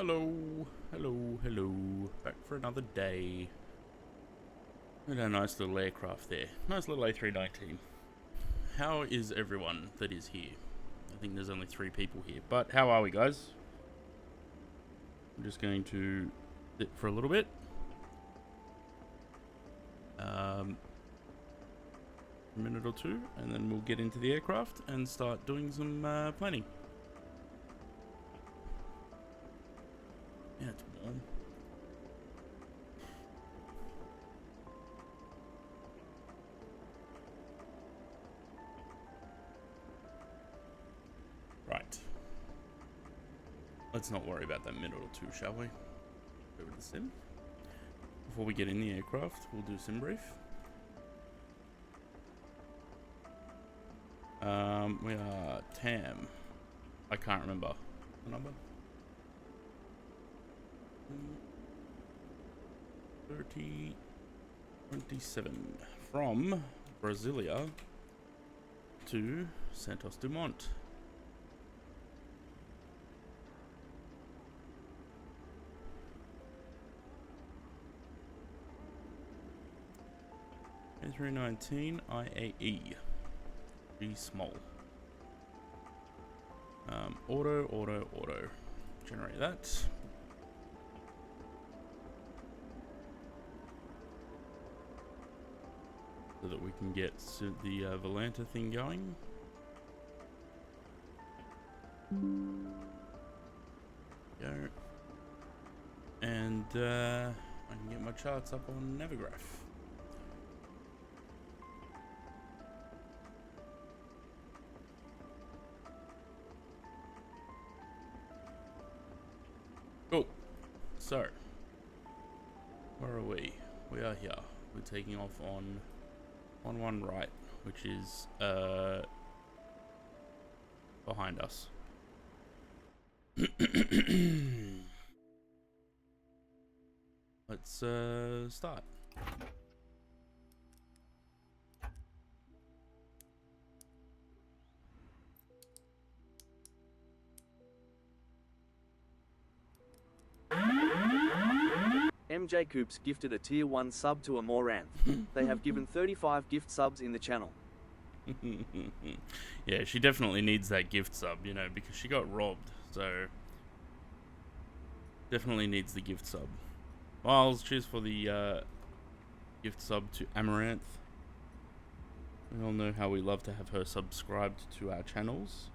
Hello, hello. Back for another day. Look at our nice little aircraft there. Nice little A319. How is everyone that is here? I think there's only 3 people here. But how are we, guys? I'm just going to sit for a little bit. A minute or two, and then we'll get into the aircraft and start doing some planning. Yeah, it's warm. Right. Let's not worry about that minute or two, shall we? Go to the sim. Before we get in the aircraft, we'll do sim brief. We are TAM. I can't remember the number. 3027 from Brasilia to Santos Dumont. A319 IAE. G small. Auto. Generate that. So that we can get the Volanta thing going. Go. And I can get my charts up on Navigraph. Cool. So, where are we? We are here. We're taking off on 11 right, which is behind us. Let's start. MJ Coops gifted a tier 1 sub to Amoranth. They have given 35 gift subs in the channel. Yeah, she definitely needs that gift sub, you know, because she got robbed, so definitely needs the gift sub. Miles, cheers for the gift sub to Amaranth. We all know how we love to have her subscribed to our channels.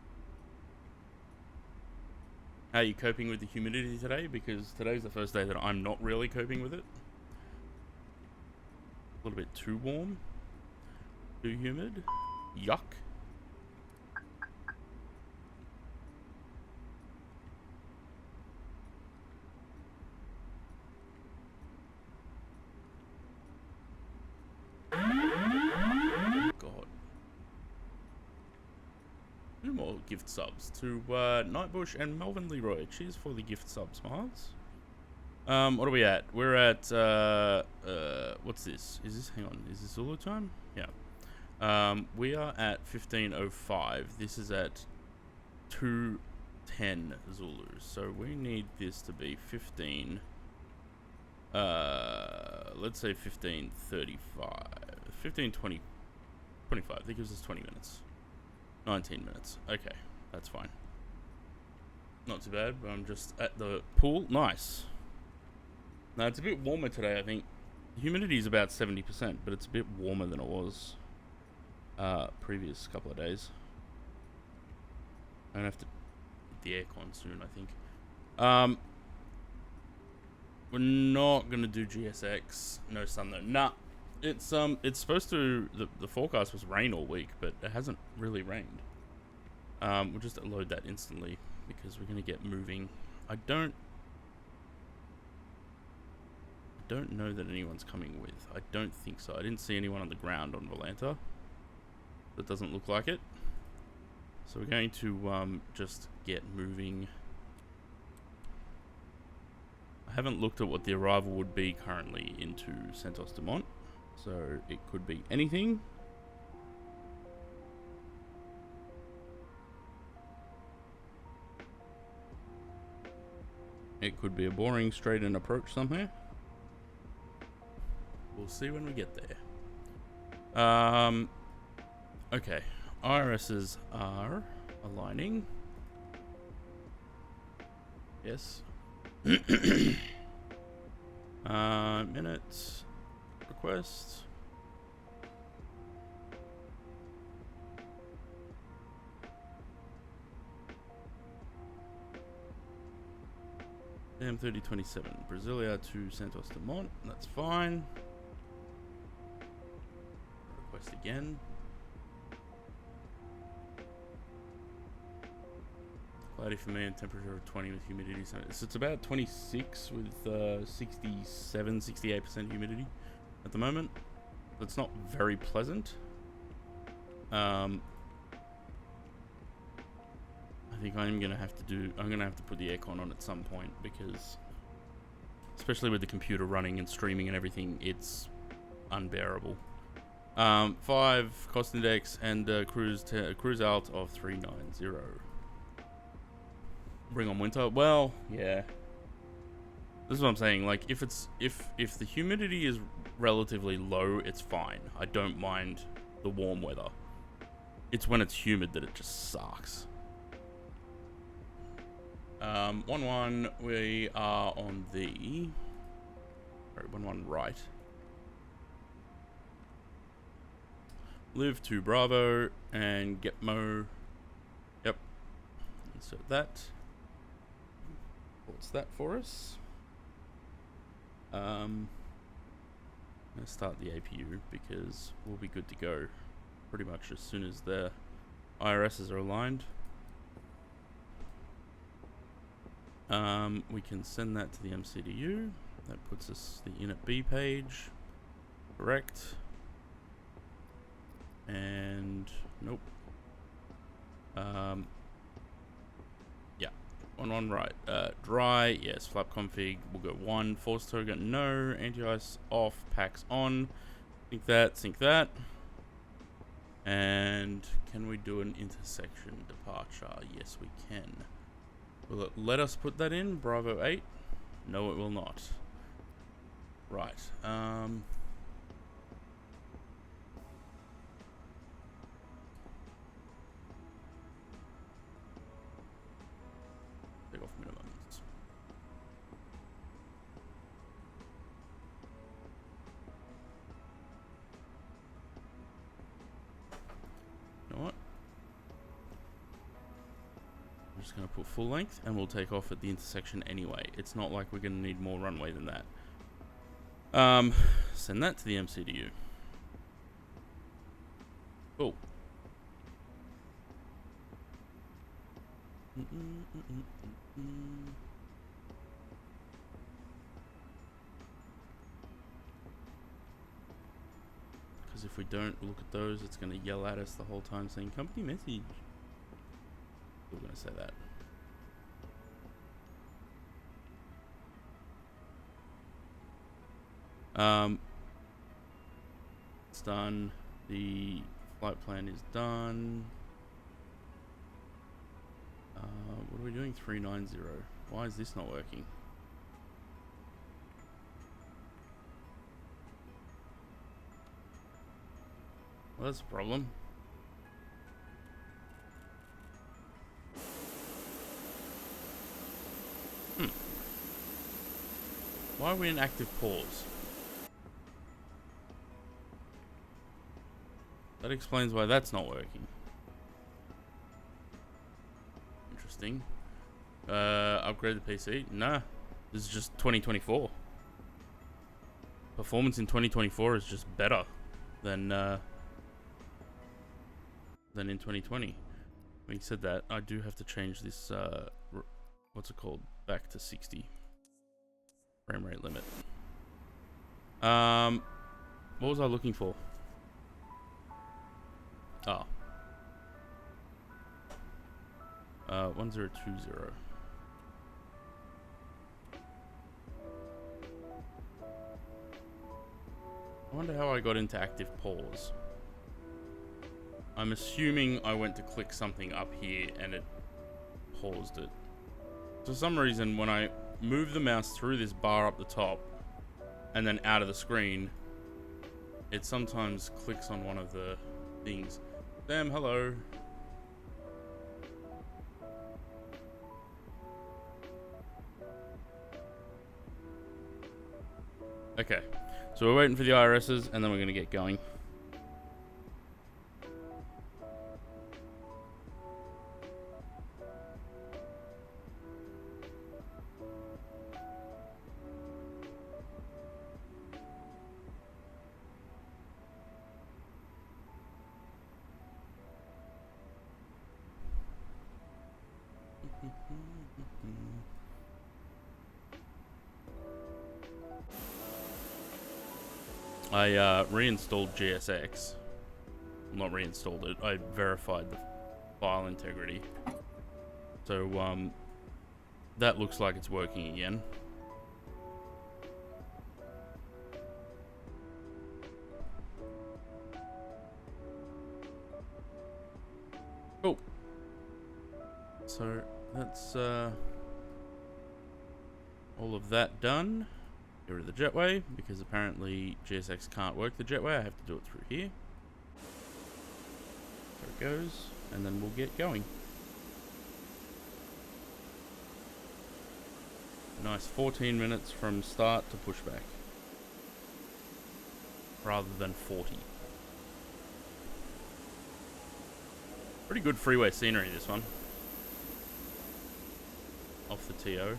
How are you coping with the humidity today? Because today's the first day that I'm not really coping with it. A little bit too warm. Too humid. Yuck. God. 2 more gift subs to Nightbush and Melvin Leroy. Cheers for the gift subs, Miles. What are we at? We're at what's this? Hang on, is this Zulu time? Yeah. We are at 15:05. This is at 2:10 Zulu. So we need this to be 15. Let's say 15:35. 15:20. 25. That gives us 20 minutes. 19 minutes. Okay, that's fine. Not too bad, but I'm just at the pool. Nice. Now, it's a bit warmer today, I think. The humidity is about 70%, but it's a bit warmer than it was previous couple of days. I'm gonna have to hit the aircon soon, I think. We're not gonna do GSX. No sun though. Nah. It's supposed to, the forecast was rain all week, but it hasn't really rained. We'll just load that instantly because we're gonna get moving. I don't know that anyone's coming with. I don't think so. I didn't see anyone on the ground on Volanta. That doesn't look like it. So we're going to just get moving. I haven't looked at what the arrival would be currently into Santos Dumont. So it could be anything. It could be a boring straight-in approach somewhere. We'll see when we get there. Okay. IRSs are aligning. Yes. Minutes. Request. Damn 3027. Brasilia to Santos Dumont. That's fine. Request again. Cloudy for me and temperature of 20 with humidity. So it's about 26 with 67, 68% humidity at the moment. It's not very pleasant. I think I'm gonna have to put the aircon on at some point, because especially with the computer running and streaming and everything, it's unbearable. 5 cost index and cruise out of 390. Bring on winter. Well, yeah. This is what I'm saying. Like, if the humidity is relatively low, it's fine. I don't mind the warm weather. It's when it's humid that it just sucks. 1-1, we are on the... Sorry, 1-1 right. Live to Bravo and Getmo. Yep. Insert that. What's that for us? I'm gonna start the APU because we'll be good to go pretty much as soon as the IRSs are aligned. We can send that to the MCDU. That puts us the init B page. Correct. And nope. Yeah. 1-1 right. Dry, yes. Flap config, we'll go 1. Force token, no. Anti-ice off, packs on. Sync that. And can we do an intersection departure? Yes, we can. Will it let us put that in? Bravo 8? No, it will not. Right. Take off minimums. You know what? I'm just going to put full length and we'll take off at the intersection anyway. It's not like we're going to need more runway than that. Send that to the MCDU. Cool. Because if we don't look at those, it's going to yell at us the whole time saying company message. We're going to say that. It's done. The flight plan is done. What are we doing? 390. Why is this not working? Well, that's a problem. Why are we in active pause? That explains why that's not working. Interesting. Upgrade the PC? Nah. This is just 2024. Performance in 2024 is just better than in 2020. Having said that, I do have to change this, what's it called? Back to 60. Frame rate limit. What was I looking for? Oh. 1020. I wonder how I got into active pause. I'm assuming I went to click something up here and it paused it. For some reason, when I move the mouse through this bar up the top and then out of the screen, it sometimes clicks on one of the things. Damn, hello. Okay, so we're waiting for the IRSs and then we're going to get going. I reinstalled GSX. Not reinstalled it. I verified the file integrity. So that looks like it's working again. Oh. So that's all of that done. Get rid of the jetway, because apparently GSX can't work the jetway. I have to do it through here. There it goes, and then we'll get going. Nice 14 minutes from start to pushback, rather than 40. Pretty good freeway scenery, this one. Off the TO.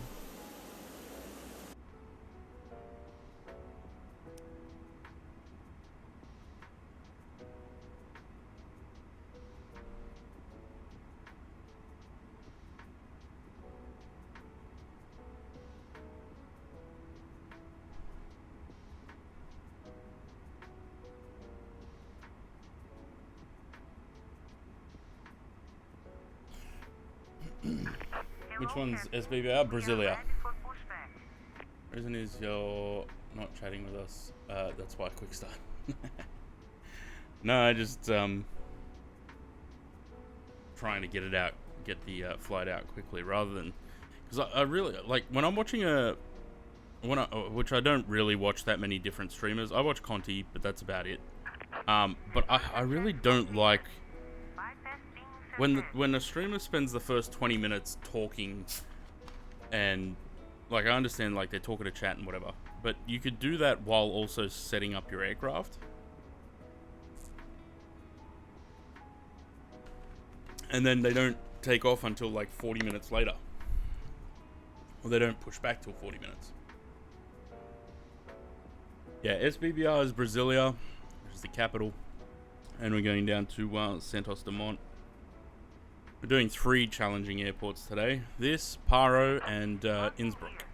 Which one's SBBR? Brasilia. Reason is you're not chatting with us. That's why quick start. No, I just trying to get it out, get the flight out quickly, rather than because I really like when I'm watching which I don't really watch that many different streamers. I watch Conti, but that's about it. But I really don't like when a streamer spends the first 20 minutes talking, and like I understand like they're talking to chat and whatever, but you could do that while also setting up your aircraft. And then they don't take off until like 40 minutes later. Or they don't push back till 40 minutes. Yeah, SBBR is Brasilia, which is the capital. And we're going down to Santos Dumont. We're doing 3 challenging airports today. This, Paro, and Innsbruck.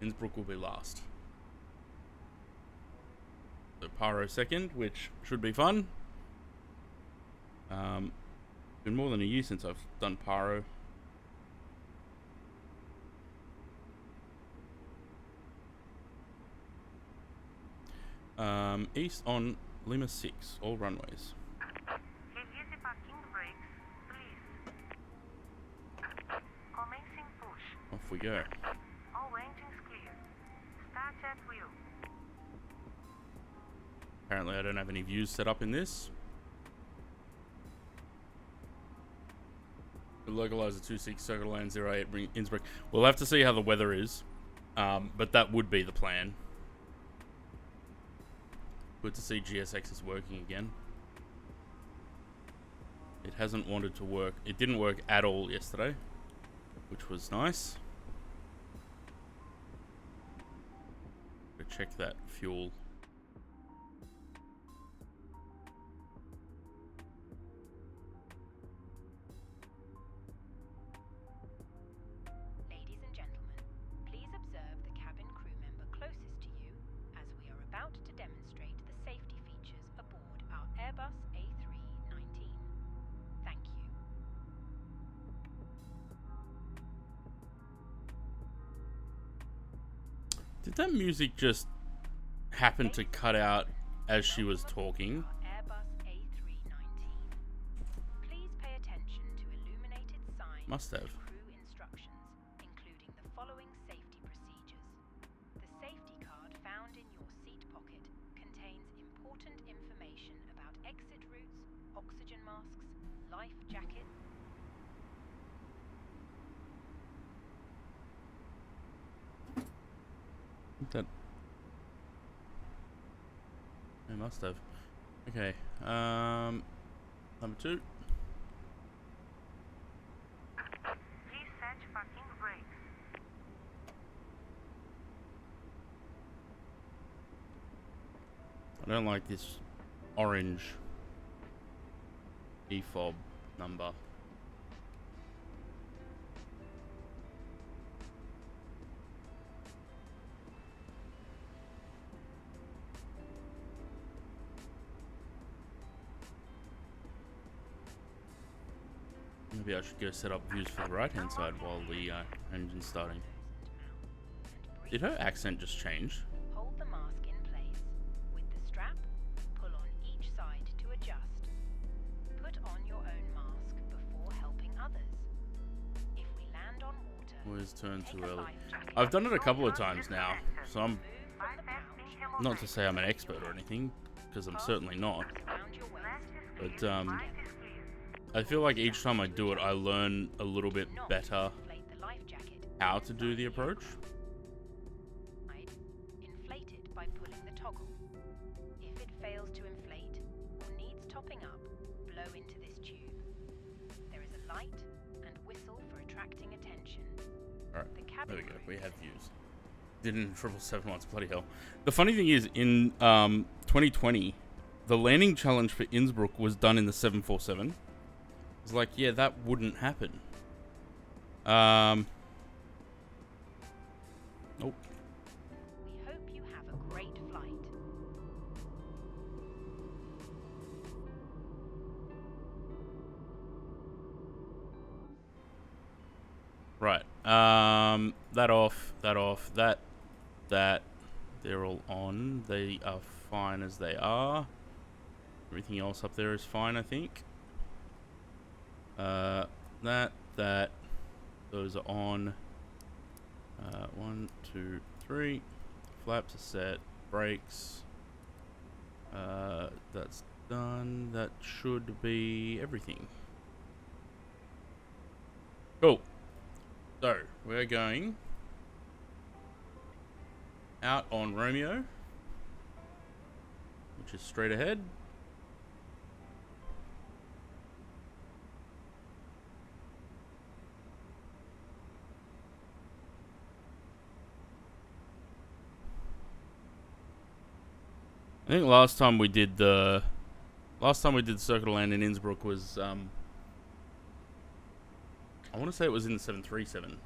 Innsbruck will be last. So Paro second, which should be fun. Been more than a year since I've done Paro. East on Lima 6, all runways. Off we go. All engines clear. Start at wheel. Apparently I don't have any views set up in this. Localizer 26, circle land 08, bring Innsbruck. We'll have to see how the weather is. But that would be the plan. Good to see GSX is working again. It hasn't wanted to work. It didn't work at all yesterday, which was nice. Check that fuel. Ladies and gentlemen, please observe the cabin crew member closest to you as we are about to demonstrate the safety features aboard our Airbus A319. Thank you. Did that music just happen to cut out as she was talking? Airbus A319. Please pay attention to illuminated signs Must have. and crew instructions, including the following safety oxygen masks, life jackets. That they must have. Okay. Number 2. Please search for King brakes. I don't like this orange EFOB number. Maybe I should go set up views for the right hand side while the engine's starting. Did her accent just change? Hold the mask in place. With the strap, pull on each side to adjust. Put on your own mask before helping others. If we land on water, Always turn take too a early. life jacket. I've done it a couple of times now, so I'm Move from the pouch, not to say I'm an expert or anything, because I'm certainly not. around your waist. But I feel like each time I do it, I learn a little bit Not better inflate the life jacket. how to do the approach. Inflate it by pulling the toggle. If it fails to inflate or needs topping up, blow into this tube. There is a light and whistle for attracting attention. Alright, The cabin there we go. crew We have views. Did it in 777 once, bloody hell. The funny thing is, in 2020, the landing challenge for Innsbruck was done in the 747. It's like, yeah, that wouldn't happen. Nope. We hope you have a great flight. Right. That off. That. They're all on. They are fine as they are. Everything else up there is fine, I think. That. Those are on. 1, 2, 3. Flaps are set. Brakes. That's done. That should be everything. Cool. So, we're going out on Romeo, which is straight ahead. I think last time we did Circuit Land in Innsbruck was I want to say it was in the 737.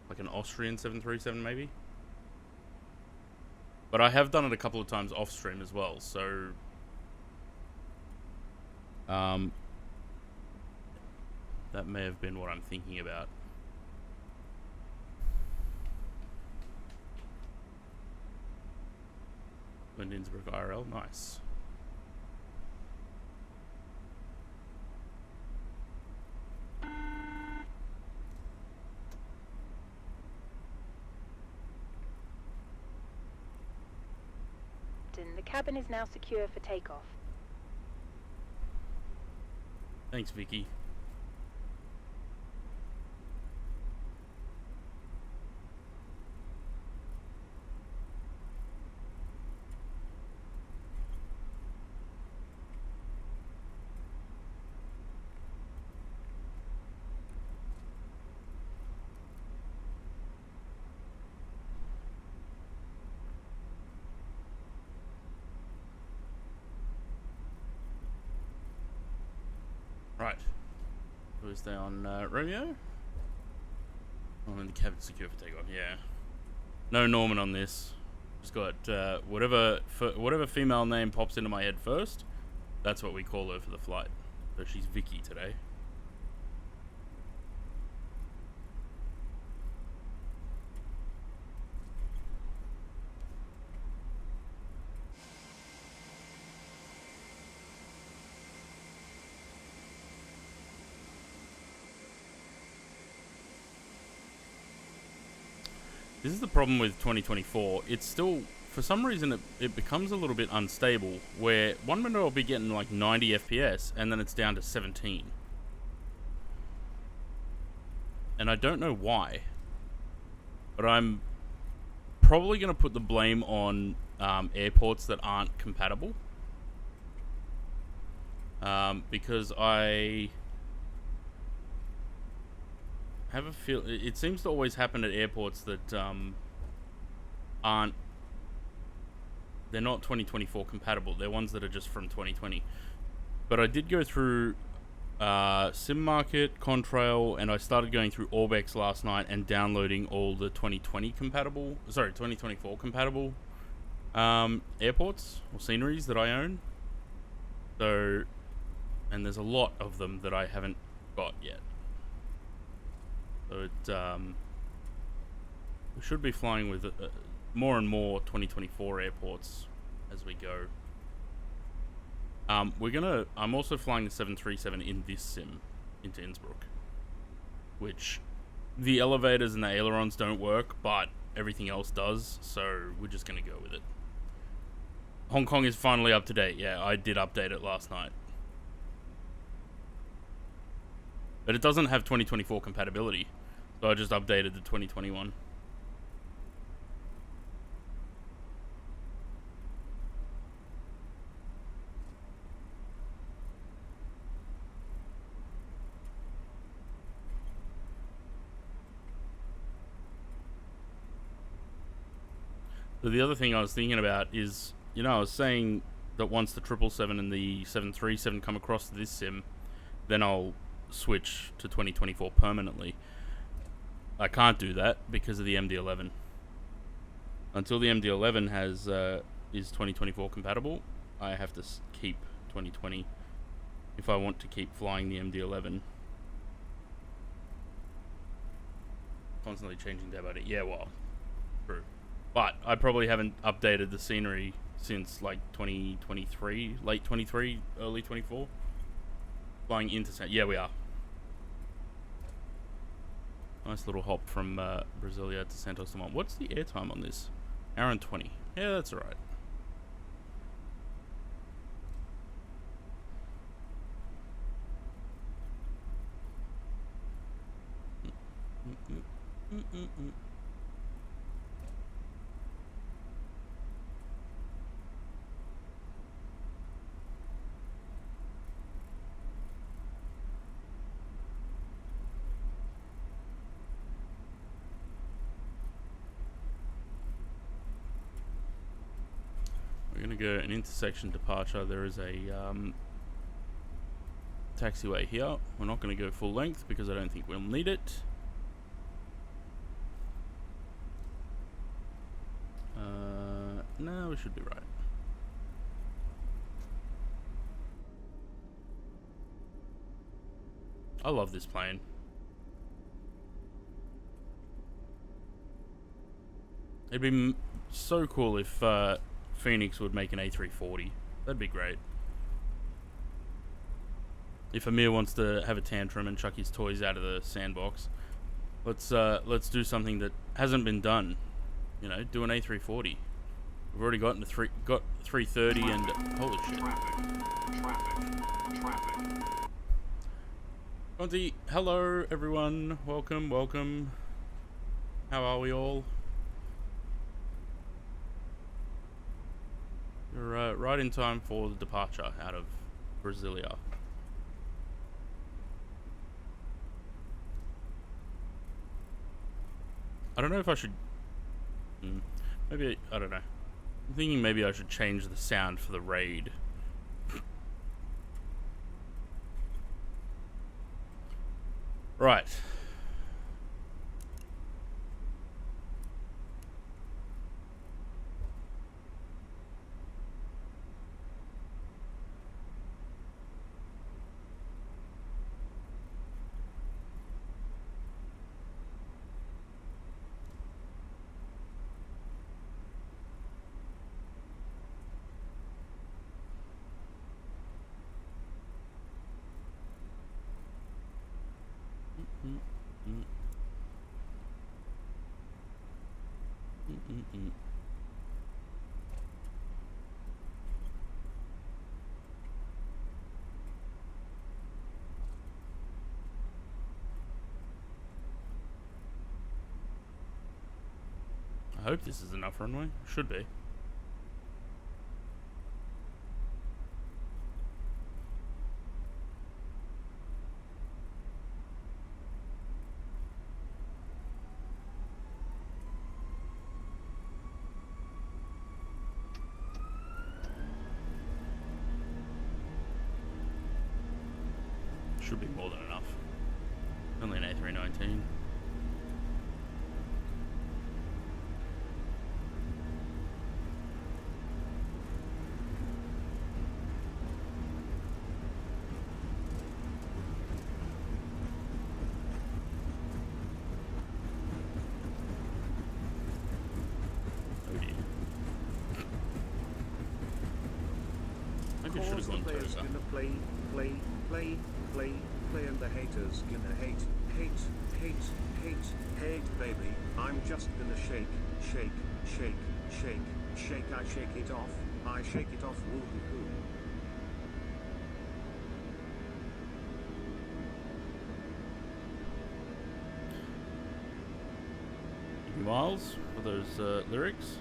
Like an Austrian 737 maybe. But I have done it a couple of times off stream as well, so that may have been what I'm thinking about. Innsbruck IRL, nice. The cabin is now secure for takeoff. Thanks, Vicky. Right. We stay on Romeo. Oh, and the cabin secure for takeoff. Yeah. No Norman on this. Just got whatever female name pops into my head first. That's what we call her for the flight. So she's Vicky today. This is the problem with 2024. It's still for some reason it becomes a little bit unstable, where one minute I'll be getting like 90 FPS and then it's down to 17. And I don't know why, but I'm probably going to put the blame on airports that aren't compatible, because I have a feel it seems to always happen at airports that they're not 2024 compatible. They're ones that are just from 2020. But I did go through SimMarket, Contrail, and I started going through Orbex last night and downloading all the 2024 compatible airports or sceneries that I own. So, and there's a lot of them that I haven't got yet. So we should be flying with more and more 2024 airports as we go. I'm also flying the 737 in this sim into Innsbruck, which the elevators and the ailerons don't work, but everything else does, so we're just gonna go with it. Hong Kong is finally up to date. Yeah, I did update it last night. But it doesn't have 2024 compatibility, so I just updated the 2021. So the other thing I was thinking about is, I was saying that once the 777 and the 737 come across to this sim, then I'll switch to 2024 permanently. I can't do that because of the MD-11. Until the MD-11 is 2024 compatible, I have to keep 2020 if I want to keep flying the MD-11. Constantly changing day by day. Yeah, well, true. But I probably haven't updated the scenery since like 2023, late 23, early 24. Flying into yeah, we are. Nice little hop from Brasilia to Santos Dumont. What's the airtime on this? Hour and 20. Yeah, that's alright. We're going to go an intersection departure. There is a taxiway here. We're not going to go full length because I don't think we'll need it. No, we should be right. I love this plane. It'd be so cool if Phoenix would make an A340. That'd be great. If Amir wants to have a tantrum and chuck his toys out of the sandbox, let's do something that hasn't been done. Do an A340. We've already got 330 and holy shit. Traffic. Conti, hello everyone. Welcome. How are we all? You're right in time for the departure out of Brasilia. I don't know if I should... maybe... I don't know. I'm thinking maybe I should change the sound for the raid. Right. I hope this is enough runway. Should be. Should be more than enough. Only an A319. Oh dear. Maybe I should have gone players Tosa. gonna play, and the haters gonna hate, baby. I'm just gonna shake, I shake it off, woo hoo hoo. Give you miles for those lyrics.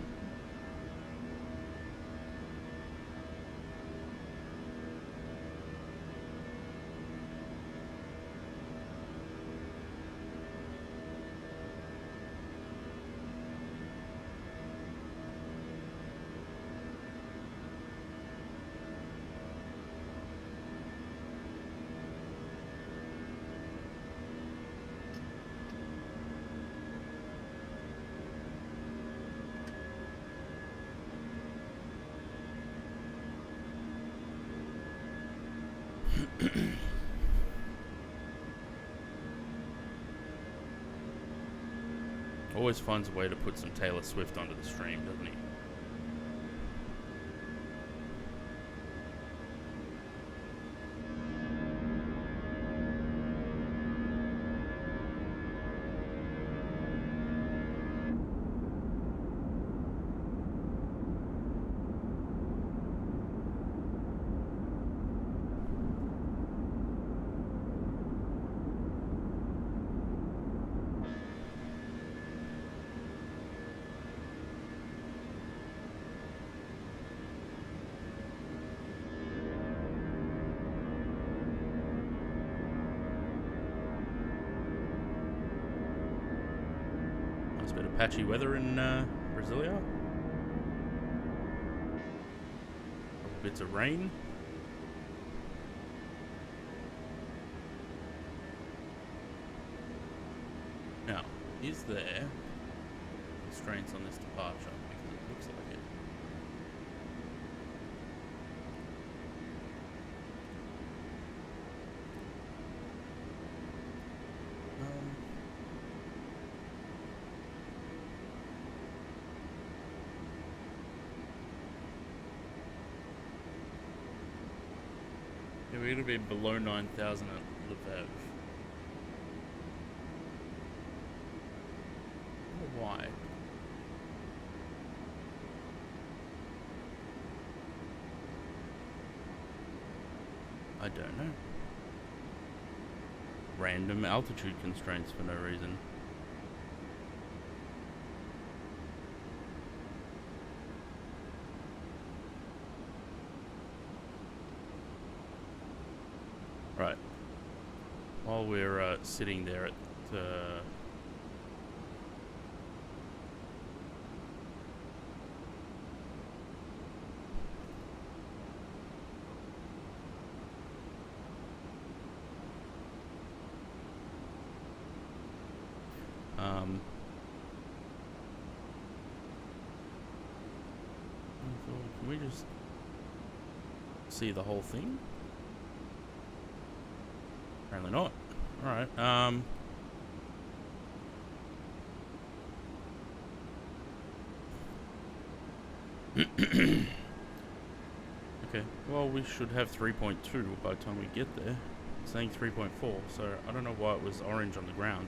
Always finds a way to put some Taylor Swift onto the stream, doesn't he? Nice bit of patchy weather in Brasilia. Couple bits of rain. Now, is there constraints on this departure? Because it looks like it. Yeah, we're going to be below 9,000 at Lviv. Why? I don't know. Random altitude constraints for no reason. Right. While we're sitting there at can we just see the whole thing? Apparently not. Alright, okay, well we should have 3.2 by the time we get there. It's saying 3.4, so I don't know why it was orange on the ground.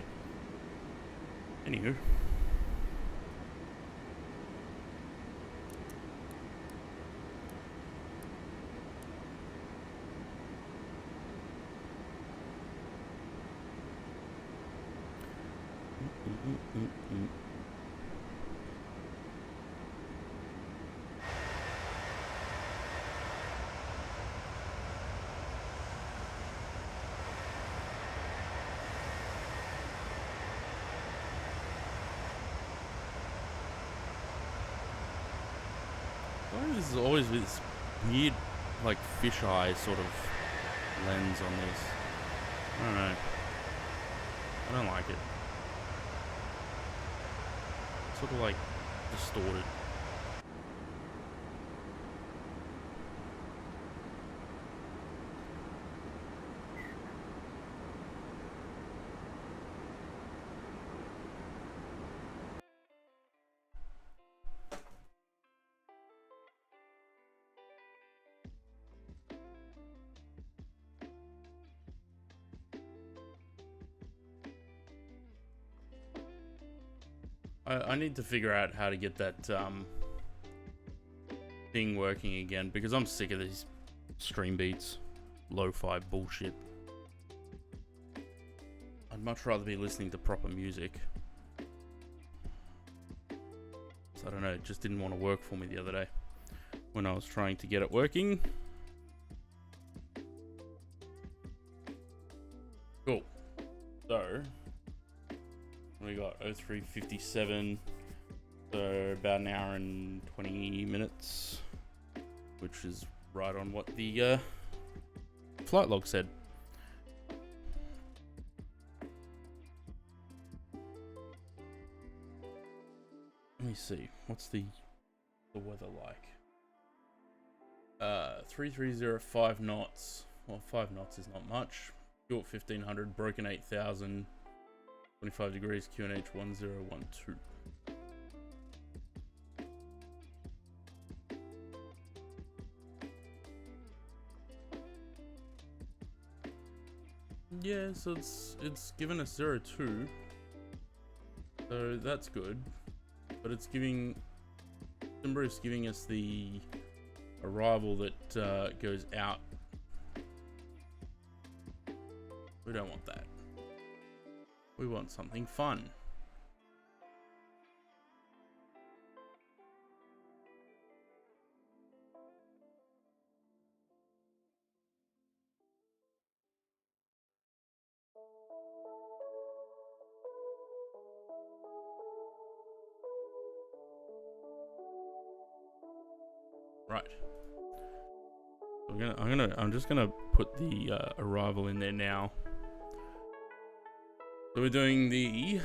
Anywho. This is always this weird, like, fisheye sort of lens on this. I don't know. I don't like it. Sort of like distorted. I need to figure out how to get that thing working again, because I'm sick of these stream beats, lo-fi bullshit. I'd much rather be listening to proper music. So I don't know, it just didn't want to work for me the other day when I was trying to get it working. Cool. So we got 03:57, so about an hour and 20 minutes, which is right on what the flight log said. Let me see, what's the weather like? 3305 knots. Well, 5 knots is not much. Short 1500, broken 8000. 25 degrees, QNH 1012. Yeah, so it's given us 02. So that's good. But it's giving Simbra's giving us the arrival that goes out. We don't want that. We want something fun. Right. I'm just gonna put the arrival in there now. So we're doing the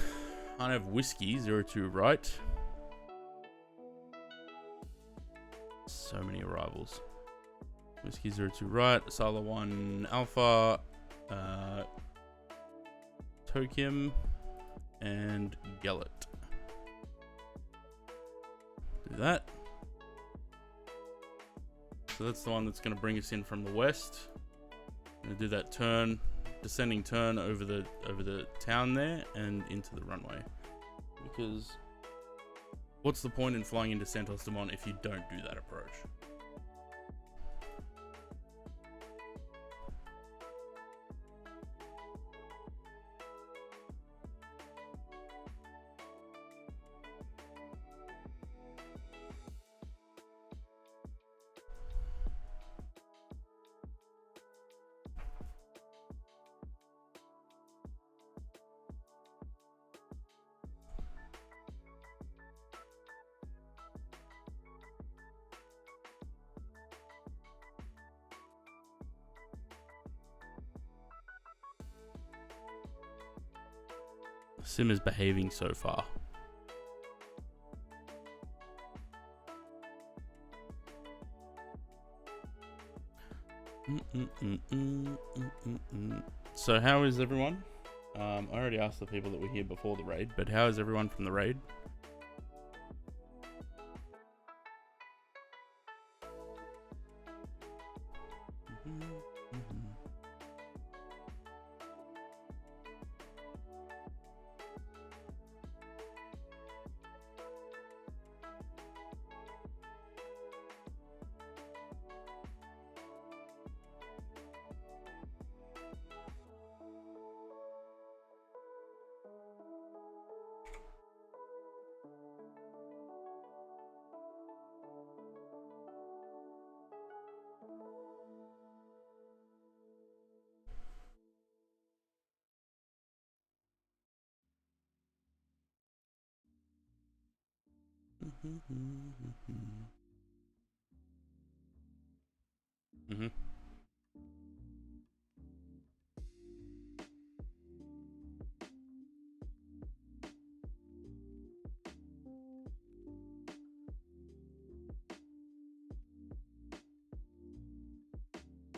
I have whiskey 02 right. So many arrivals. Whiskey 02 right, Sala 1 Alpha, Tokim, and Gellet. Do that. So that's the one that's going to bring us in from the west. I'm going to do that turn, descending turn over the town there and into the runway. Because what's the point in flying into Santos Dumont if you don't do that approach? Sim is behaving so far. So how is everyone? I already asked the people that were here before the raid, but how is everyone from the raid? Mm-hmm.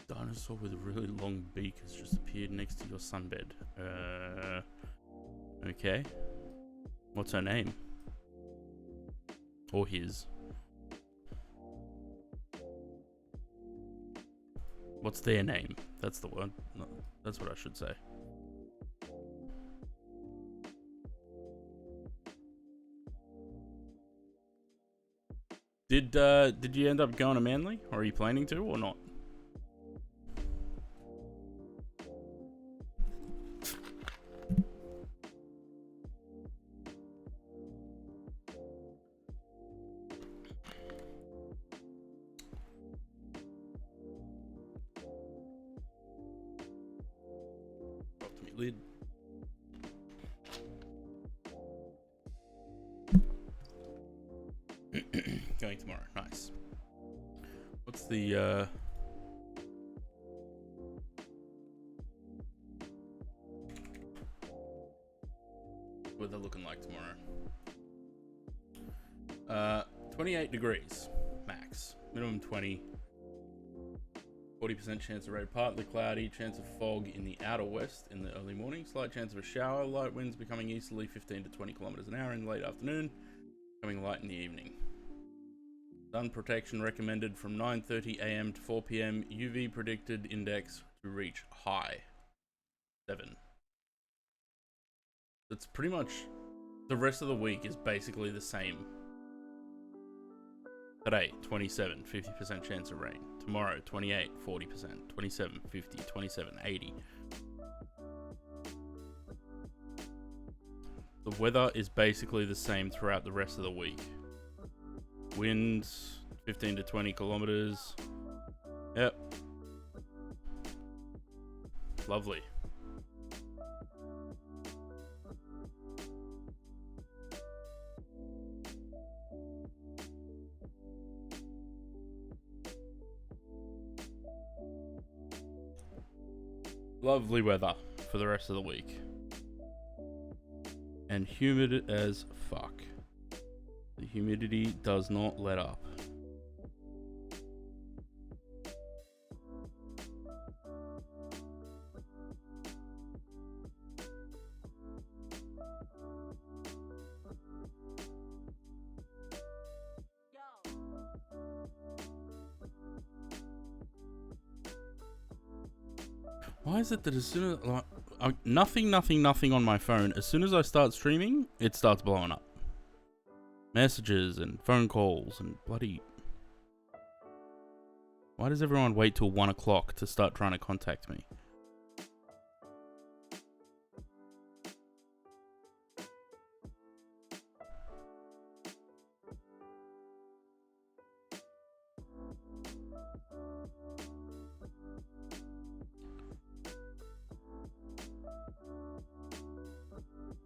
Dinosaur with a really long beak has just appeared next to your sunbed. Okay. What's her name? Or his? What's their name? That's the word. No, that's what I should say. Did you end up going to Manly, or are you planning to, or not? Dropped me lid. Going tomorrow. Nice. What's the weather looking like tomorrow? 28 degrees max, minimum 20. 40% chance of rain, partly cloudy, chance of fog in the outer west in the early morning, slight chance of a shower, light winds becoming easterly 15 to 20 kilometers an hour in the late afternoon, becoming light in the evening. Sun protection recommended from 9:30 a.m. to 4 p.m. UV predicted index to reach high 7. That's pretty much the rest of the week is basically the same. Today, 27, 50% chance of rain. Tomorrow, 28, 40%. 27, 50, 27, 80. The weather is basically the same throughout the rest of the week. Winds, 15 to 20 kilometers. Yep. Lovely. Lovely weather for the rest of the week. And humid as fuck. The humidity does not let up. Why is it that as soon as nothing on my phone, as soon as I start streaming, it starts blowing up? Messages and phone calls and bloody... Why does everyone wait till 1 o'clock to start trying to contact me?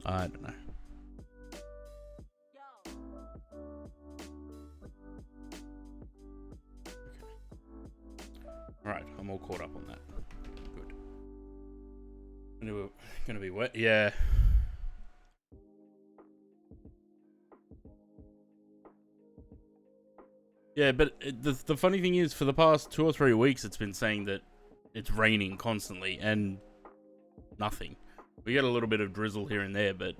I don't know. Alright, I'm all caught up on that. Good. Gonna be wet? Yeah. Yeah, but the funny thing is, for the past 2 or 3 weeks, it's been saying that it's raining constantly, and nothing. We get a little bit of drizzle here and there, but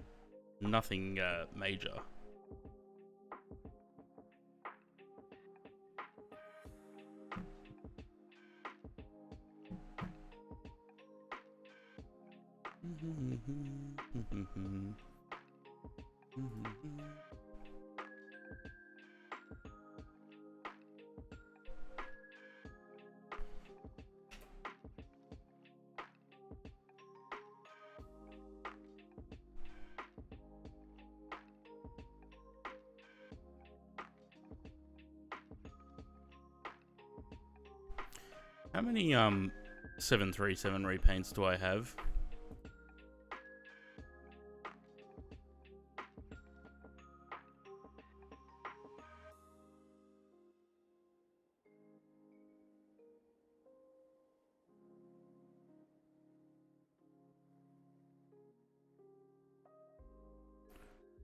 nothing major. How many 737 repaints do I have?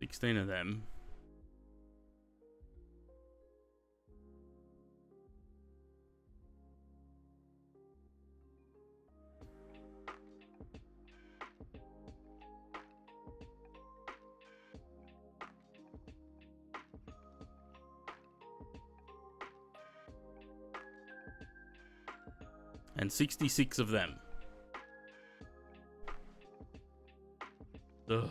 16 of them. And 66 of them. Ugh.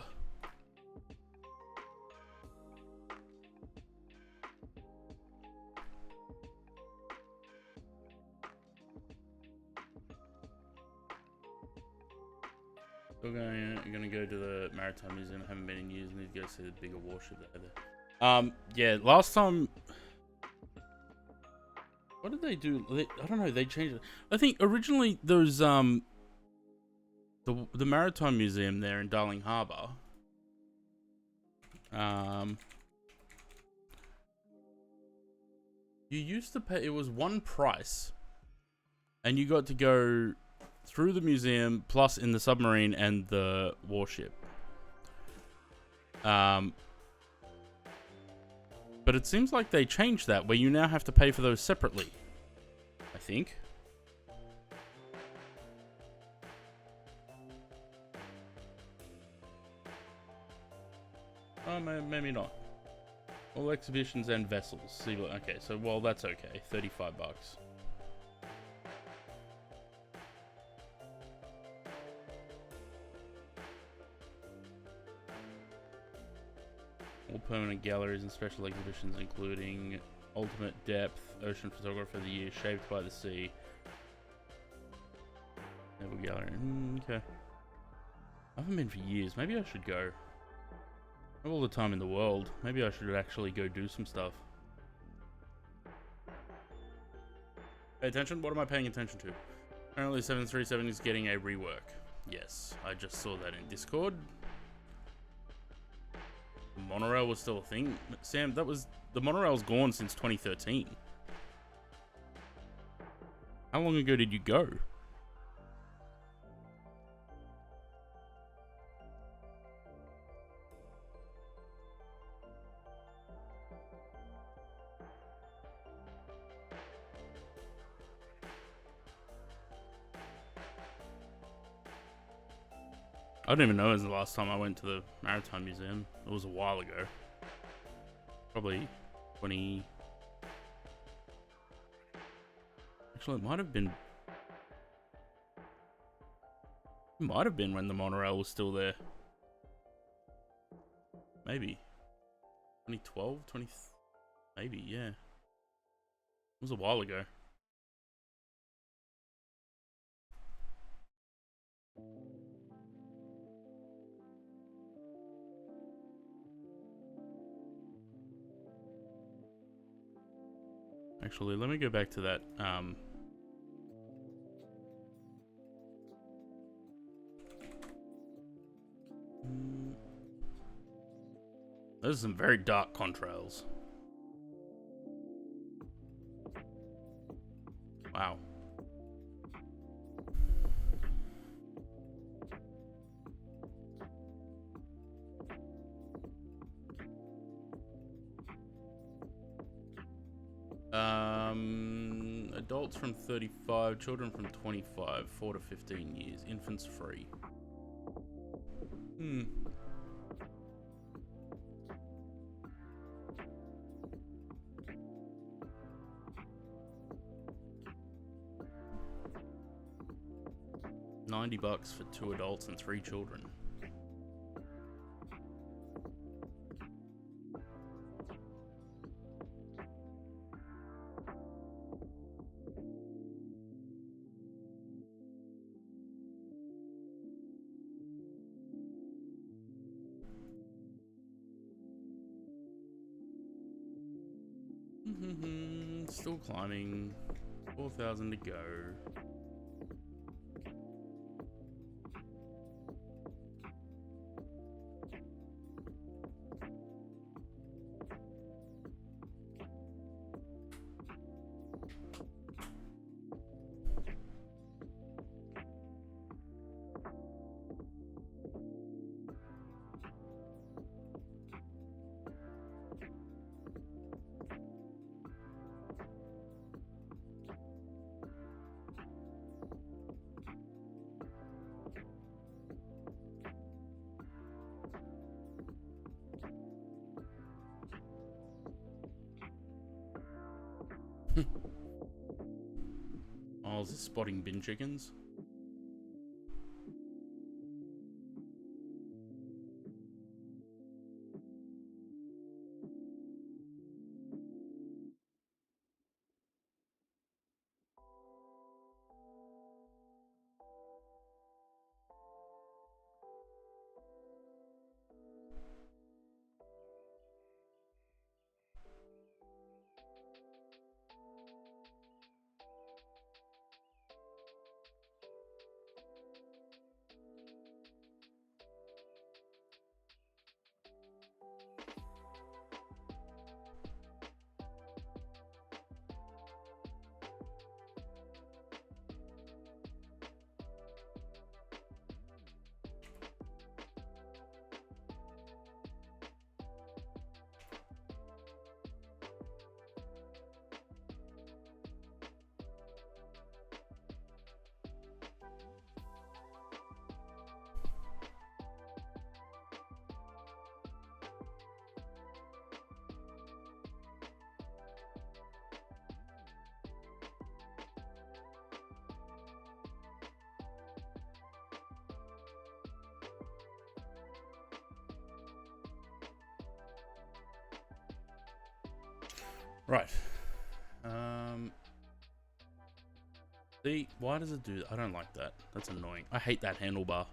Still gonna go to the Maritime Museum. I haven't been in years. Need to go see the bigger warship there. Yeah, last time. What did they do? I don't know. They changed it. I think originally those the Maritime Museum there in Darling Harbour. You used to pay. It was one price, and you got to go through the museum plus in the submarine and the warship. But it seems like they changed that, where you now have to pay for those separately, I think. Oh, maybe not. All exhibitions and vessels. Okay, so, well, that's okay. 35 bucks. All permanent galleries and special exhibitions, including Ultimate Depth, Ocean Photographer of the Year, Shaped by the Sea. Naval Gallery. Okay. I haven't been for years. Maybe I should go. I have all the time in the world. Maybe I should actually go do some stuff. Pay attention? What am I paying attention to? Apparently 737 is getting a rework. Yes, I just saw that in Discord. The monorail was still a thing. Sam, the monorail's gone since 2013. How long ago did you go? I don't even know when was the last time I went to the Maritime Museum. It was a while ago. Probably 20... Actually, it might have been... It might have been when the monorail was still there. Maybe. 2012? Maybe, yeah. It was a while ago. Actually, let me go back to that. Those are some very dark contrails. Wow. Adults from 35, children from 25, 4 to 15 years, infants free. $90 for 2 adults and 3 children. Still climbing. 4,000 to go. Oh, is this spotting bin chickens? Right. See, why does it do that? I don't like that. That's annoying. I hate that handlebar.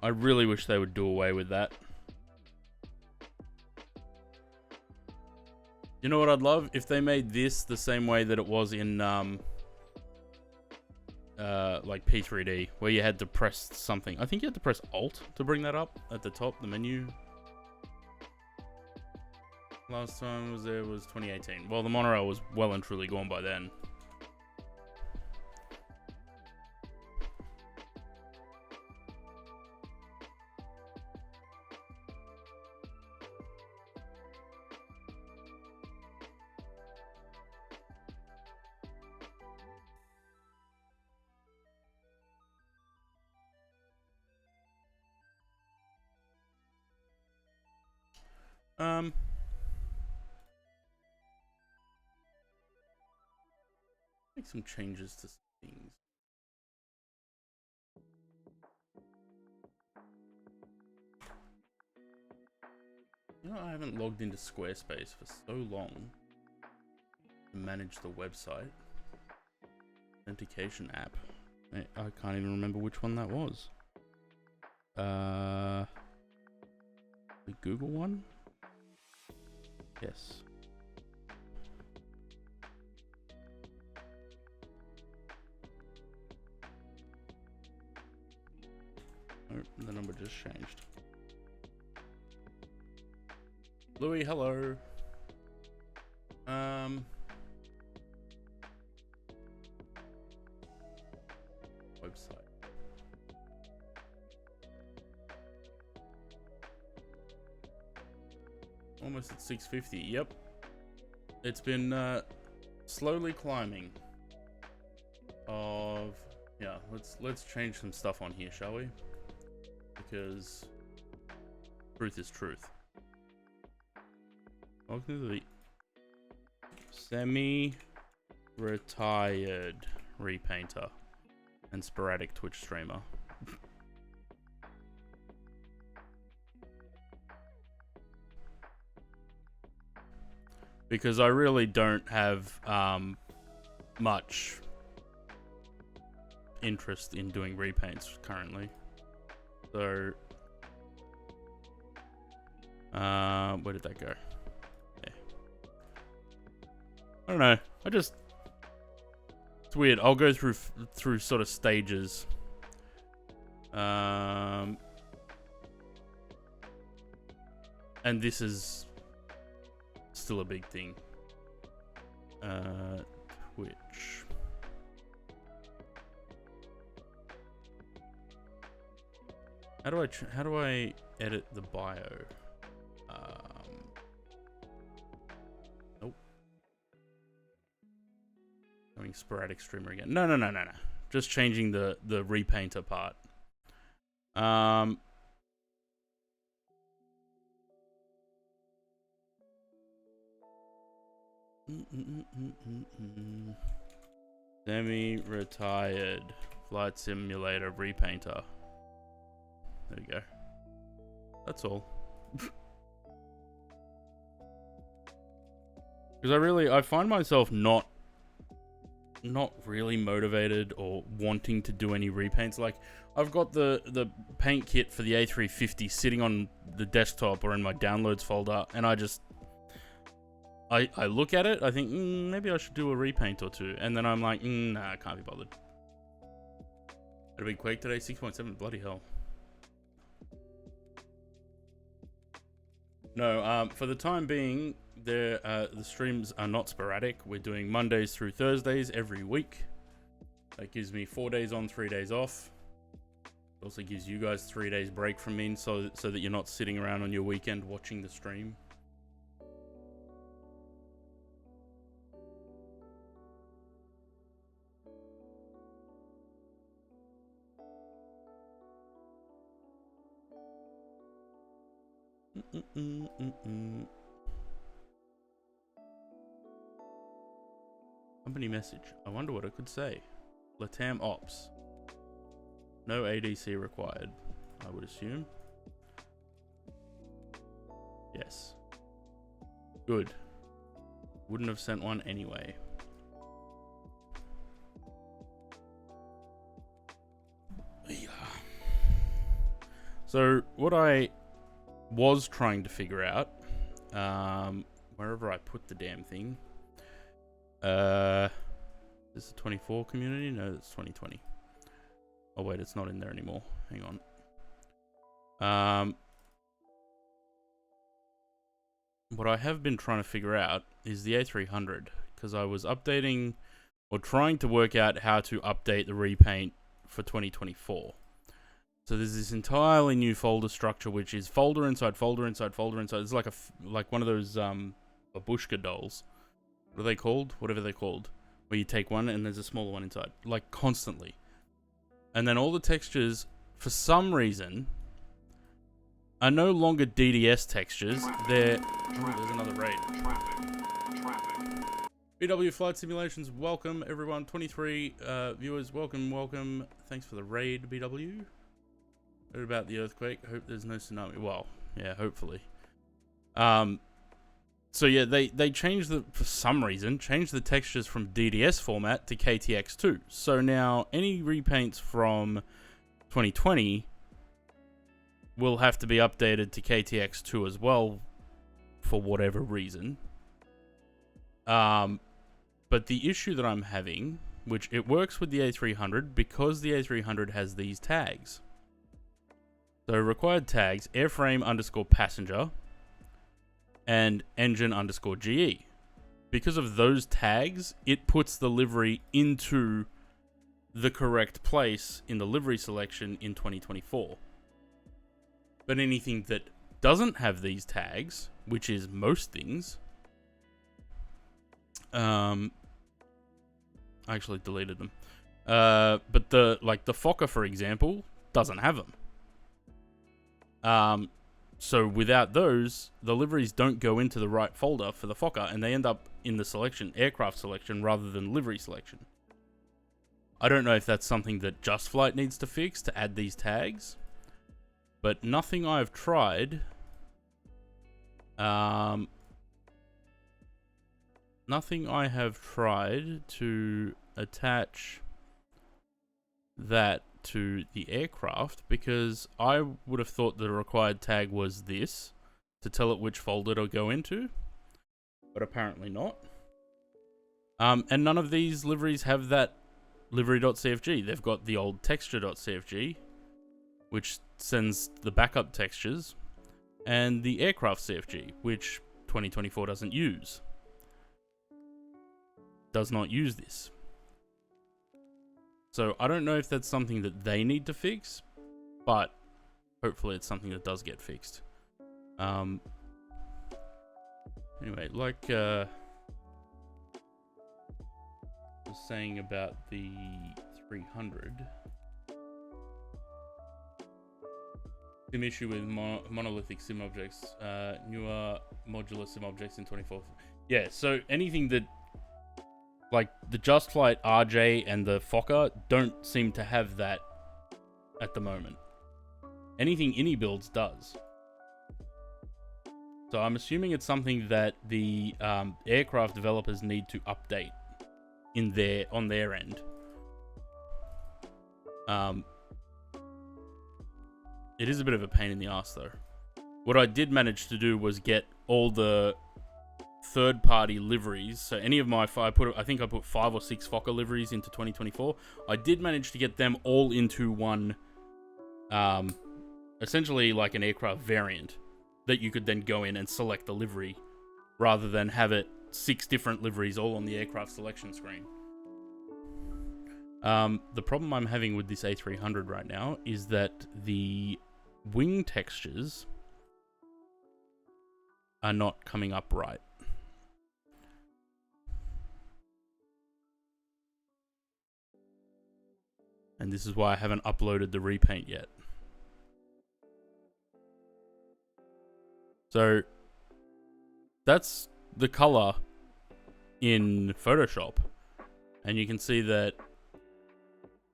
I really wish they would do away with that. You know what I'd love? If they made this the same way that it was in, like P3D, where you had to press something. I think you had to press Alt to bring that up at the top, the menu. Last time was 2018. Well, the monorail was well and truly gone by then. Make some changes to things. You know, I haven't logged into Squarespace for so long to manage the website. Authentication app. I can't even remember which one that was. The Google one? Yes. Oh, the number just changed. Louis, hello. Website. Almost at 650. Yep. It's been slowly climbing. Yeah, let's change some stuff on here, shall we? Because truth is truth. Welcome to the semi-retired repainter and sporadic Twitch streamer. Because I really don't have much interest in doing repaints currently. So, where did that go? Yeah. I don't know. It's weird. I'll go through sort of stages. And this is still a big thing. Twitch. How do I edit the bio? Nope. Going sporadic streamer again. No. Just changing the repainter part. Semi-retired flight simulator repainter. There we go. That's all. Because I find myself not really motivated or wanting to do any repaints. Like, I've got the paint kit for the A350 sitting on the desktop or in my downloads folder, and I look at it, I think, maybe I should do a repaint or two, and then I'm like, nah, I can't be bothered. Had a big quake today, 6.7, bloody hell. No, for the time being, the streams are not sporadic. We're doing Mondays through Thursdays every week. That gives me 4 days on, 3 days off. It also gives you guys 3 days break from me, so that you're not sitting around on your weekend watching the stream. Company message. I wonder what it could say. Latam Ops. No ADC required, I would assume. Yes. Good. Wouldn't have sent one anyway. Yeah. So, what I was trying to figure out, wherever I put the damn thing, is this a 24 community? No, it's 2020. Oh wait, it's not in there anymore. Hang on. What I have been trying to figure out is the A300, because I was updating or trying to work out how to update the repaint for 2024. So there's this entirely new folder structure, which is folder inside folder inside folder inside. It's like like one of those babushka dolls. What are they called? Whatever they're called. Where you take one and there's a smaller one inside. Like constantly. And then all the textures, for some reason, are no longer DDS textures. They're... Oh, there's another raid. BW Flight Simulations, welcome everyone. 23 viewers, welcome. Thanks for the raid, BW. Heard about the earthquake. Hope there's no tsunami. Well, yeah, hopefully. So yeah, they changed for some reason, changed the textures from DDS format to KTX2. So now any repaints from 2020 will have to be updated to KTX2 as well, for whatever reason. But the issue that I'm having, which it works with the A300 because the A300 has these tags. So required tags, airframe_passenger and engine_GE. Because of those tags, it puts the livery into the correct place in the livery selection in 2024. But anything that doesn't have these tags, which is most things, I actually deleted them. But the Fokker, for example, doesn't have them. So without those, the liveries don't go into the right folder for the Fokker, and they end up in the selection, aircraft selection, rather than livery selection. I don't know if that's something that Just Flight needs to fix to add these tags, but nothing I've tried, nothing I have tried to attach that to the aircraft, because I would have thought the required tag was this to tell it which folder to go into, but apparently not. And none of these liveries have that livery.cfg. They've got the old texture.cfg, which sends the backup textures, and the aircraft CFG, which 2024 doesn't use. Does not use this. So I don't know if that's something that they need to fix, but hopefully it's something that does get fixed. Anyway, like I was saying about the 300, sim issue with monolithic sim objects, newer modular sim objects in 24. Yeah, so anything that, Like, the Just Flight RJ and the Fokker don't seem to have that at the moment. Anything Innie builds does. So I'm assuming it's something that the aircraft developers need to update on their end. It is a bit of a pain in the ass, though. What I did manage to do was get all the third-party liveries. So any of my I think I put 5 or 6 Fokker liveries into 2024. I did manage to get them all into one, essentially like an aircraft variant that you could then go in and select the livery, rather than have it 6 different liveries all on the aircraft selection screen. The problem I'm having with this A300 right now is that the wing textures are not coming up right. And this is why I haven't uploaded the repaint yet. So that's the color in Photoshop. And you can see that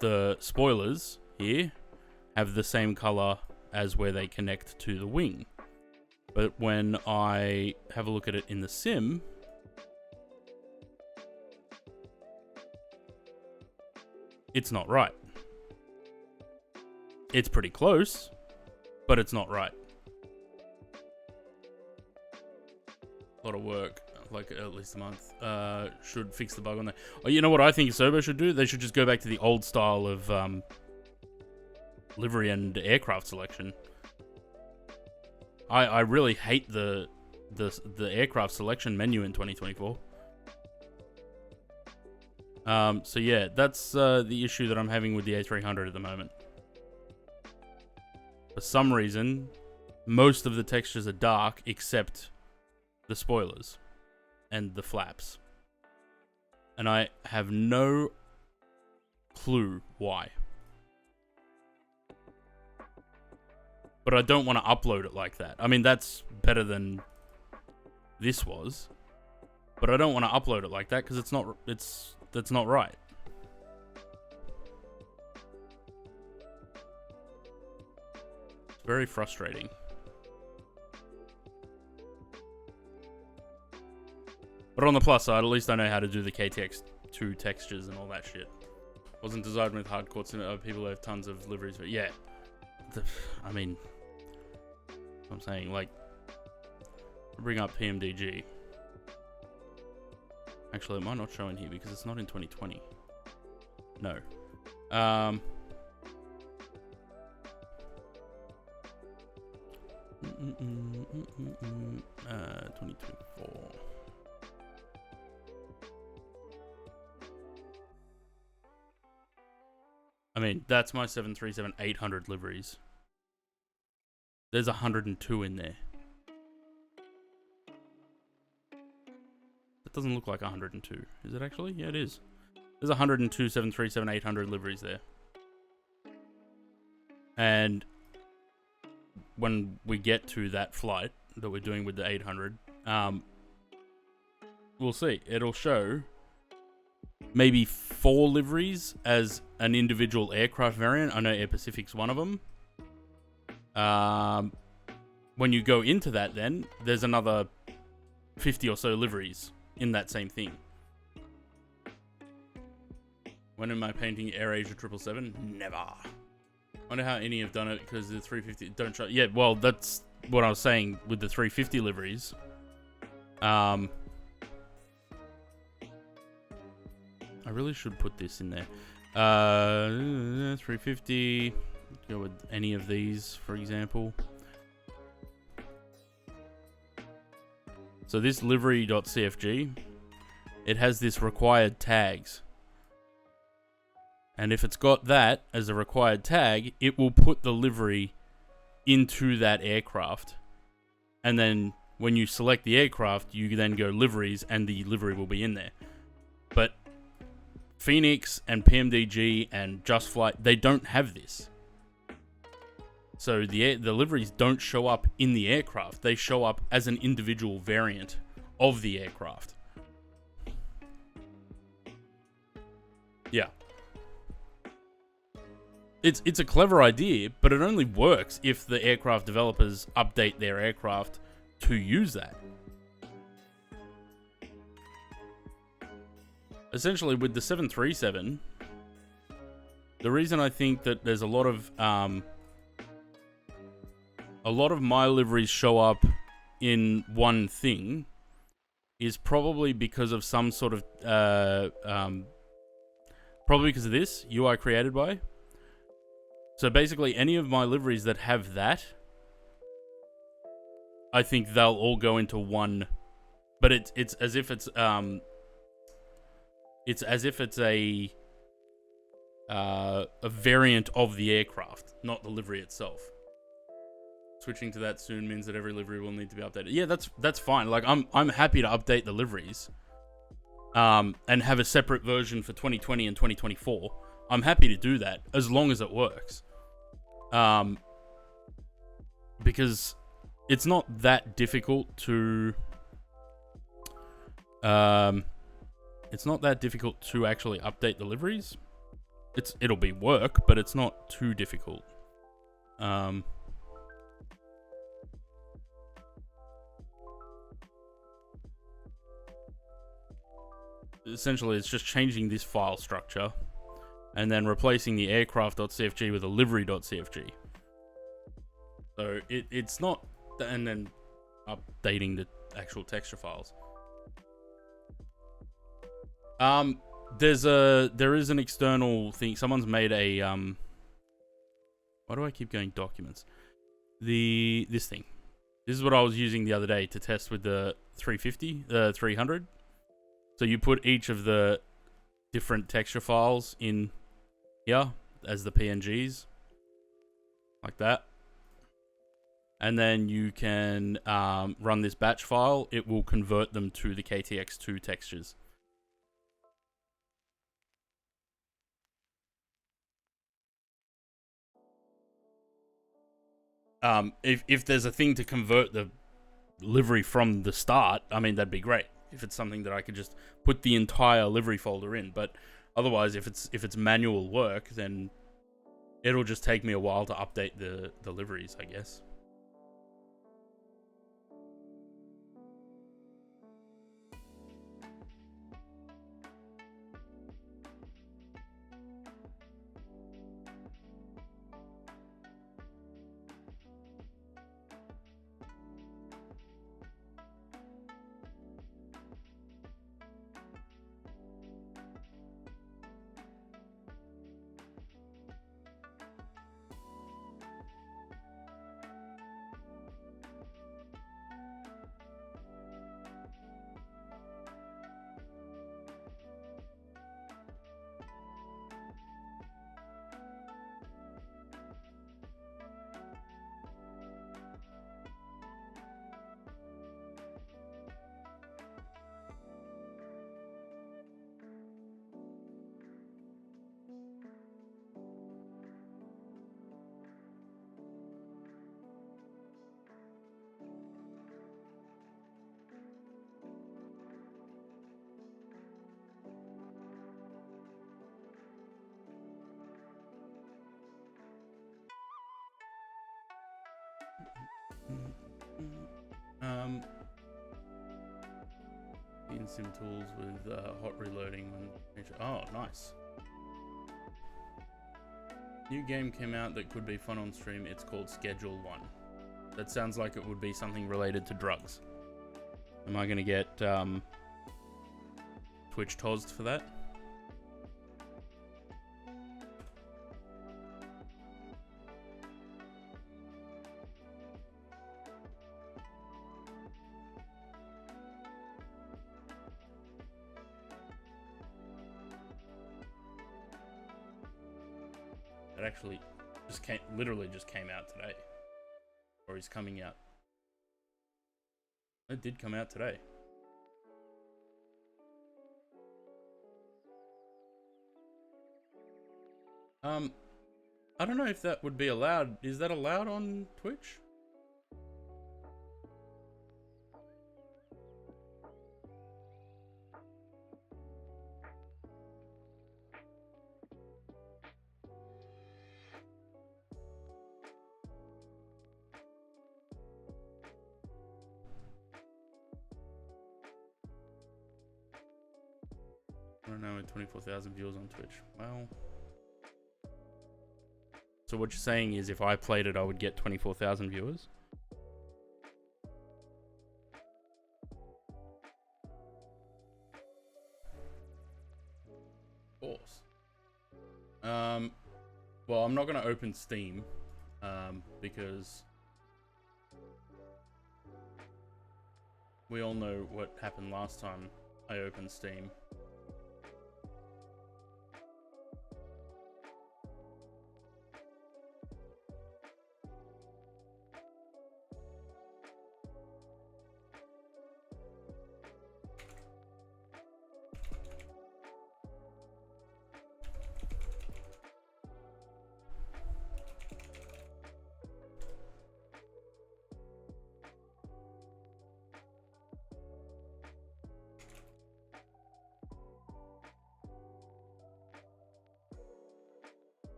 the spoilers here have the same color as where they connect to the wing. But when I have a look at it in the sim, it's not right. It's pretty close, but it's not right. A lot of work, like at least a month. Should fix the bug on that. Oh, you know what I think Asobo should do? They should just go back to the old style of livery and aircraft selection. I really hate the aircraft selection menu in 2024. So yeah, that's the issue that I'm having with the A300 at the moment. For some reason, most of the textures are dark except the spoilers and the flaps. And I have no clue why. But I don't want to upload it like that. I mean, that's better than this was. But I don't want to upload it like that because that's not right. It's very frustrating. But on the plus side, at least I know how to do the KTX2 textures and all that shit. Wasn't designed with hardcore people who have tons of liveries, but yeah. I mean, I'm saying, like, bring up PMDG. Actually, it might not show in here because it's not in 2020. No. 2024. I mean, that's my 737-800 liveries. There's 102 in there. It doesn't look like 102. Is it actually? Yeah, it is. There's 102 737-800 liveries there. And when we get to that flight that we're doing with the 800, we'll see. It'll show maybe 4 liveries as an individual aircraft variant. I know Air Pacific's one of them. When you go into that, then there's another 50 or so liveries in that same thing. When am I painting AirAsia 777? Never. Wonder how any have done it because the 350 don't show. Yeah, well, that's what I was saying with the 350 liveries. I really should put this in there. 350. Go with any of these, for example. So this livery.cfg, it has this required tags. And if it's got that as a required tag, it will put the livery into that aircraft. And then when you select the aircraft, you then go liveries and the livery will be in there. But Phoenix and PMDG and Just Flight, they don't have this. So the liveries don't show up in the aircraft. They show up as an individual variant of the aircraft. it's a clever idea, but it only works if the aircraft developers update their aircraft to use that. Essentially, with the 737, the reason I think that there's a lot of my liveries show up in one thing is probably because of some sort of probably because of this UI created by. So basically, any of my liveries that have that, I think they'll all go into one. But it's as if it's a variant of the aircraft, not the livery itself. Switching to that soon means that every livery will need to be updated. Yeah, that's fine. Like I'm happy to update the liveries, and have a separate version for 2020 and 2024. I'm happy to do that as long as it works. Because it's not that difficult to actually update the liveries. It'll be work, but it's not too difficult. Essentially, it's just changing this file structure and then replacing the aircraft.cfg with a livery.cfg. So it's not, and then updating the actual texture files. There is an external thing. Someone's made a why do I keep going documents? This thing. This is what I was using the other day to test with the 350, 300. So you put each of the different texture files in here as the PNGs, like that. And then you can run this batch file. It will convert them to the KTX2 textures. If there's a thing to convert the livery from the start, I mean, that'd be great. If it's something that I could just put the entire livery folder in, but otherwise, if it's manual work, then it'll just take me a while to update the liveries, I guess. In sim tools with hot reloading. Oh, nice. New game came out that could be fun on stream. It's called Schedule 1. That sounds like it would be something related to drugs. Am I going to get Twitch tozzed for that? It actually literally just came out today. Or is coming out. It did come out today. I don't know if that would be allowed. Is that allowed on Twitch? now with 24,000 viewers on Twitch. Well, so what you're saying is if I played it, I would get 24,000 viewers? Of course. Well, I'm not going to open Steam, because we all know what happened last time I opened Steam.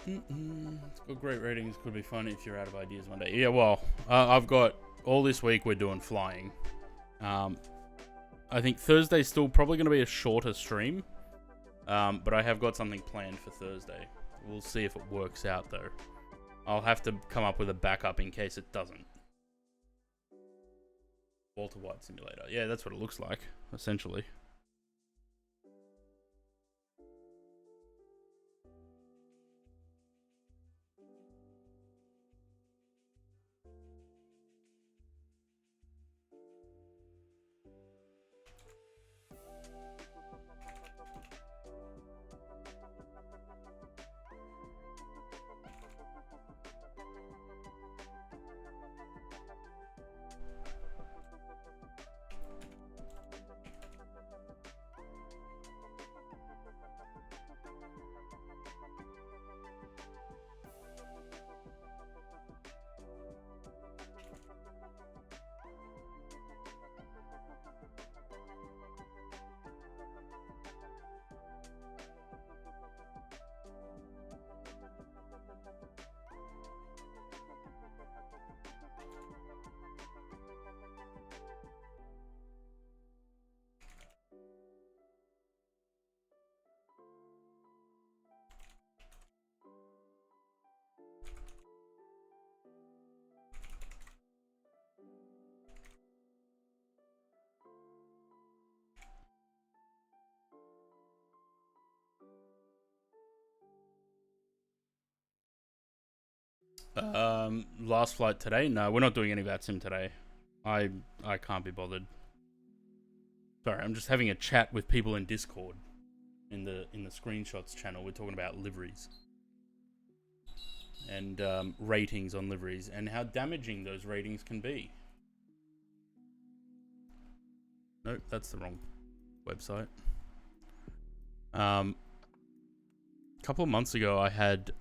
It's got great ratings. Could be fun if you're out of ideas one day. Yeah, well, I've got all this week we're doing flying. I think Thursday's still probably going to be a shorter stream, but I have got something planned for Thursday. We'll see if it works out though. I'll have to come up with a backup in case it doesn't. Walter White Simulator. Yeah, that's what it looks like, essentially. Last flight today? No, we're not doing any VATSIM today. I can't be bothered. Sorry, I'm just having a chat with people in Discord. In the screenshots channel, we're talking about liveries. And ratings on liveries and how damaging those ratings can be. Nope, that's the wrong website. A couple of months ago I had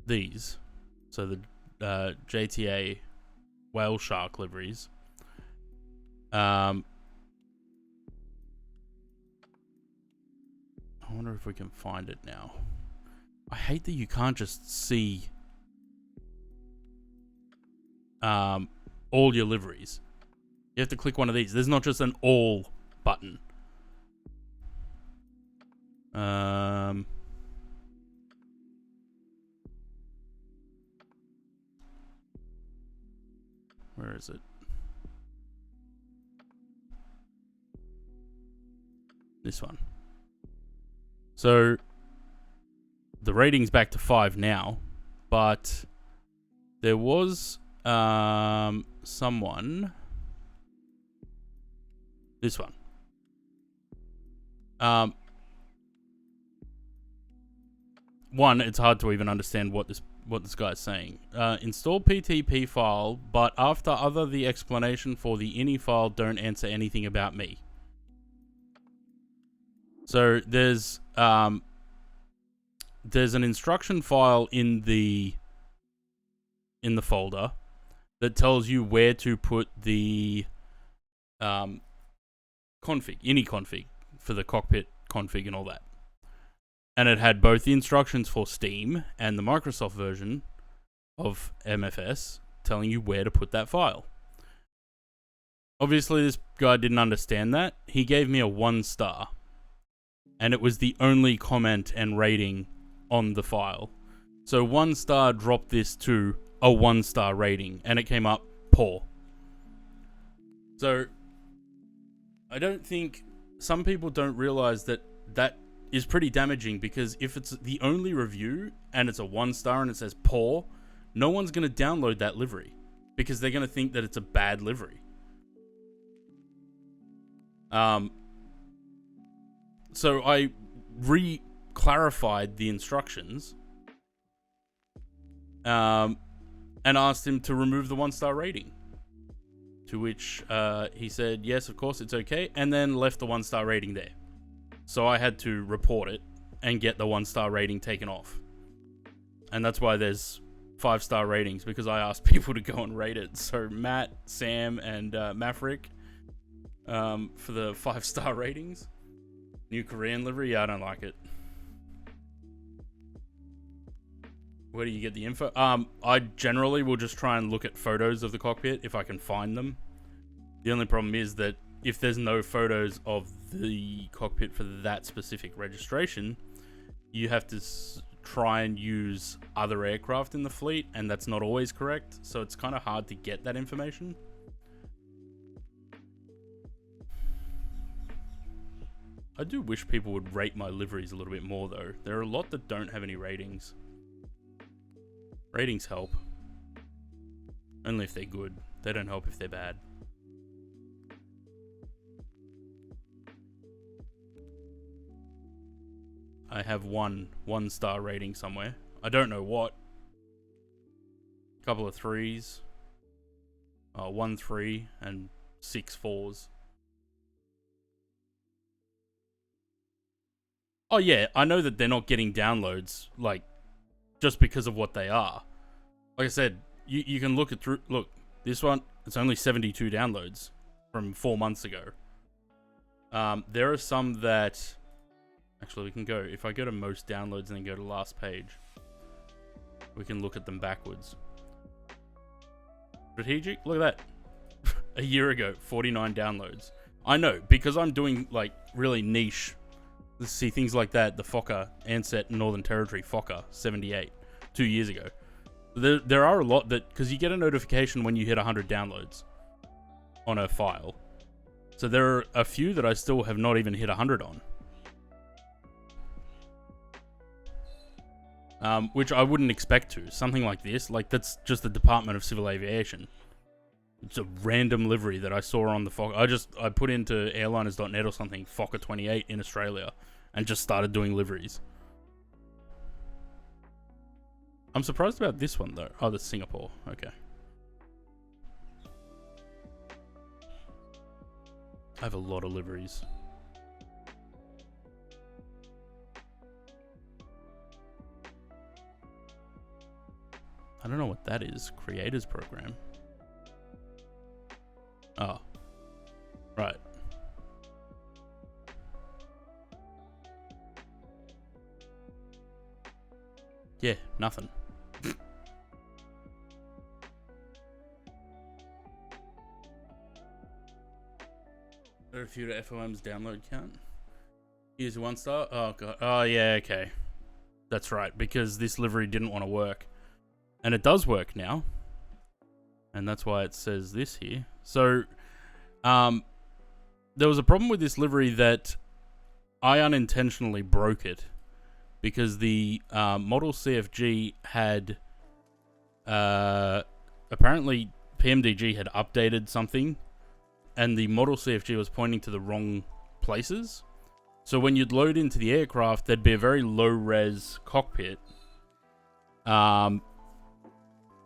these, so the JTA whale shark liveries. I wonder if we can find it now. I hate that you can't just see all your liveries. You have to click one of these. There's not just an all button. Where is it? This one. So the rating's back to 5 now, but there was someone. This one. One, it's hard to even understand what this guy's saying. Install PTP file, but after other the explanation for the ini file don't answer anything about me. So there's an instruction file in the folder that tells you where to put the ini config for the cockpit config and all that. And it had both the instructions for Steam and the Microsoft version of MFS telling you where to put that file. Obviously, this guy didn't understand that. He gave me a 1 star. And it was the only comment and rating on the file. So 1 star dropped this to a 1 star rating, and it came up poor. So I don't think some people don't realize that is pretty damaging, because if it's the only review and it's a 1 star and it says poor, no one's going to download that livery because they're going to think that it's a bad livery. So I re-clarified the instructions and asked him to remove the 1 star rating. To which he said, yes, of course, it's okay, and then left the 1 star rating there. So I had to report it and get the 1 star rating taken off. And that's why there's 5 star ratings, because I asked people to go and rate it. So Matt, Sam, and Maverick for the 5 star ratings. New Korean livery, yeah, I don't like it. Where do you get the info? I generally will just try and look at photos of the cockpit if I can find them. The only problem is that if there's no photos of the cockpit for that specific registration, you have to try and use other aircraft in the fleet, and that's not always correct, so it's kind of hard to get that information. I do wish people would rate my liveries a little bit more, though. There are a lot that don't have any ratings. Ratings help. Only if they're good. They don't help if they're bad. I have one star rating somewhere. I don't know what. A couple of 3s. 1 3 and 6 4s. Oh yeah, I know that they're not getting downloads, like, just because of what they are. Like I said, you can look through. Look, this one, it's only 72 downloads from 4 months ago. There are some that, actually we can go, if I go to most downloads and then go to last page, we can look at them backwards. Strategic, look at that. A year ago, 49 downloads. I know, because I'm doing, like, really niche. Let's see things like that. The Fokker Ansett Northern Territory Fokker 78 2 years ago. There are a lot that, because you get a notification when you hit 100 downloads on a file. So there are a few that I still have not even hit 100 on. Which I wouldn't expect to. Something like this, like, that's just the Department of Civil Aviation. It's a random livery that I saw on the Fokker. I put into airliners.net or something, Fokker 28 in Australia, and just started doing liveries. I'm surprised about this one, though. Oh, that's Singapore. Okay. I have a lot of liveries. I don't know what that is. Creators program. Oh. Right. Yeah, nothing. Very few to FOM's download count. Here's 1 star. Oh god. Oh yeah, okay. That's right, because this livery didn't want to work. And it does work now. And that's why it says this here. So, there was a problem with this livery that I unintentionally broke it. Because the model CFG had... apparently, PMDG had updated something. And the model CFG was pointing to the wrong places. So when you'd load into the aircraft, there'd be a very low-res cockpit. And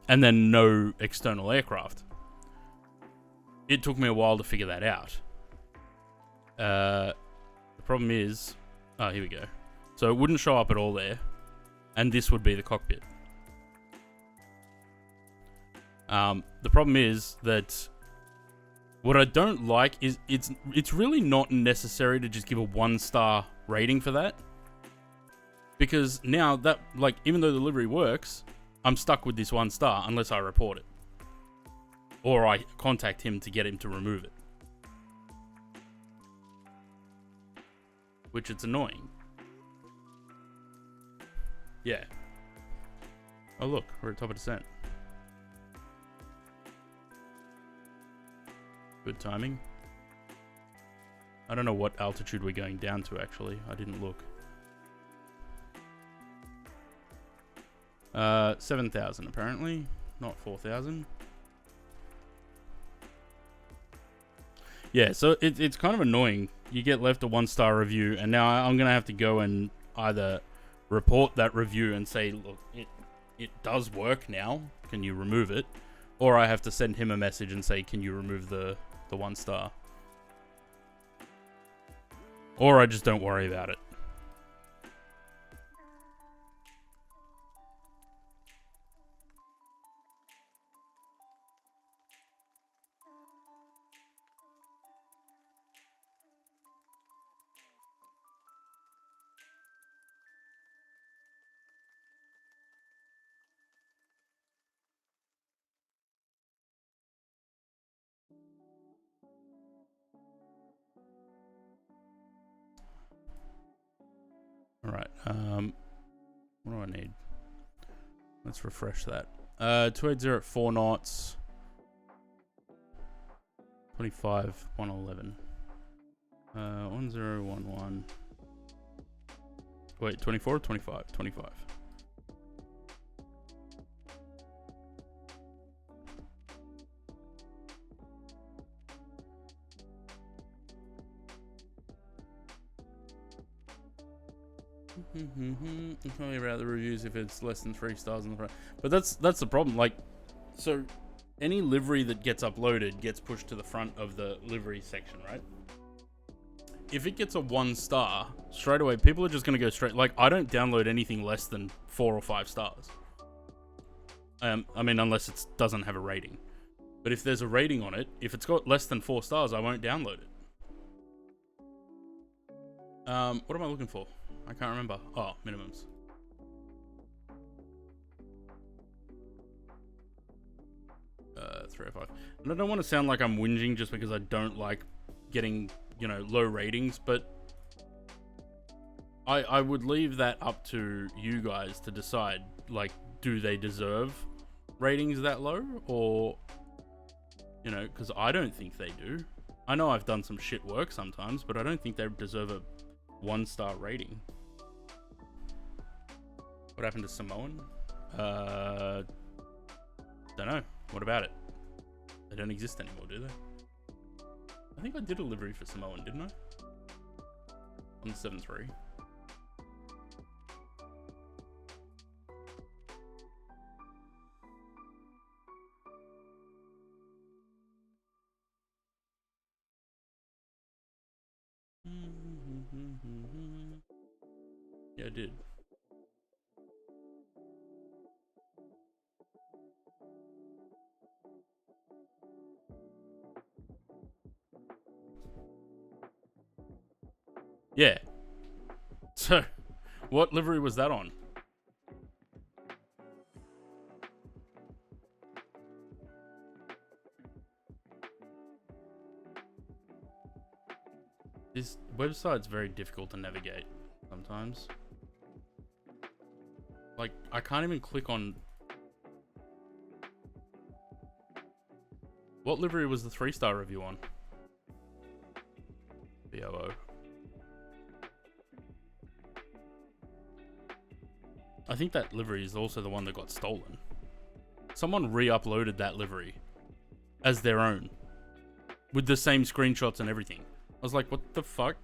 then no external aircraft. It took me a while to figure that out. The problem is... Oh, here we go. So it wouldn't show up at all there. And this would be the cockpit. The problem is that... What I don't like is it's really not necessary to just give a 1-star rating for that. Because now that, like, even though the livery works, I'm stuck with this 1 star unless I report it. Or I contact him to get him to remove it. Which it's annoying. Yeah. Oh look, we're at top of descent. Good timing. I don't know what altitude we're going down to, actually. I didn't look. 7,000, apparently. Not 4,000. Yeah, so it's kind of annoying. You get left a 1-star review, and now I'm going to have to go and either report that review and say, look, it does work now. Can you remove it? Or I have to send him a message and say, can you remove the 1 star? Or I just don't worry about it. Alright, what do I need? Let's refresh that. 280 at 4 knots. 25, 111. 1011. Wait, 24 or 25? 25. Tell me about the reviews if it's less than 3 stars on the front. But that's the problem. Like, so any livery that gets uploaded gets pushed to the front of the livery section, right? If it gets a 1 star, straight away people are just going to go straight. Like, I don't download anything less than 4 or 5 stars. I mean, unless it doesn't have a rating. But if there's a rating on it, if it's got less than 4 stars, I won't download it. What am I looking for? I can't remember. Oh, minimums. Uh, 305. And I don't want to sound like I'm whinging just because I don't like getting, you know, low ratings, but I would leave that up to you guys to decide, like, do they deserve ratings that low? Or, you know, because I don't think they do. I know I've done some shit work sometimes, but I don't think they deserve a 1-star rating. What happened to Samoan? Don't know. What about it? They don't exist anymore, do they? I think I did a livery for Samoan, didn't I? On the 7.3. Yeah, I did. Yeah. So, what livery was that on? This website's very difficult to navigate sometimes. Like, I can't even click on... What livery was the 3-star review on? BOO. I think that livery is also the one that got stolen. Someone re-uploaded that livery as their own with the same screenshots and everything. I was like, what the fuck?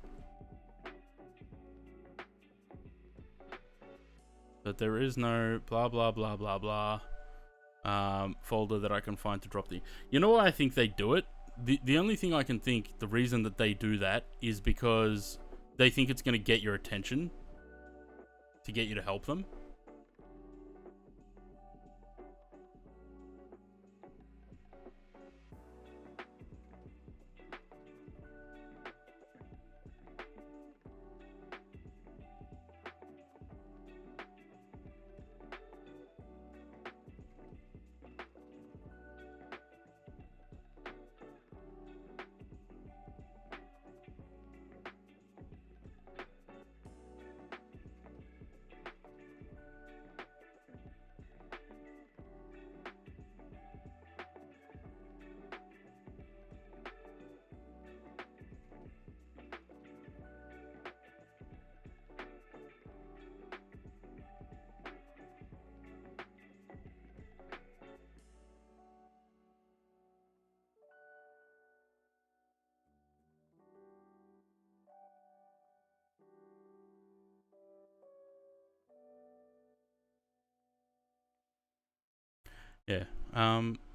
But there is no blah blah blah blah blah folder that I can find to drop the... You know why I think they do it? The only thing I can think, the reason that they do that is because they think it's going to get your attention to get you to help them. Yeah.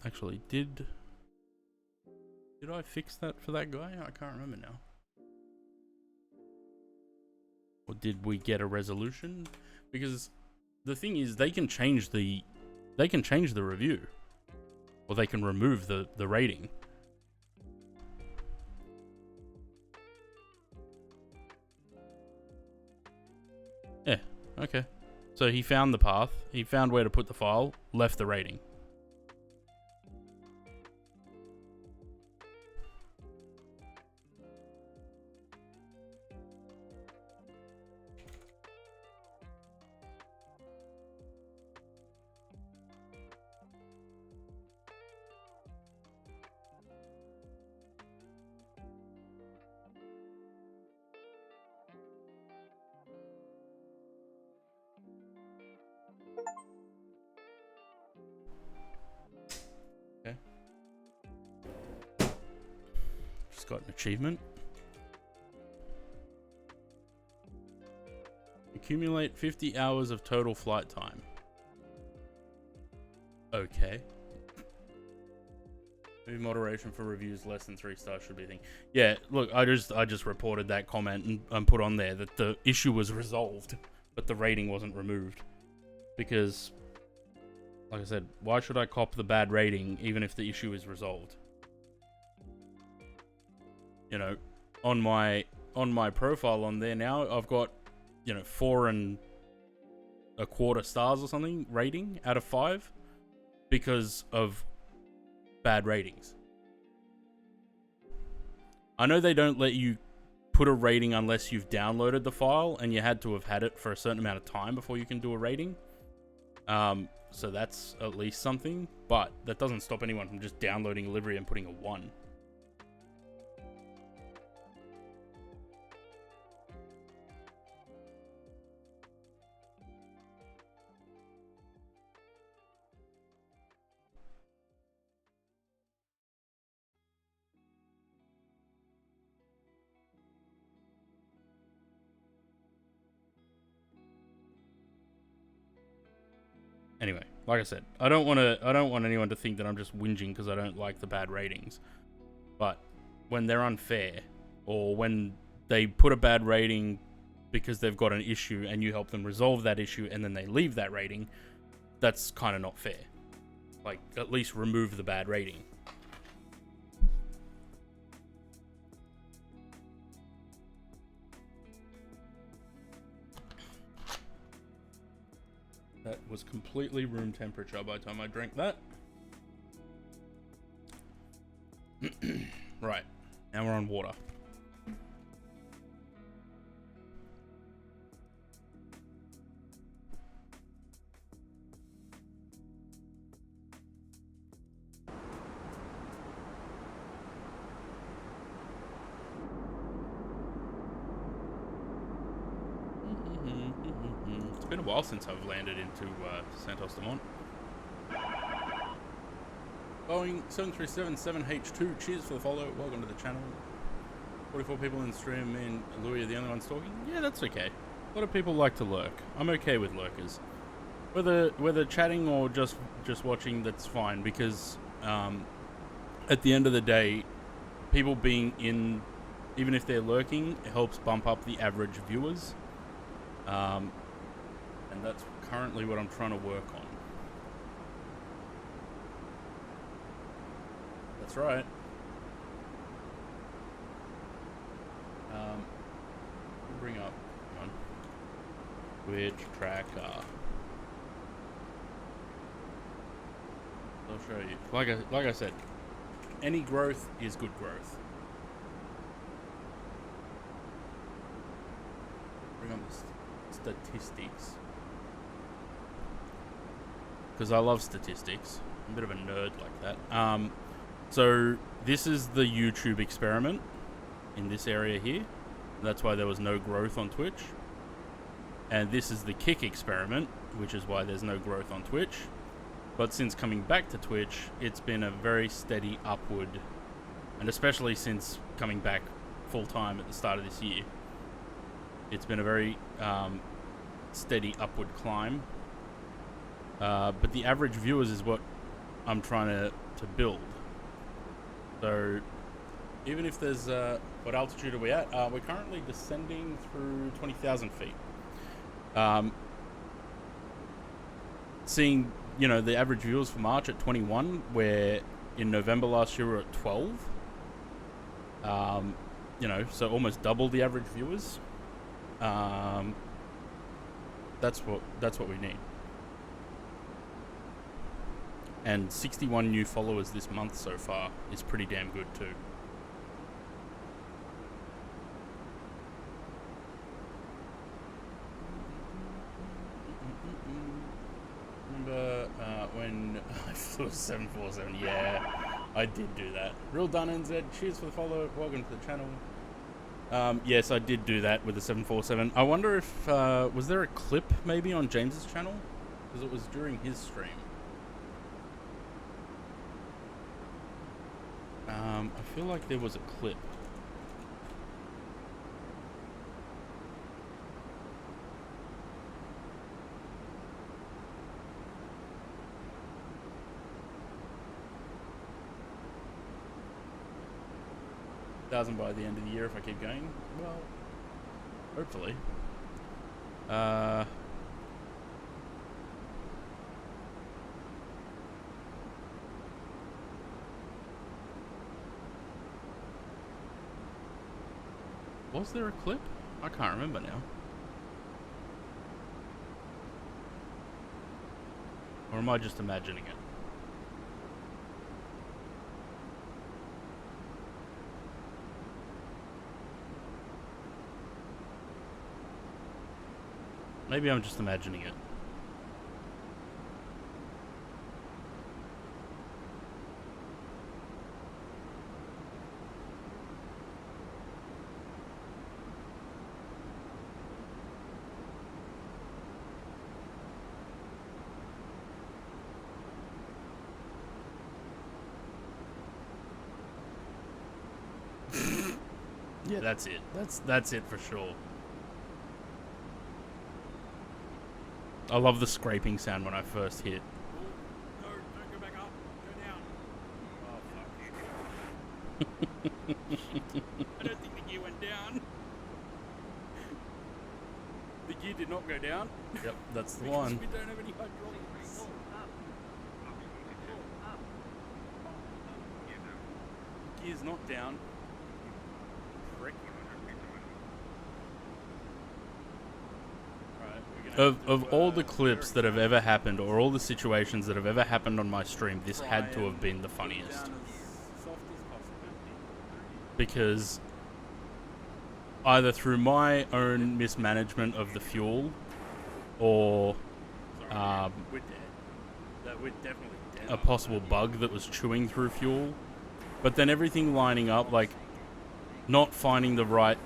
Actually, did I fix that for that guy? I can't remember now. Or did we get a resolution? Because the thing is, they can change the review, or they can remove the rating. Yeah. Okay. So he found the path. He found where to put the file. Left the rating. Got an achievement. Accumulate 50 hours of total flight time. Okay. Maybe moderation for reviews less than 3 stars should be a thing. Yeah, look, I just reported that comment and put on there that the issue was resolved, but the rating wasn't removed. Because, like I said, why should I cop the bad rating even if the issue is resolved? You know, on my profile on there now, I've got, 4 1/4 stars or something rating out of 5 because of bad ratings. I know they don't let you put a rating unless you've downloaded the file and you had to have had it for a certain amount of time before you can do a rating. So that's at least something, but that doesn't stop anyone from just downloading a livery and putting a 1. Anyway, like I said, I don't want anyone to think that I'm just whinging because I don't like the bad ratings. But when they're unfair, or when they put a bad rating because they've got an issue and you help them resolve that issue and then they leave that rating, that's kind of not fair. Like, at least remove the bad rating. That was completely room temperature by the time I drank that. Right, now we're on water. been a while since I've landed into Santos Dumont. Boeing 737-7H2, cheers for the follow. Welcome to the channel. 44 people in the stream. Me and Louis are the only ones talking. Yeah, that's okay. A lot of people like to lurk. I'm okay with lurkers. Whether chatting or just watching, that's fine, because at the end of the day, people being in, even if they're lurking, it helps bump up the average viewers. And that's currently what I'm trying to work on. That's right. Bring up on Twitch tracker. I'll show you. Like I said, any growth is good growth. Bring up the statistics, because I love statistics. I'm a bit of a nerd like that. So this is the YouTube experiment in this area here. That's why there was no growth on Twitch. And this is the Kick experiment, which is why there's no growth on Twitch. But since coming back to Twitch, it's been a very steady upward, and especially since coming back full-time at the start of this year, it's been a very steady upward climb. But the average viewers is what I'm trying to build. So even if there's what altitude are we at? We're currently descending through 20,000 feet. Seeing, you know, the average viewers for March at 21, where in November last year we were at 12. You know, so almost double the average viewers. That's what we need. And 61 new followers this month so far is pretty damn good too. Remember when I flew a 747? Yeah, I did do that. Real Dun NZ, cheers for the follow. Welcome to the channel. Yes, I did do that with the 747. I wonder if was there a clip maybe on James's channel, because it was during his stream. I feel like there was a clip. $1,000 by the end of the year if I keep going. Well, hopefully. Was there a clip? I can't remember now. Or am I just imagining it? Maybe I'm just imagining it. Yeah, that's it. That's it for sure. I love the scraping sound when I first hit. No, don't go back up. Go down. Oh, fuck. I don't think the gear went down. The gear did not go down. Yep, that's the Because one. we don't have any hydraulics. Gear's not down. Frick. Of all the clips that have ever happened, or all the situations that have ever happened on my stream, this had to have been the funniest. Because either through my own mismanagement of the fuel, or We're dead. We're definitely dead. a possible bug that was chewing through fuel, but then everything lining up, like not finding the right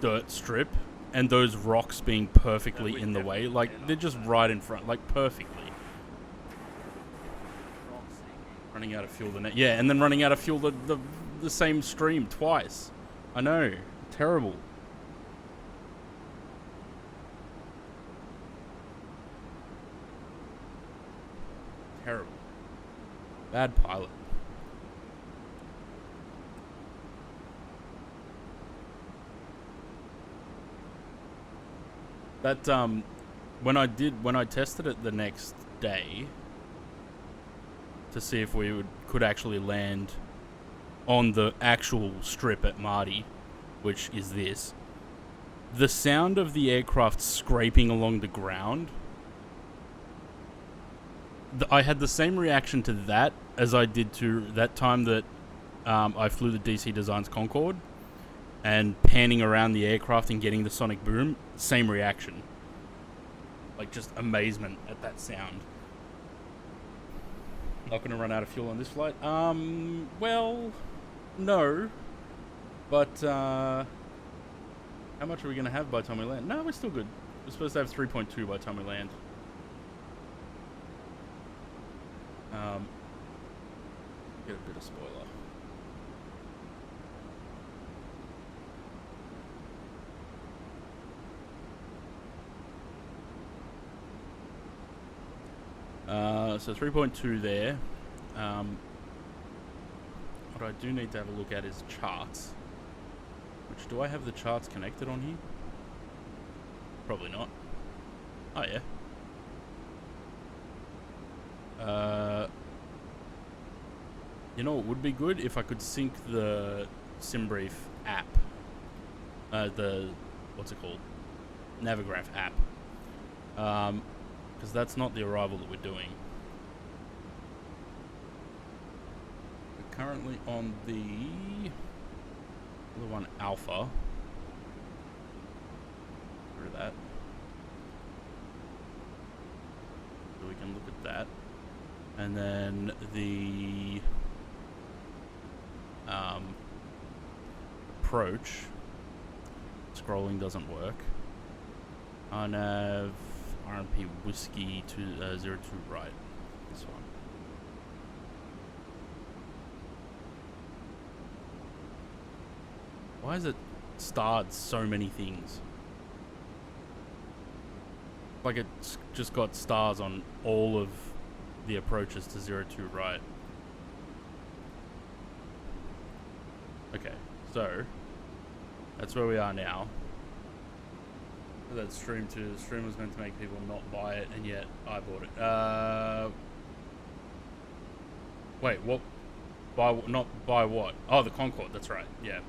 dirt strip and those rocks being perfectly in the way. Like, they're just right in front, like, perfectly. Running out of fuel the net. Yeah, and then running out of fuel the same stream twice. I know. Terrible. Terrible. Bad pilot. That when I tested it the next day to see if we could actually land on the actual strip at Marty, which is this, the sound of the aircraft scraping along the ground, I had the same reaction to that as I did to that time that I flew the DC Designs Concorde, and panning around the aircraft and getting the sonic boom. Same reaction. Like, just amazement at that sound. Not going to run out of fuel on this flight? Well, no. But, how much are we going to have by the time we land? No, we're still good. We're supposed to have 3.2 by the time we land. Get a bit of spoiler. So 3.2 there. What I do need to have a look at is charts. Which, do I have the charts connected on here? Probably not. Oh yeah. You know what would be good? If I could sync the SimBrief app. What's it called? Navigraph app. Because that's not the arrival that we're doing. We're currently on the other one, Alpha. Rid of that. So we can look at that. And then the approach. Scrolling doesn't work. Nav RMP Whiskey to 02 right. This one. Why is it starred so many things? Like, it's just got stars on all of the approaches to 02 right. Okay, so that's where we are now. That stream too. The stream was meant to make people not buy it, and yet I bought it. Wait, what? Not buy what? Oh, the Concorde. That's right. Yeah,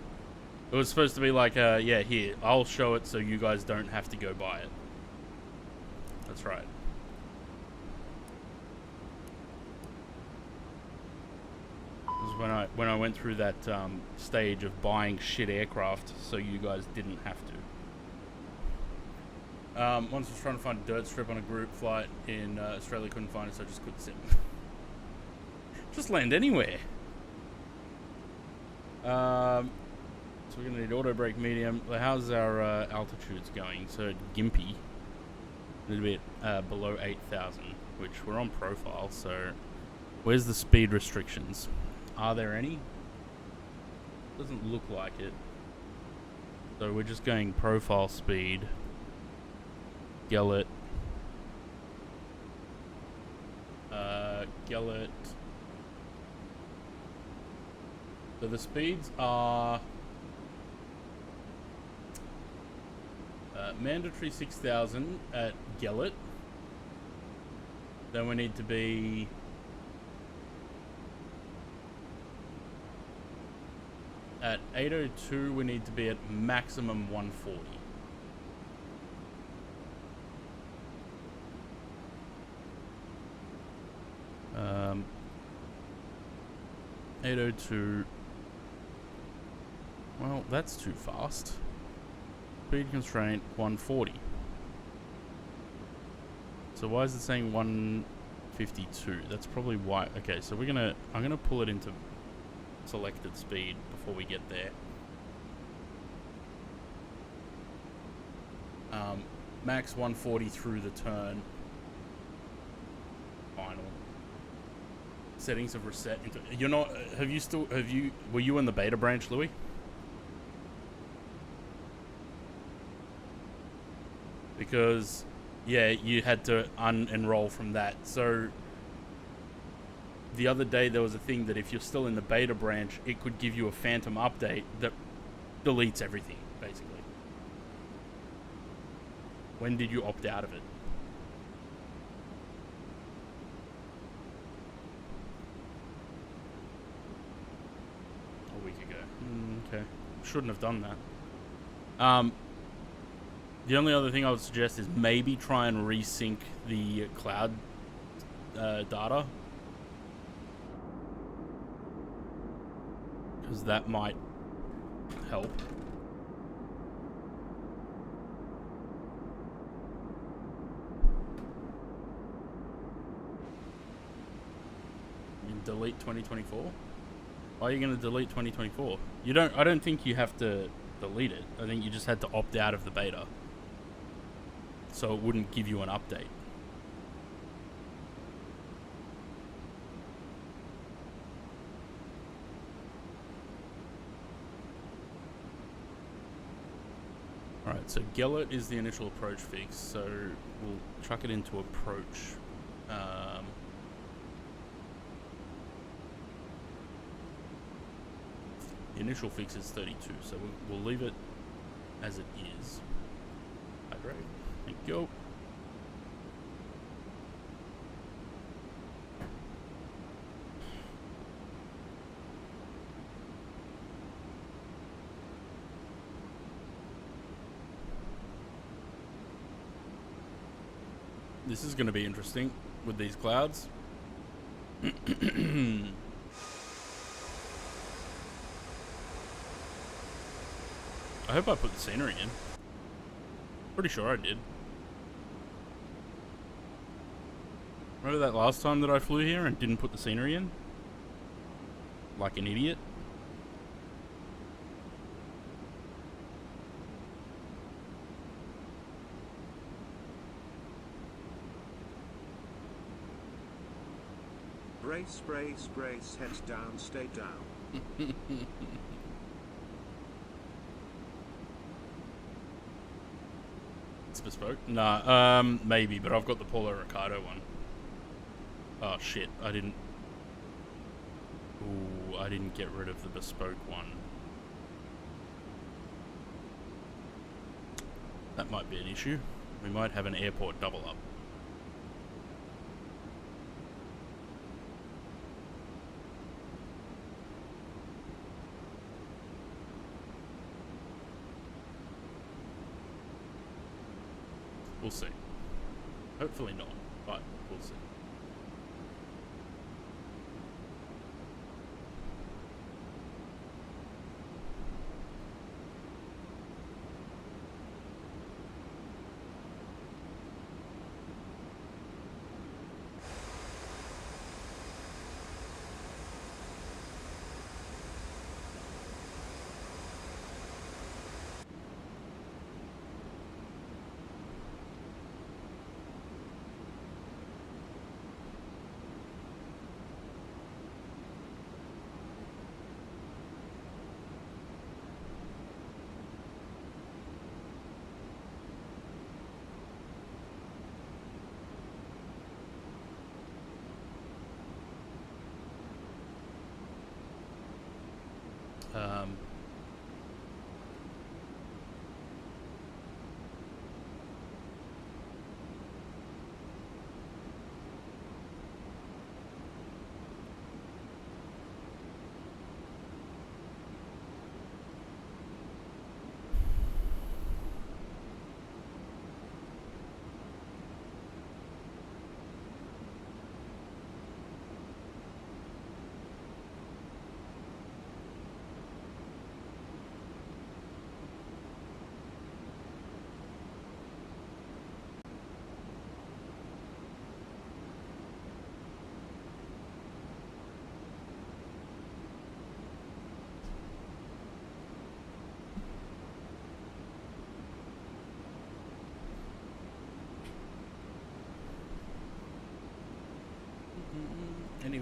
it was supposed to be like, yeah, here, I'll show it so you guys don't have to go buy it. That's right. This is when I went through that stage of buying shit aircraft so you guys didn't have to. Once I was trying to find a dirt strip on a group flight in Australia, couldn't find it, so I just quit sim. Just land anywhere. So we're going to need auto brake medium. How's our altitudes going? So Gympie, a little bit below 8,000, which we're on profile, so where's the speed restrictions? Are there any? Doesn't look like it. So we're just going profile speed. Gellet. Gellet. So the speeds are mandatory 6,000 at Gellet. Then we need to be at 802. We need to be at maximum 140. 802. Well, that's too fast. Speed constraint 140. So why is it saying 152? That's probably why. Okay, so I'm gonna pull it into selected speed before we get there. Max 140 through the turn. Final. Settings have reset into. You're not. Were you in the beta branch, Louis? Because, yeah, you had to unenroll from that. So the other day there was a thing that if you're still in the beta branch, it could give you a phantom update that deletes everything, basically. When did you opt out of it? A week ago. Okay. Shouldn't have done that. The only other thing I would suggest is maybe try and resync the cloud data. Because that might help. You can delete 2024? Why are you going to delete 2024? I don't think you have to delete it. I think you just had to opt out of the beta. So it wouldn't give you an update. Alright, so Gellert is the initial approach fix, so we'll chuck it into approach. The initial fix is 32, so we'll leave it as it is. Hydrate. Thank you. This is going to be interesting with these clouds. I hope I put the scenery in. Pretty sure I did. Remember that last time that I flew here and didn't put the scenery in? Like an idiot? Brace, brace, brace, head down, stay down. It's bespoke? Nah, maybe, but I've got the Paulo Ricardo one. Oh shit, I didn't get rid of the bespoke one. That might be an issue. We might have an airport double up. We'll see. Hopefully not, but we'll see.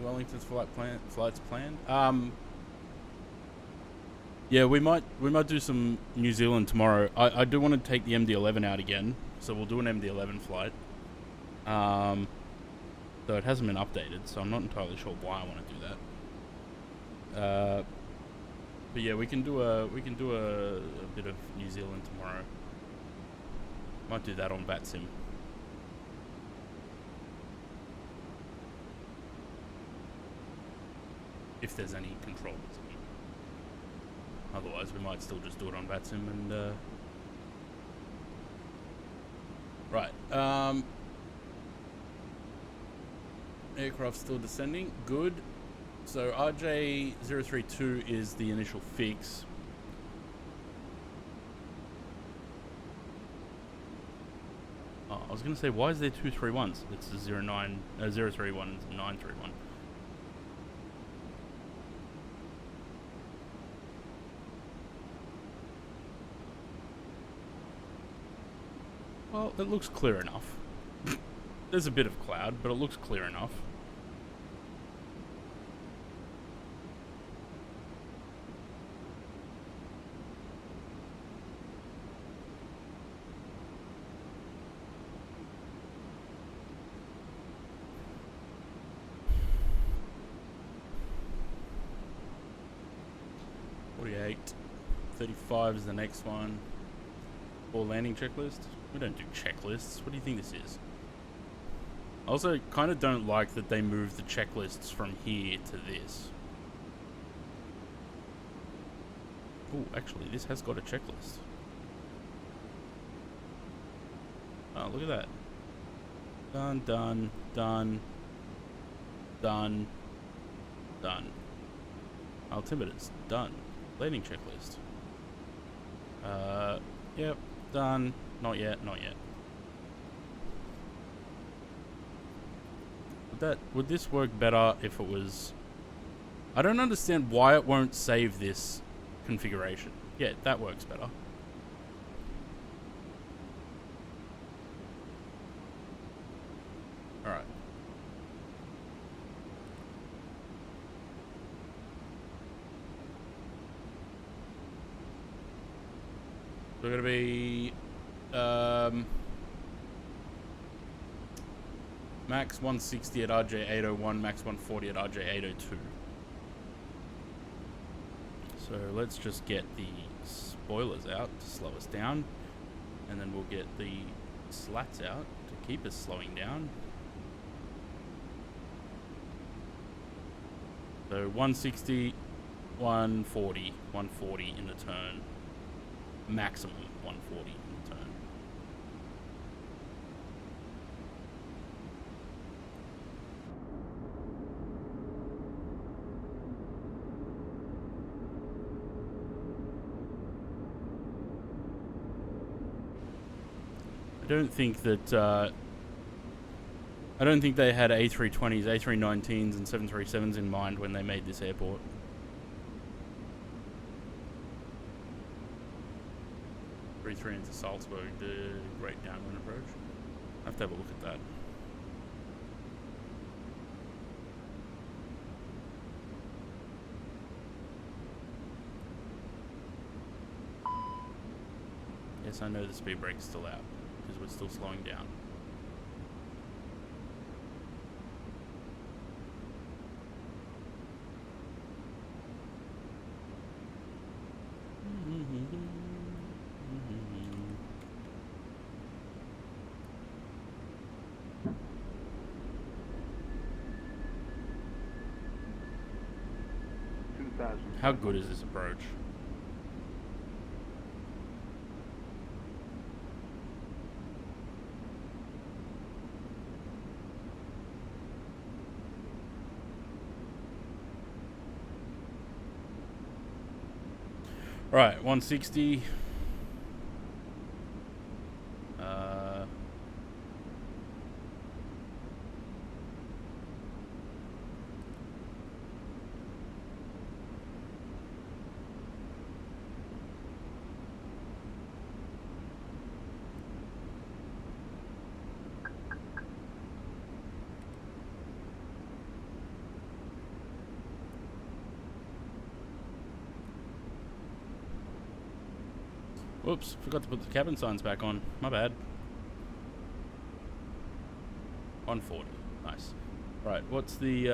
Wellington's flights planned. Yeah, we might do some New Zealand tomorrow. I do want to take the MD-11 out again, so we'll do an MD-11 flight. Though it hasn't been updated, so I'm not entirely sure why I want to do that. But yeah, we can do a bit of New Zealand tomorrow. Might do that on VATSIM. If there's any controls. Otherwise, we might still just do it on VATSIM and right. Aircraft still descending. Good. So RJ032 is the initial fix. Oh, I was going to say, why is there two 3-1s? It's a 031 and 931. Well, it looks clear enough. There's a bit of cloud, but it looks clear enough. $48. 35 is the next one. Or landing checklist. We don't do checklists. What do you think this is? I also kind of don't like that they moved the checklists from here to this. Oh, actually, this has got a checklist. Oh, look at that. Done, done, done, done, done. Altimeters, done. Landing checklist. Yep, done. Not yet, not yet. Would this work better if it was... I don't understand why it won't save this configuration. Yeah, that works better. Alright. We're gonna be max 160 at RJ801, max 140 at RJ802. So let's just get the spoilers out to slow us down, and then we'll get the slats out to keep us slowing down. So 160, 140, 140 in the turn. Maximum 140 in the turn. I don't think they had A320s, A319s, and 737s in mind when they made this airport. Into Salzburg, the Great Downwind approach. I have to have a look at that. Yes, I know the speed brake's still out because we're still slowing down. How good is this approach? Right, 160. Whoops, forgot to put the cabin signs back on. My bad. 140. Nice. Right, what's the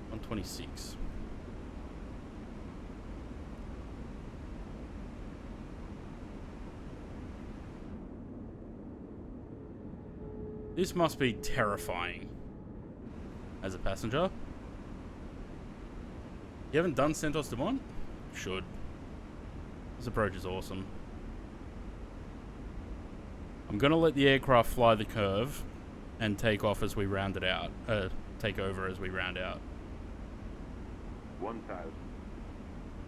126? This must be terrifying as a passenger. You haven't done Santos Dumont? Should. This approach is awesome. I'm gonna let the aircraft fly the curve and take off as we round it out. Take over as we round out. 1,000.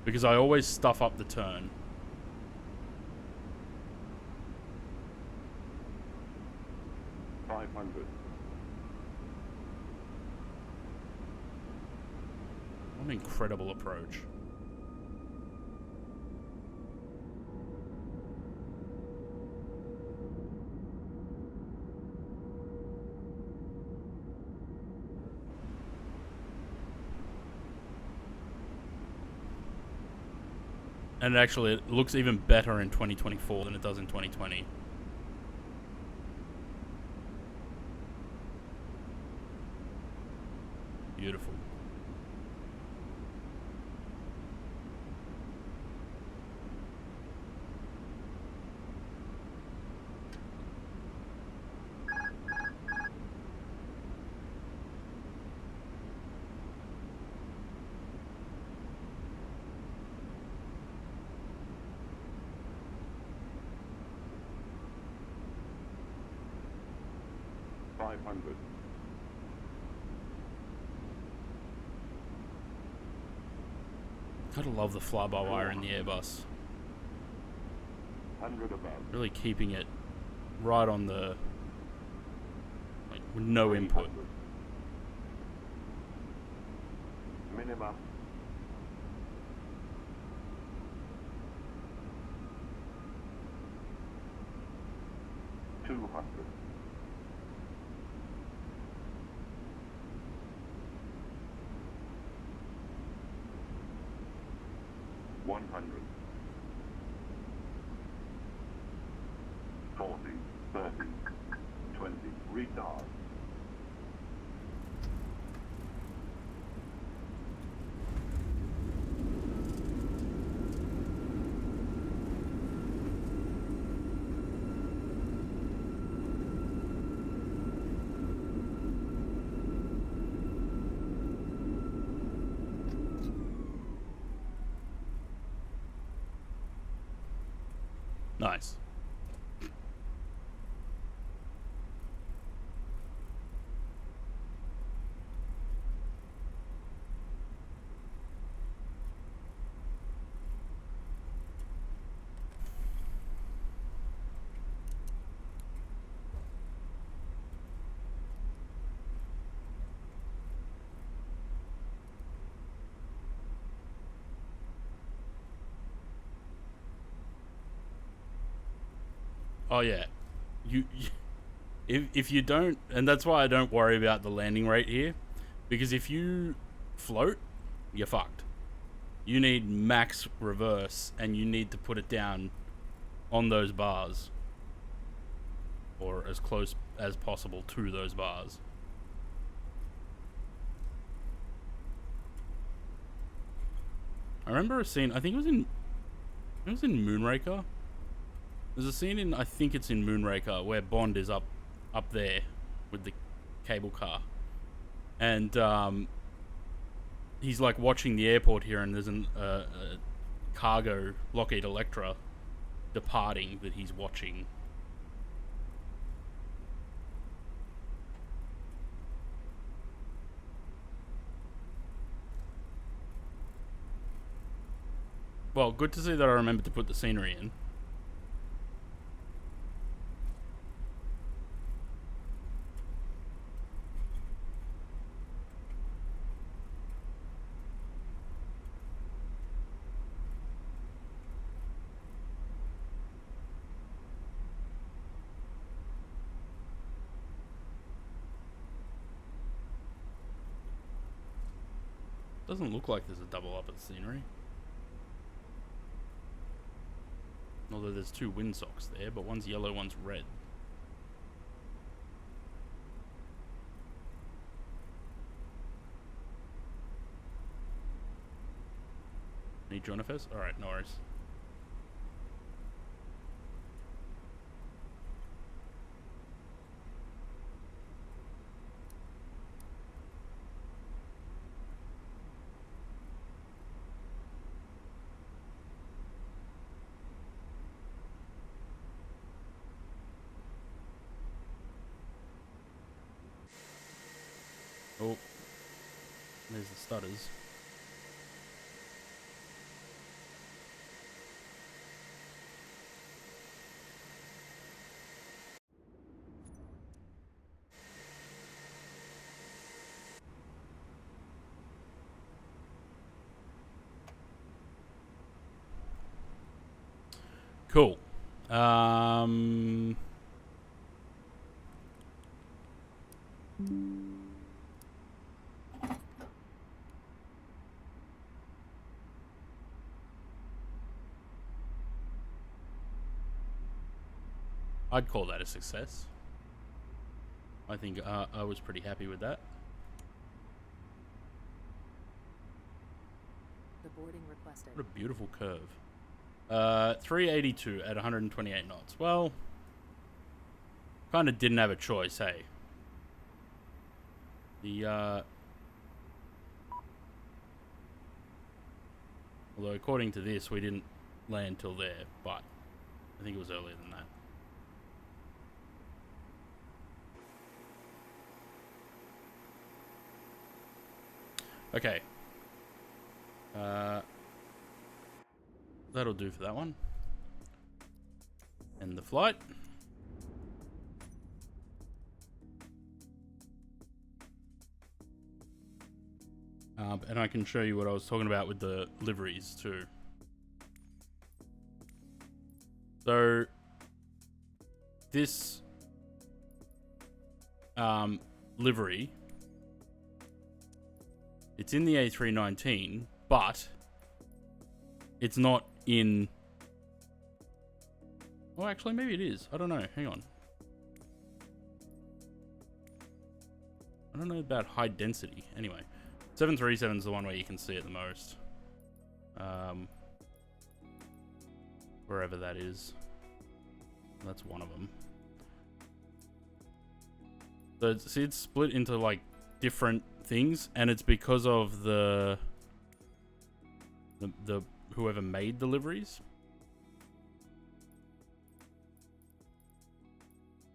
Because I always stuff up the turn. Five hundred. What an incredible approach. And actually, it looks even better in 2024 than it does in 2020. Beautiful. Gotta love the fly-by-wire in the Airbus. 100 above. Really keeping it right on the... like, with no input. Minimum. 200. 100. 40, 30, 20, retard. Nice. Oh yeah, if you don't, and that's why I don't worry about the landing rate here, because if you float, you're fucked. You need max reverse, and you need to put it down on those bars, or as close as possible to those bars. I remember a scene. I think it was in Moonraker. There's a scene in, I think it's in Moonraker, where Bond is up there with the cable car, and he's like watching the airport here, and there's a cargo Lockheed Electra departing that he's watching. Well, good to see that I remembered to put the scenery in. Doesn't look like there's a double up at the scenery. Although there's two windsocks there, but one's yellow, one's red. Need joiner first? Alright, no worries. Oh, there's the stutters. Cool. I'd call that a success. I think I was pretty happy with that. The boarding requested. What a beautiful curve. 382 at 128 knots. Well, kind of didn't have a choice, hey. The although according to this, we didn't land till there, but I think it was earlier than that. Okay. That'll do for that one. End the flight. And I can show you what I was talking about with the liveries too. So this livery, it's in the A319, but it's not in... Oh, actually, maybe it is. I don't know. Hang on. I don't know about high density. Anyway, 737 is the one where you can see it the most. Wherever that is. That's one of them. So see, it's split into like different things, and it's because of the whoever made the liveries.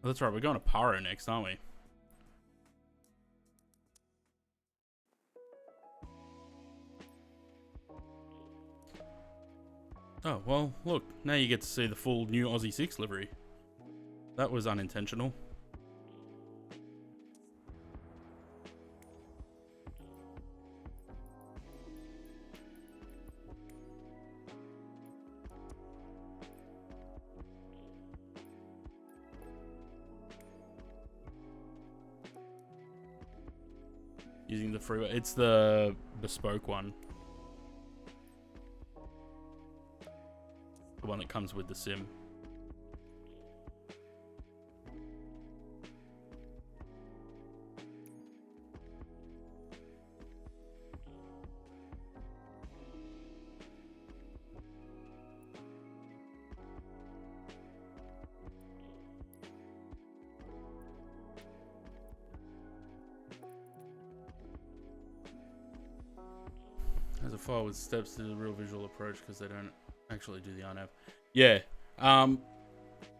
Oh, that's right, we're going to Paro next, aren't we? Oh, well, look, now you get to see the full new Aussie 6 livery. That was unintentional. Using the freeway. It's the bespoke one. The one that comes with the sim. As a file with steps to the real visual approach because they don't actually do the RNAV. Yeah.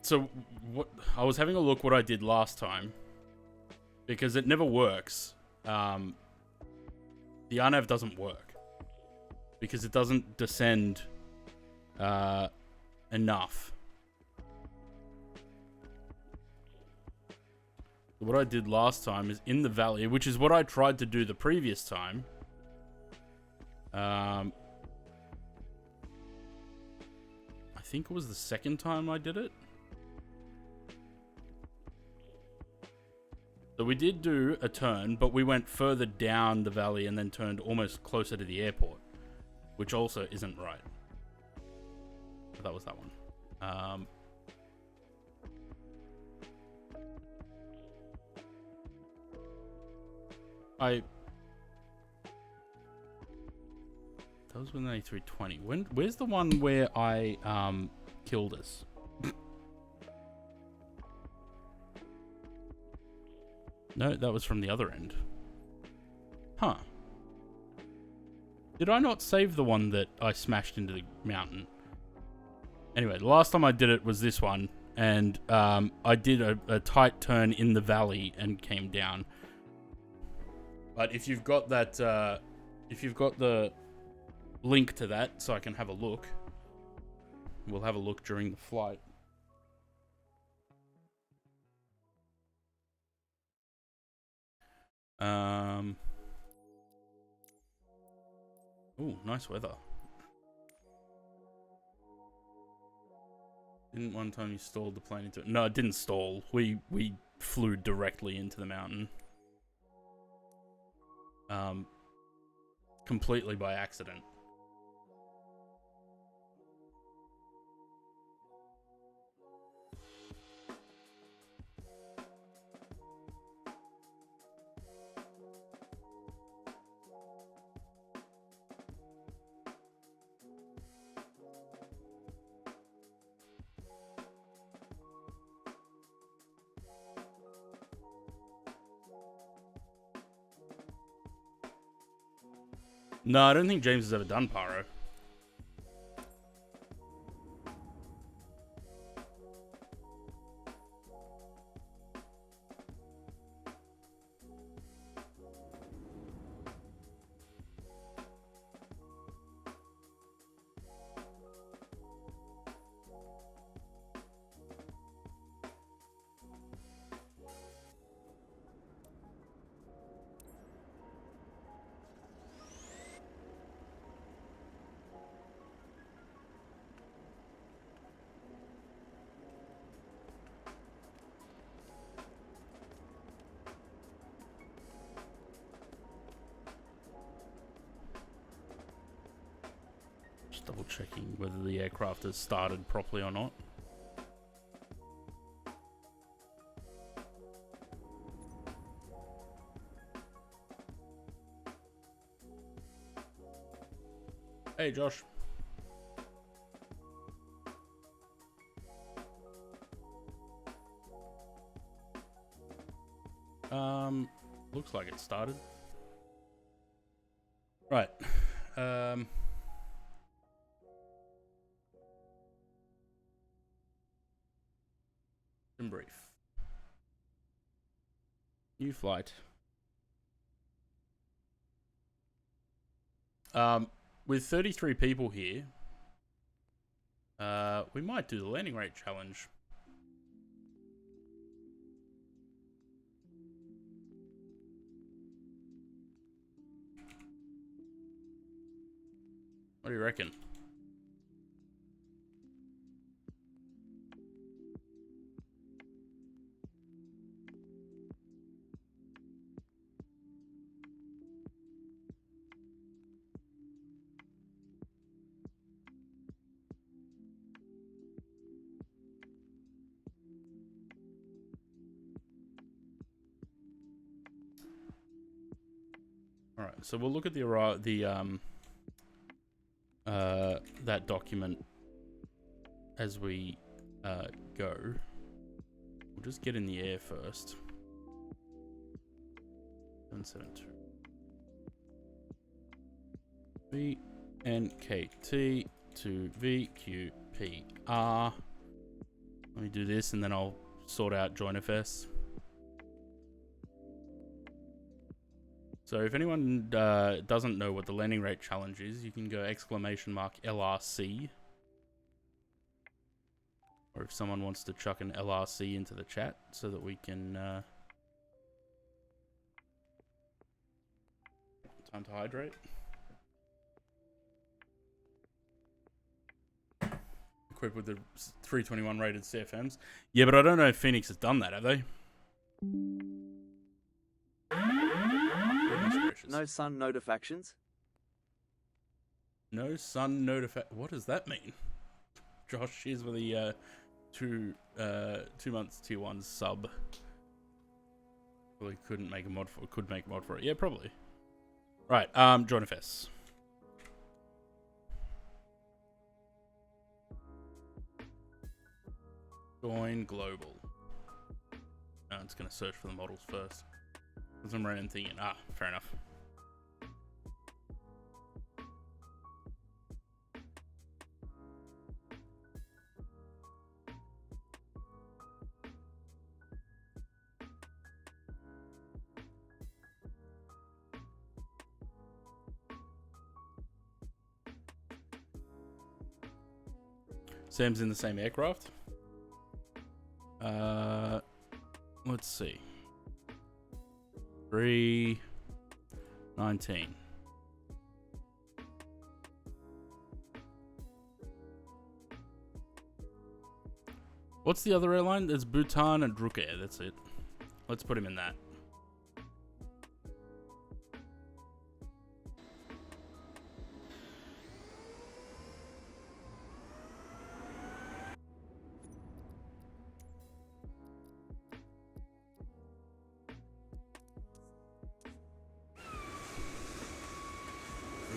So what I was having a look what I did last time because it never works. The RNAV doesn't work because it doesn't descend enough. So what I did last time is in the valley, which is what I tried to do the previous time. I think it was the second time I did it. So we did do a turn, but we went further down the valley and then turned almost closer to the airport, which also isn't right. But that was that one. Um, that was when they threw 20. Where's the one where I killed us? No, that was from the other end. Huh. Did I not save the one that I smashed into the mountain? Anyway, the last time I did it was this one, and I did a tight turn in the valley and came down. But if you've got that, if you've got the link to that, so I can have a look, we'll have a look during the flight. Ooh, nice weather. Didn't one time you stalled the plane into it? No, it didn't stall. We flew directly into the mountain. Completely by accident. No, I don't think James has ever done Pyro. Just double checking whether the aircraft has started properly or not. Hey, Josh. Looks like it started. Right. In brief. New flight. With 33 people here, we might do the landing rate challenge. What do you reckon? All right, so we'll look at that document as we go. We'll just get in the air first. 772. VNKT to VQPR. Let me do this and then I'll sort out JoinFS. So if anyone doesn't know what the landing rate challenge is, you can go !LRC. Or if someone wants to chuck an LRC into the chat so that we can... Time to hydrate. Equipped with the 321 rated CFMs. Yeah, but I don't know if Phoenix has done that, have they? No sun notifications. No sun notification. What does that mean? Josh, cheers for the 2 months tier 1 sub. Probably couldn't make a mod for could make a mod for it. Yeah, probably. Right, join FS. Join global. Oh, it's gonna search for the models first. There's some random thing in. Ah, fair enough. Sam's in the same aircraft. Let's see. 319. What's the other airline? There's Bhutan and Druk Air. That's it. Let's put him in that.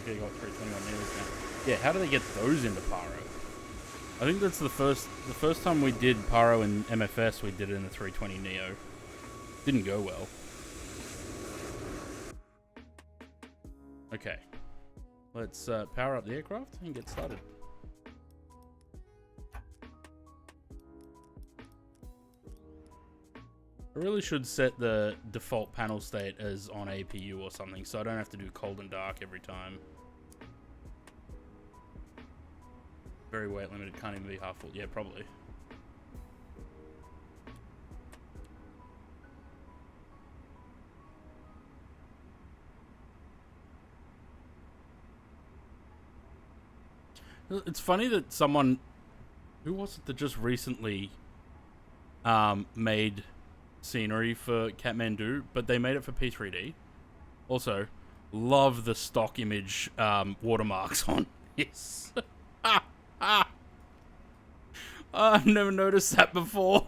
Okay, got 321 meters now. Yeah, how do they get those into Paro? I think that's the first time we did Paro in MFS, we did it in the 320 Neo. Didn't go well. Okay. Let's power up the aircraft and get started. I really should set the default panel state as on APU or something, so I don't have to do cold and dark every time. Very weight limited, can't even be half full. Yeah, probably. It's funny that someone, who was it that just recently made scenery for Kathmandu, but they made it for P3D. Also, love the stock image watermarks on this. I've never noticed that before.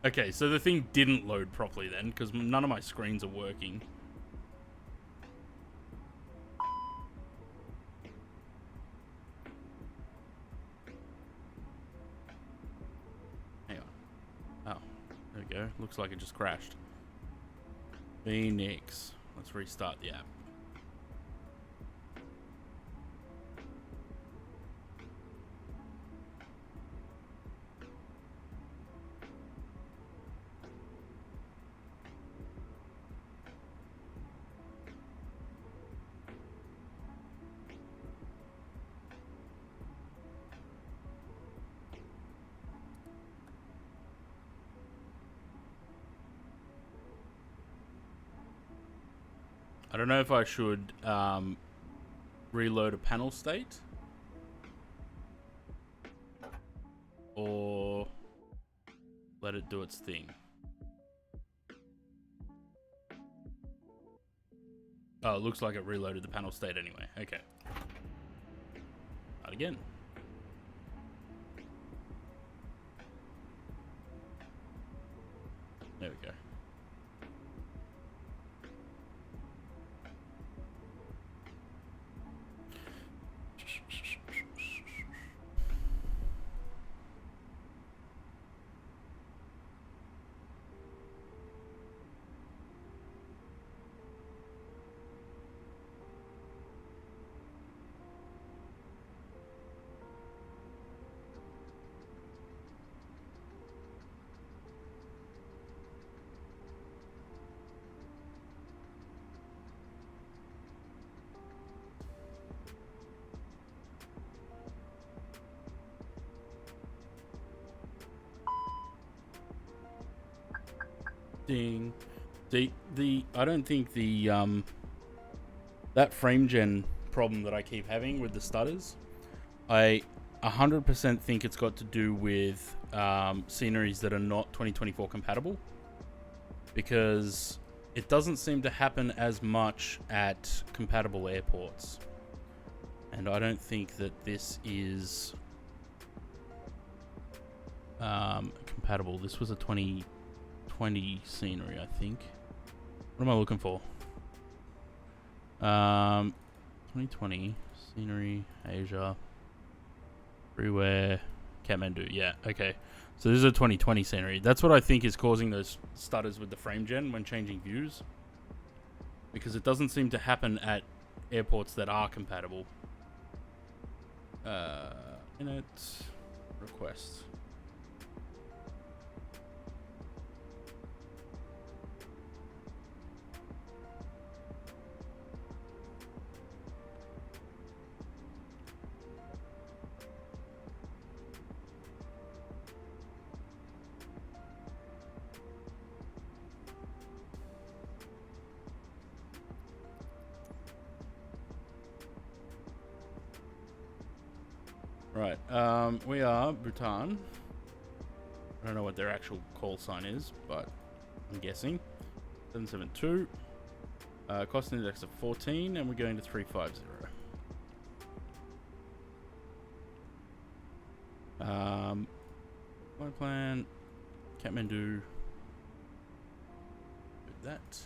Okay, so the thing didn't load properly then, because none of my screens are working. Hang on. Oh, there we go. Looks like it just crashed. Phoenix. Let's restart the app. I don't know if I should reload a panel state or let it do its thing. Oh, it looks like it reloaded the panel state anyway. Okay. Start again. There we go. Ding. I don't think the that frame gen problem that I keep having with the stutters, I 100% think it's got to do with sceneries that are not 2024 compatible, because it doesn't seem to happen as much at compatible airports. And I don't think that this is compatible. This was a 2020 scenery, I think. What am I looking for? 2020 scenery, Asia, Freeware, Kathmandu. Yeah, okay. So this is a 2020 scenery. That's what I think is causing those stutters with the frame gen when changing views. Because it doesn't seem to happen at airports that are compatible. Init request. Right, we are Bhutan. I don't know what their actual call sign is, but I'm guessing. 772. Cost index of 14, and we're going to 350. My plan, Kathmandu. Do that.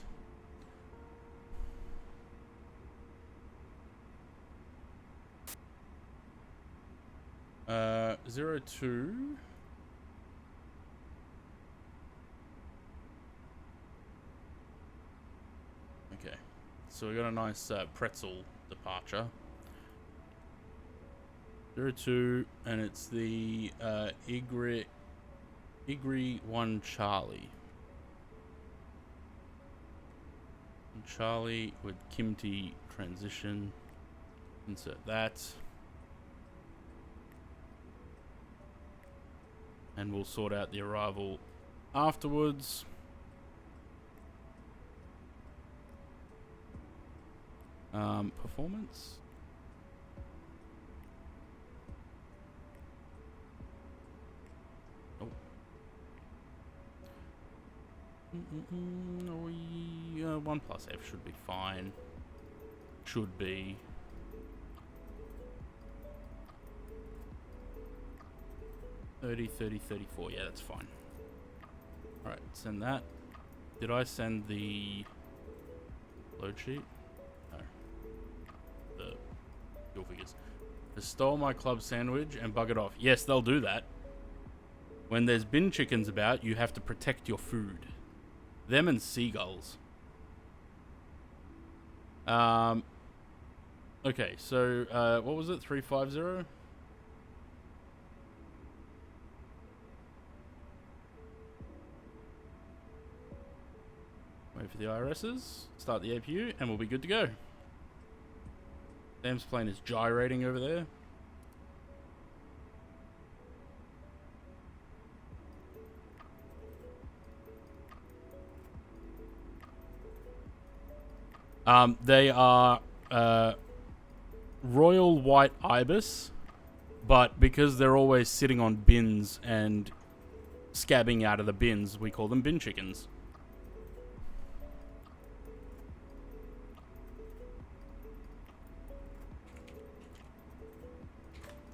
Uh, 02. Okay, so we got a nice pretzel departure. 02, and it's the Igri 1 Charlie. Charlie with Kimti transition. Insert that. And we'll sort out the arrival afterwards. Performance. Oh. 1 plus F should be fine. Should be. $30, $30, $34. Yeah, that's fine. Alright, send that. Did I send the load sheet? No. The fuel figures. They stole my club sandwich and buggered off. Yes, they'll do that. When there's bin chickens about, you have to protect your food. Them and seagulls. Okay, so what was it? 350? Wait for the IRSs, start the APU, and we'll be good to go. Sam's plane is gyrating over there. They are Royal White Ibis, but because they're always sitting on bins and scabbing out of the bins, we call them bin chickens.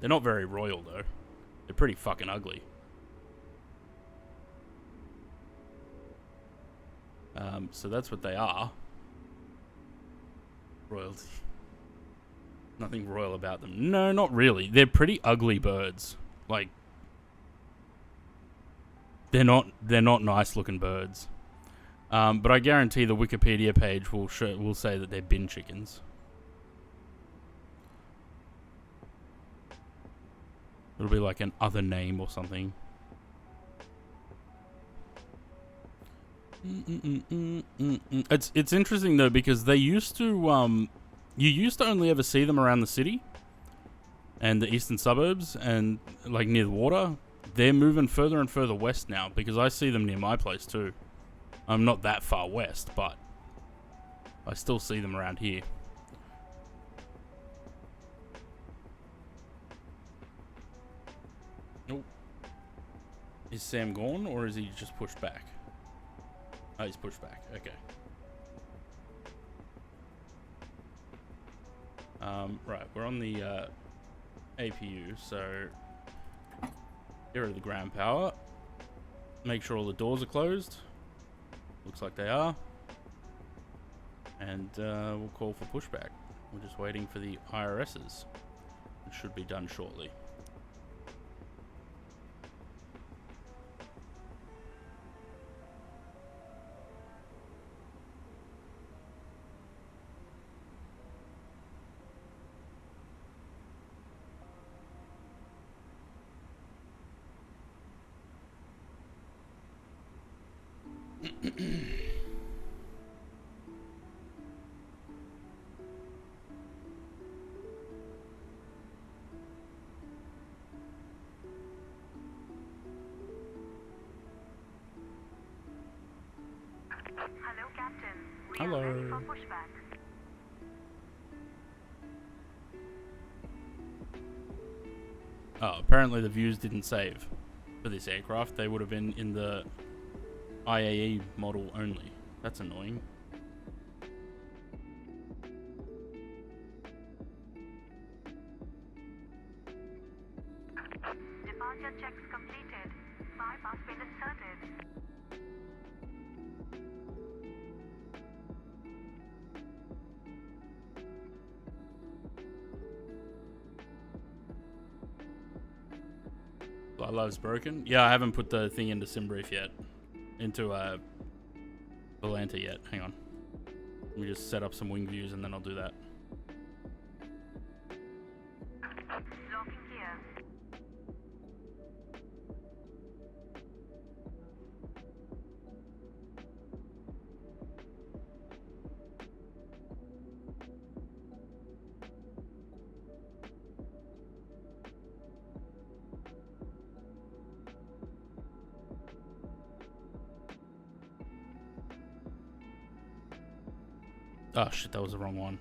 They're not very royal, though. They're pretty fucking ugly. So that's what they are. Royalty. Nothing royal about them. No, not really. They're pretty ugly birds. Like, they're not nice looking birds. But I guarantee the Wikipedia page will say that they're bin chickens. It'll be like an other name or something. It's interesting though, because they used to you used to only ever see them around the city and the eastern suburbs and like near the water. They're moving further and further west now, because I see them near my place too. I'm not that far west, but I still see them around here. Nope. Is Sam gone, or is he just pushed back? Oh, he's pushed back. Okay. Right, we're on the APU, so get rid of the ground power. Make sure all the doors are closed. Looks like they are. And we'll call for pushback. We're just waiting for the IRSs. It should be done shortly. Hello, Captain. We Hello. are ready for pushback. Oh, apparently the views didn't save for this aircraft. They would have been in the IAE model only. That's annoying. Departure checks completed. Bypass pin inserted. Love's broken. Yeah, I haven't put the thing into SimBrief yet. Into Volanta yet. Hang on. Let me just set up some wing views and then I'll do that. Locking gear. Oh shit, that was the wrong one.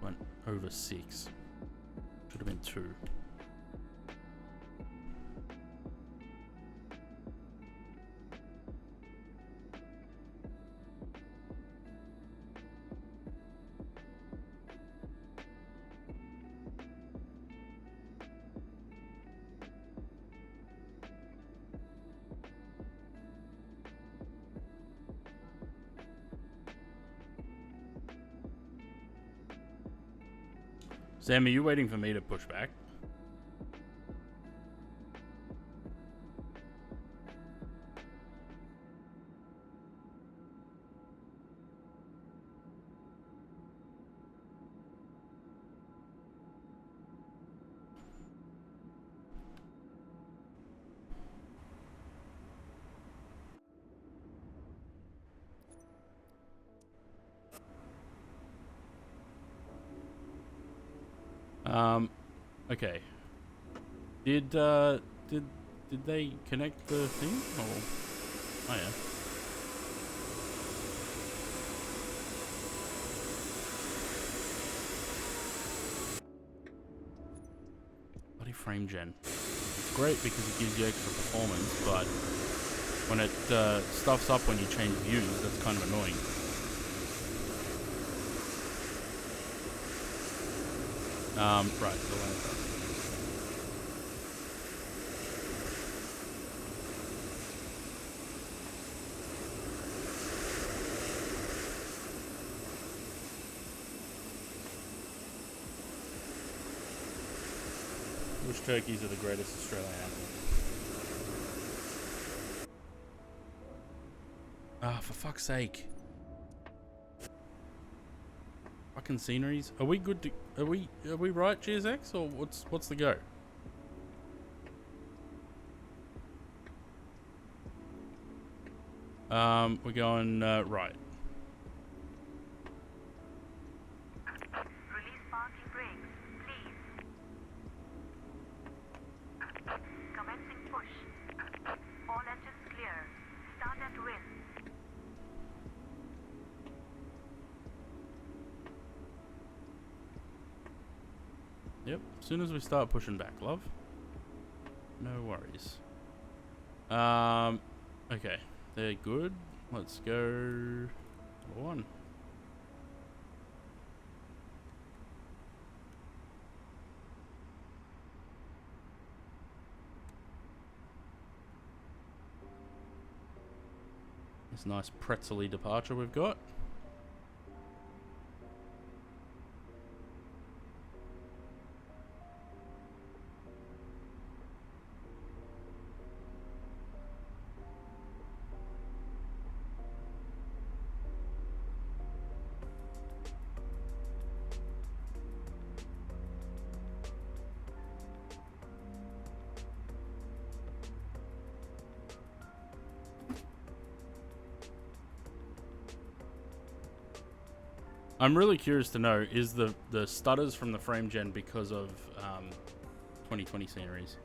Went over 6. Should have been 2. Sam, are you waiting for me to push back? Okay. Did they connect the thing? Oh yeah. Bloody frame gen. It's great because it gives you extra performance, but when it stuffs up when you change views, that's kind of annoying. Right, the Lanta. Bush turkeys are the greatest Australian animal. Ah, for fuck's sake. Fucking sceneries. Are we good to are we right, GSX, or what's the go? We're going right. Release parking brakes, please. Commencing push. All engines clear. Start at wind. Yep, as soon as we start pushing back, love. No worries. Okay, they're good. Let's go 1. This nice pretzel-y departure we've got. I'm really curious to know, is the stutters from the frame gen because of 2020 sceneries?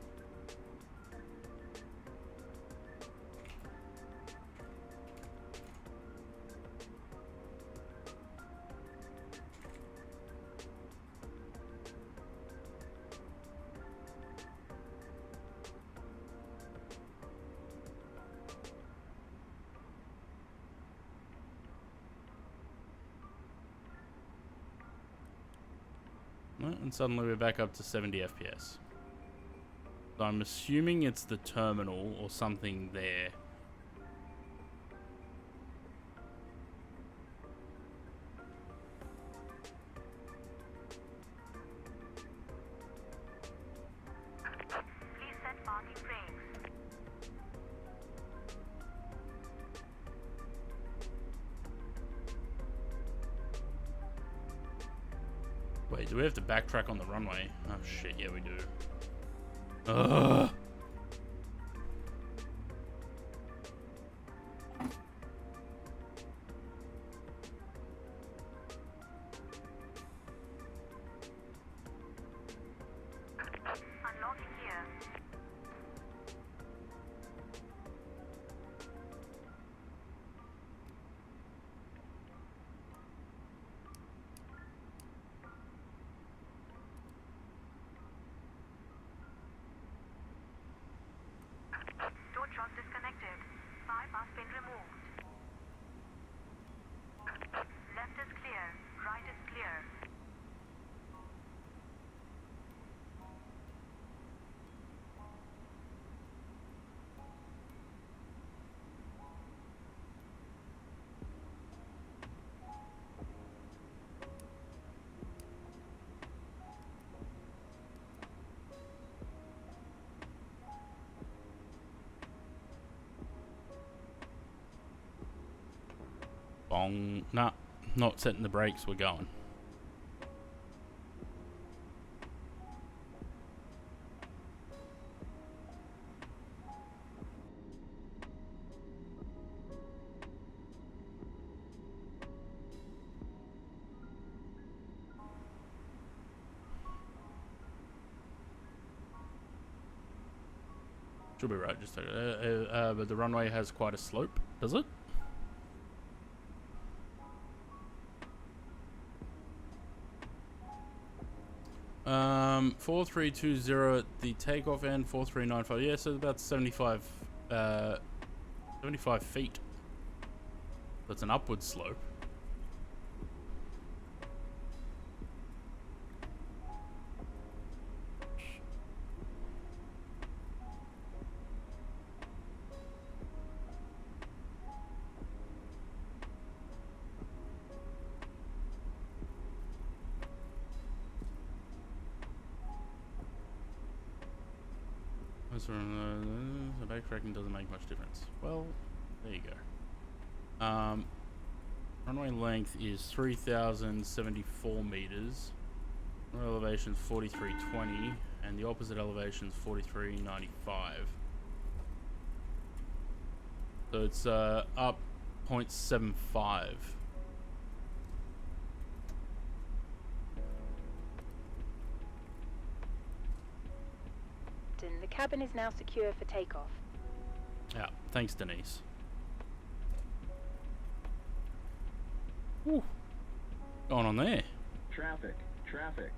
And suddenly we're back up to 70 FPS. So I'm assuming it's the terminal or something there. Please set parking brakes. Wait, do we have to backtrack on the runway? Oh shit, yeah we do. Ugh. Unlocking gear. Tow truck disconnected. Pipe has been removed. Left is clear. Right is clear. Bong. Nah, not setting the brakes, we're going. Should be right, just but the runway has quite a slope, does it? Um, 4320 at the takeoff end, 4395. Yeah, so about 75 feet. That's an upward slope. The backtracking doesn't make much difference. Well, there you go. Runway length is 3,074 meters. Runway elevation is 4320, and the opposite elevation is 4395. So it's up 0.75. The cabin is now secure for takeoff. Yeah, thanks, Denise. Whew. Going on there. Traffic. Traffic.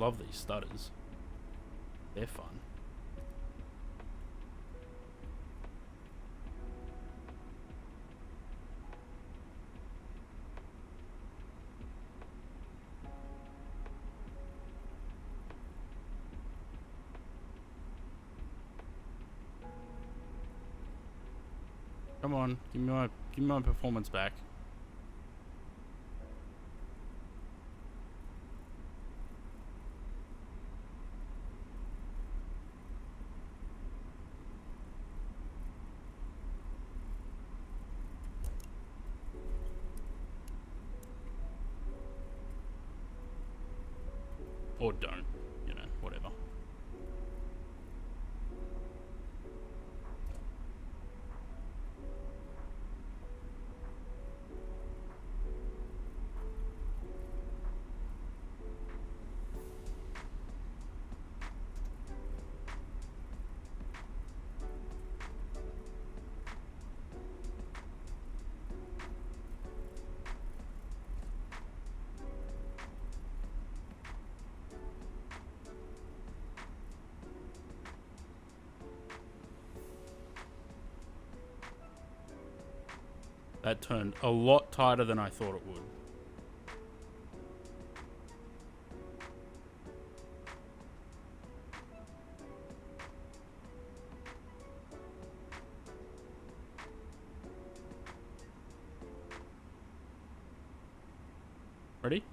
love these stutters. They're fun. Come on, give me my performance back. Or don't, you know, whatever. That turned a lot tighter than I thought it would. Ready?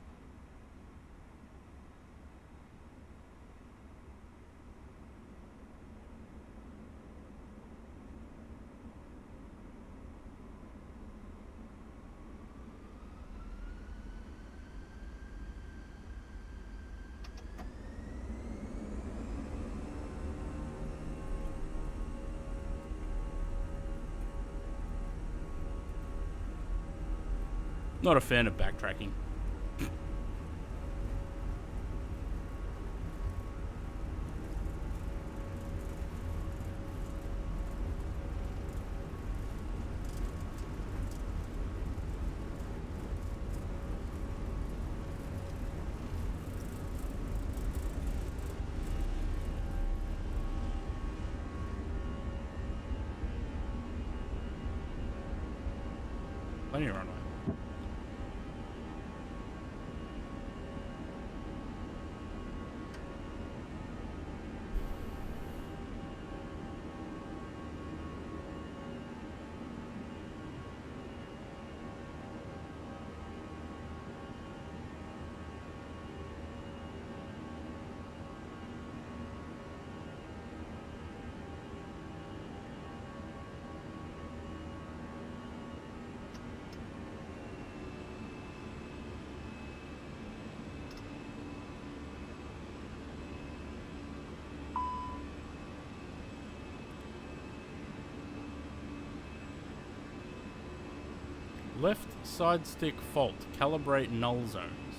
Not a fan of backtracking. Plenty of runway. Left side stick fault. Calibrate null zones.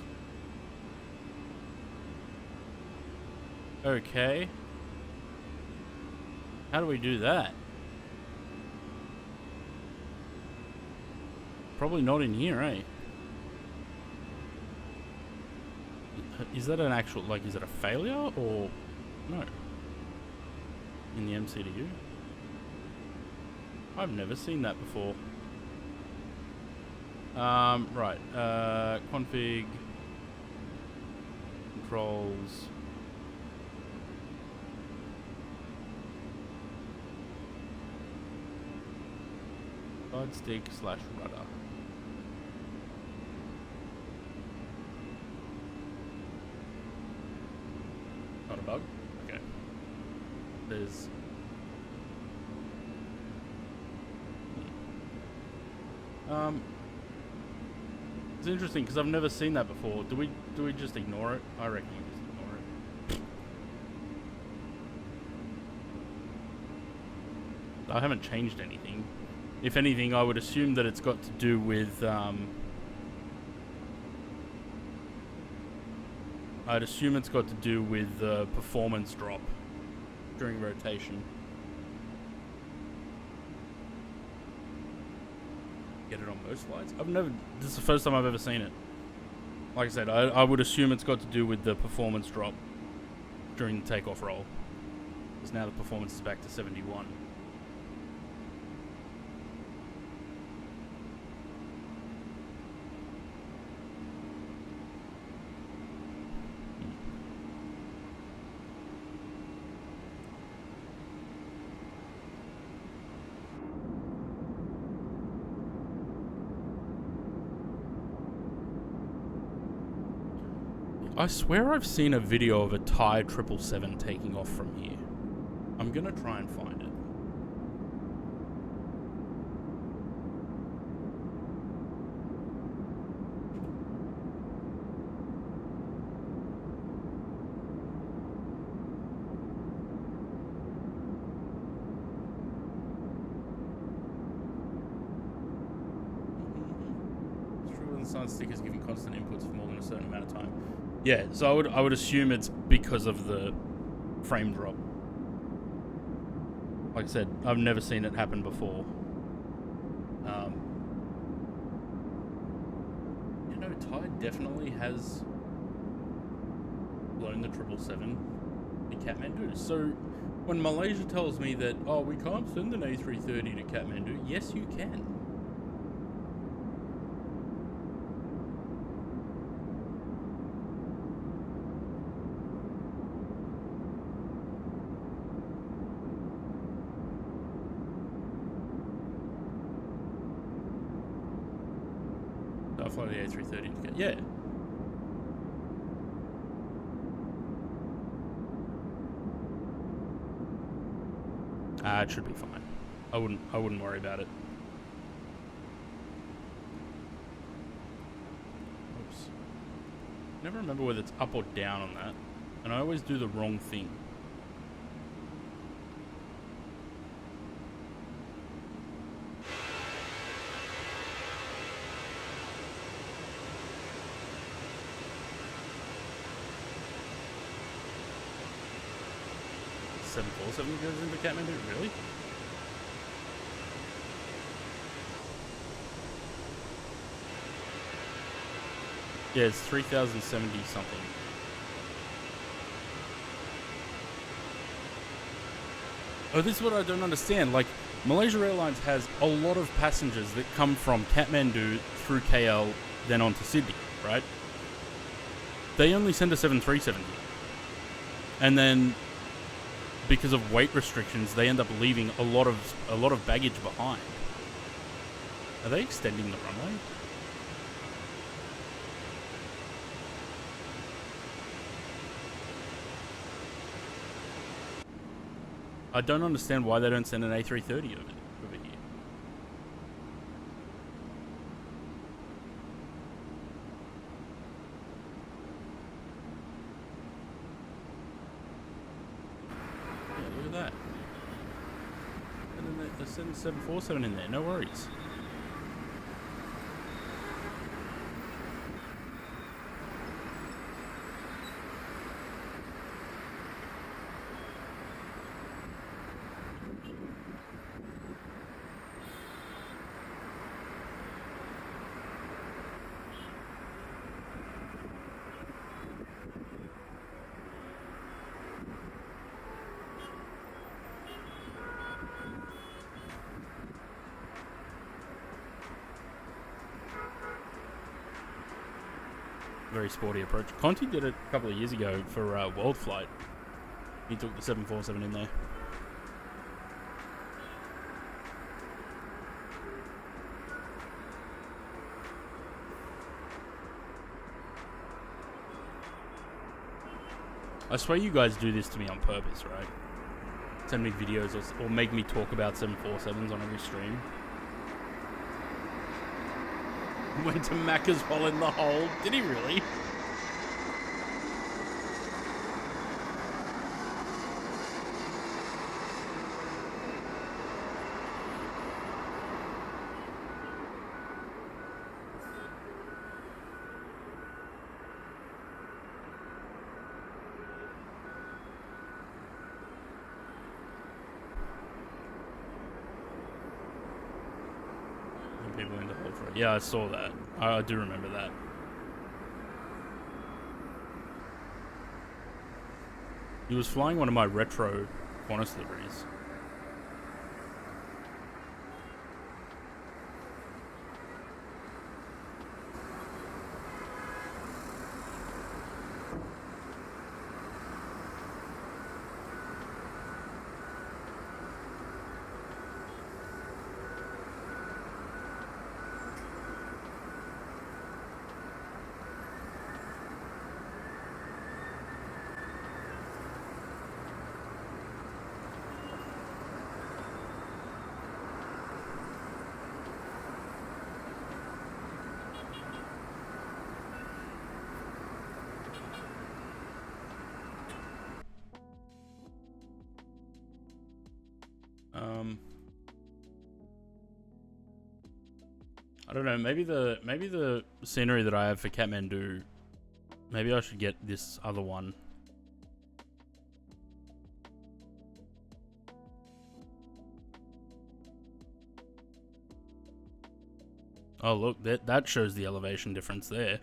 Okay. How do we do that? Probably not in here, eh? Is that an actual, like, is it a failure or no? In the MCDU? I've never seen that before. Right, config, controls, side stick / rudder. Not a bug? Okay. There's... It's interesting because I've never seen that before. Do we just ignore it? I reckon we just ignore it. I haven't changed anything. If anything, I would assume that it's got to do with I'd assume it's got to do with the performance drop during rotation. Get it on most slides? This is the first time I've ever seen it. Like I said, I would assume it's got to do with the performance drop during the takeoff roll. Because now the performance is back to 71. I swear I've seen a video of a Thai 777 taking off from here. I'm gonna try and find it. It's true when the sun stick is giving constant inputs for more than a certain amount of time. Yeah, so I would assume it's because of the frame drop. Like I said, I've never seen it happen before. You know, Thai definitely has blown the 777 in Kathmandu. So when Malaysia tells me that, oh, we can't send an A330 to Kathmandu, yes, you can. Fly the A330 to get, yeah. It should be fine. I wouldn't worry about it. Oops. Never remember whether it's up or down on that, and I always do the wrong thing. Something goes into Kathmandu, really? Yeah, it's 3,070 something. Oh, this is what I don't understand. Like, Malaysia Airlines has a lot of passengers that come from Kathmandu through KL, then on to Sydney, right? They only send a 737 here. And then, because of weight restrictions, they end up leaving a lot of baggage behind. Are they extending the runway? I don't understand why they don't send an A330 over here. That. And then they send 747 in there, no worries. Very sporty approach. Conti did it a couple of years ago for World Flight. He took the 747 in there. I swear you guys do this to me on purpose, right? Send me videos or make me talk about 747s on every stream. Went to Macca's while in the hole. Did he really? People in the hole for it. Yeah, I saw that. I do remember that. He was flying one of my retro Qantas liveries. I don't know. Maybe the scenery that I have for Kathmandu. Maybe I should get this other one. Oh look, that shows the elevation difference there.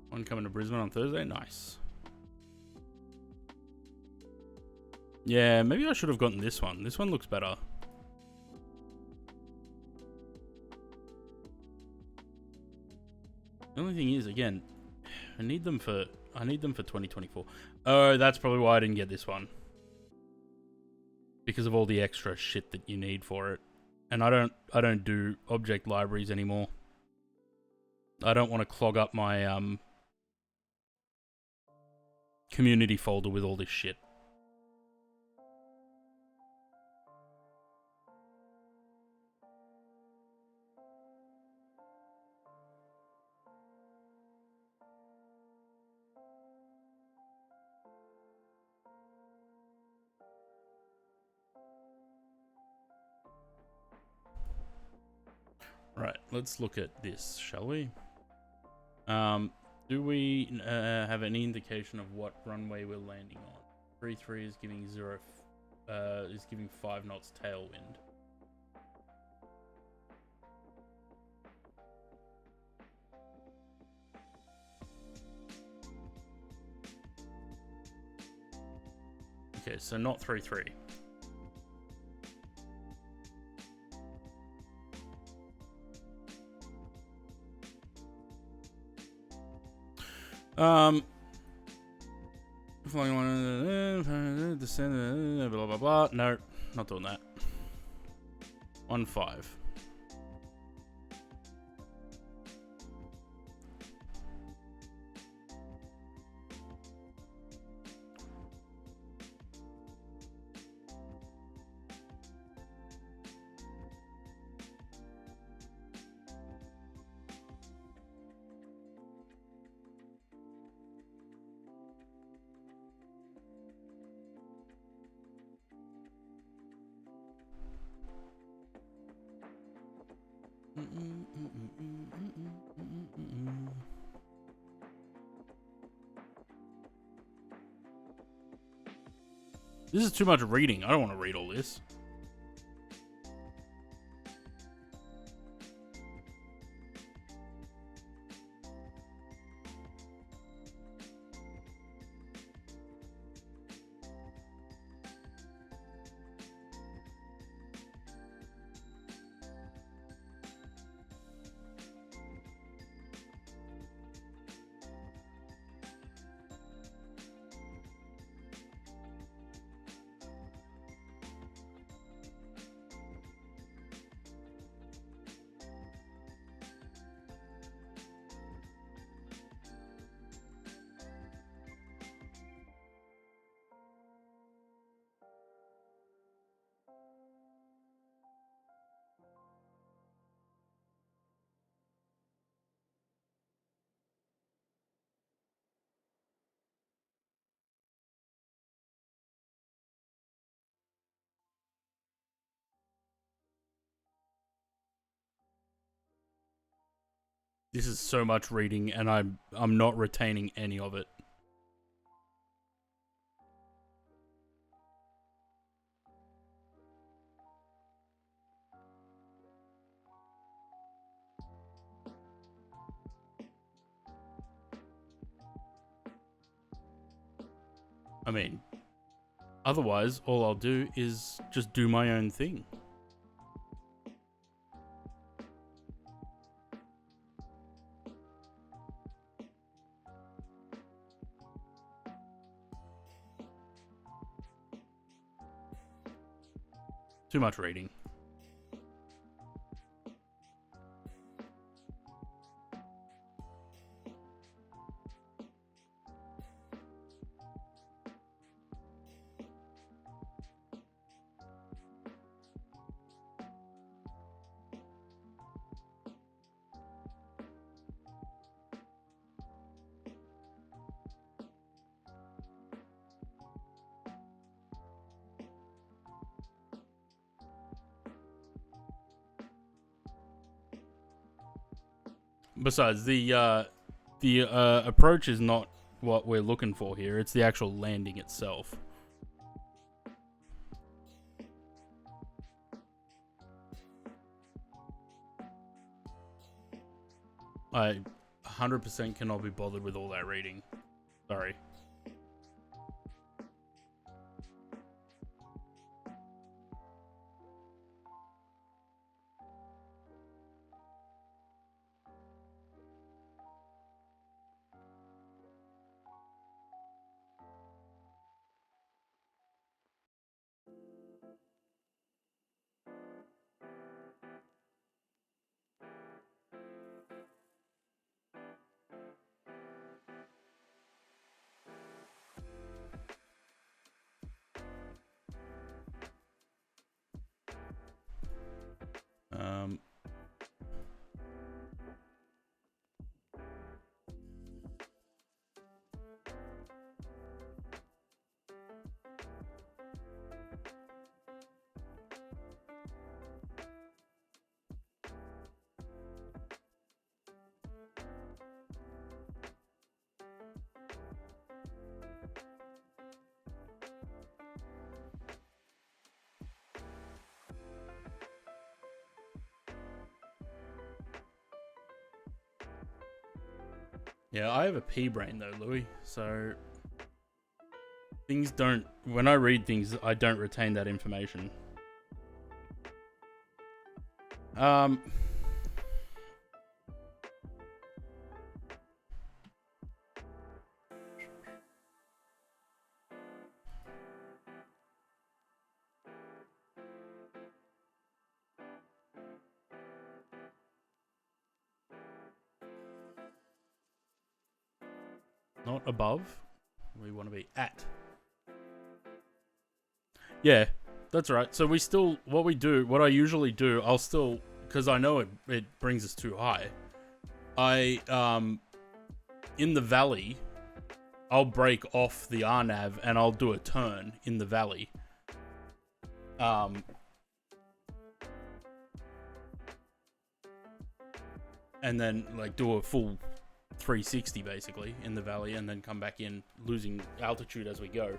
One coming to Brisbane on Thursday. Nice. Yeah, maybe I should have gotten this one. This one looks better. The only thing is, again, I need them for 2024. Oh, that's probably why I didn't get this one. Because of all the extra shit that you need for it. And I don't do object libraries anymore. I don't want to clog up my community folder with all this shit. Right, let's look at this, shall we? Do we have any indication of what runway we're landing on? 33 is giving 5 knots tailwind. Okay, so not 33. Flying one, descend, blah blah blah. No, not doing that. 1-5. This is too much reading. I don't want to read all this. This is so much reading, and I'm not retaining any of it. I mean, otherwise, all I'll do is just do my own thing. Too much reading. Besides, the approach is not what we're looking for here. It's the actual landing itself. I 100% cannot be bothered with all that reading. Sorry. Um, yeah, I have a pea brain though, Louis, so things don't, when I read things, I don't retain that information. Not above. We want to be at. Yeah, that's right. So we still, what I usually do, I'll still, because I know it brings us too high. In the valley, I'll break off the RNAV and I'll do a turn in the valley. And then like do a full 360 basically in the valley and then come back in, losing altitude as we go.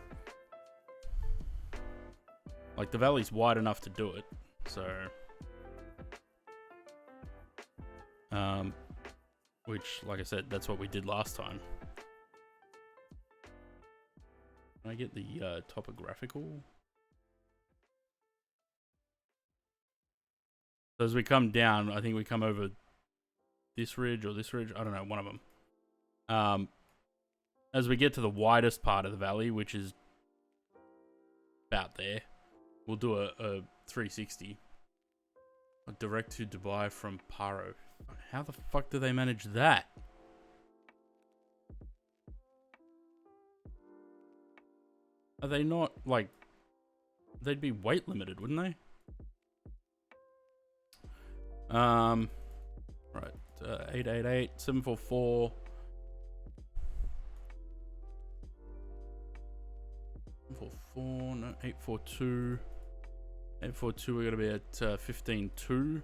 Like the valley's wide enough to do it, so which, like I said, that's what we did last time. Can I get the topographical? So as we come down, I think we come over this ridge or this ridge, I don't know, one of them. As we get to the widest part of the valley, which is about there, we'll do a 360. Direct to Dubai from Paro. How the fuck do they manage that? Are they not, like, they'd be weight limited, wouldn't they? Right, 888, 744. 744, no, 842. 842, we're going to be at 15.2. I'm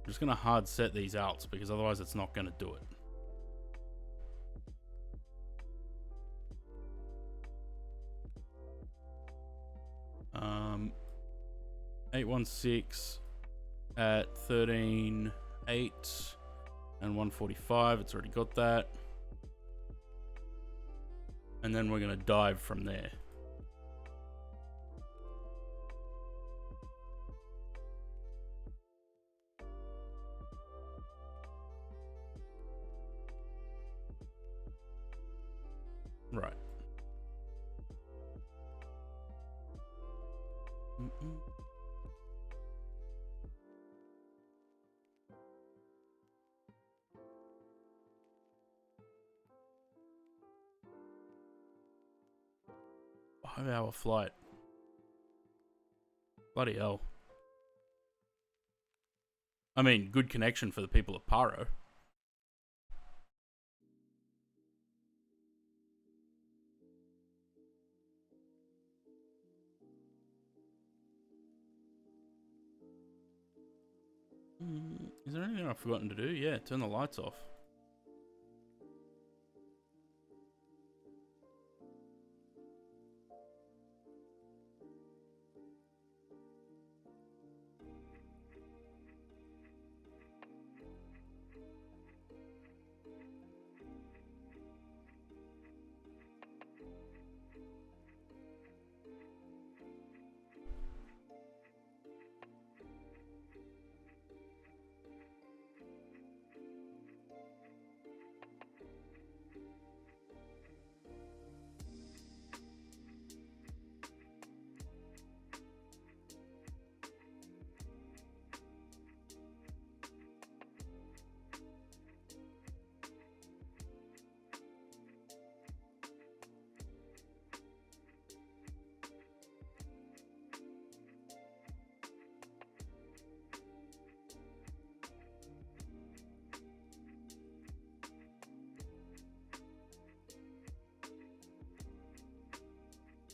just going to hard set these outs because otherwise it's not going to do it. Um, 816 at 13.8 and 145. It's already got that. And then we're going to dive from there. Right. Mm-mm. Five-hour flight. Bloody hell. I mean, good connection for the people of Paro. Is there anything I've forgotten to do? Yeah, turn the lights off.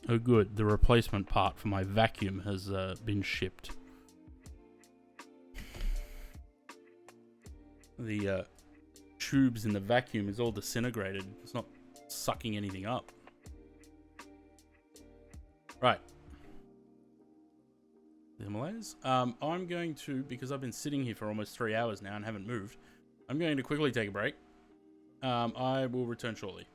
Oh good, the replacement part for my vacuum has been shipped. The tubes in the vacuum is all disintegrated. It's not sucking anything up. Right. The Himalayas. I'm going to, because I've been sitting here for almost 3 hours now and haven't moved, I'm going to quickly take a break. I will return shortly.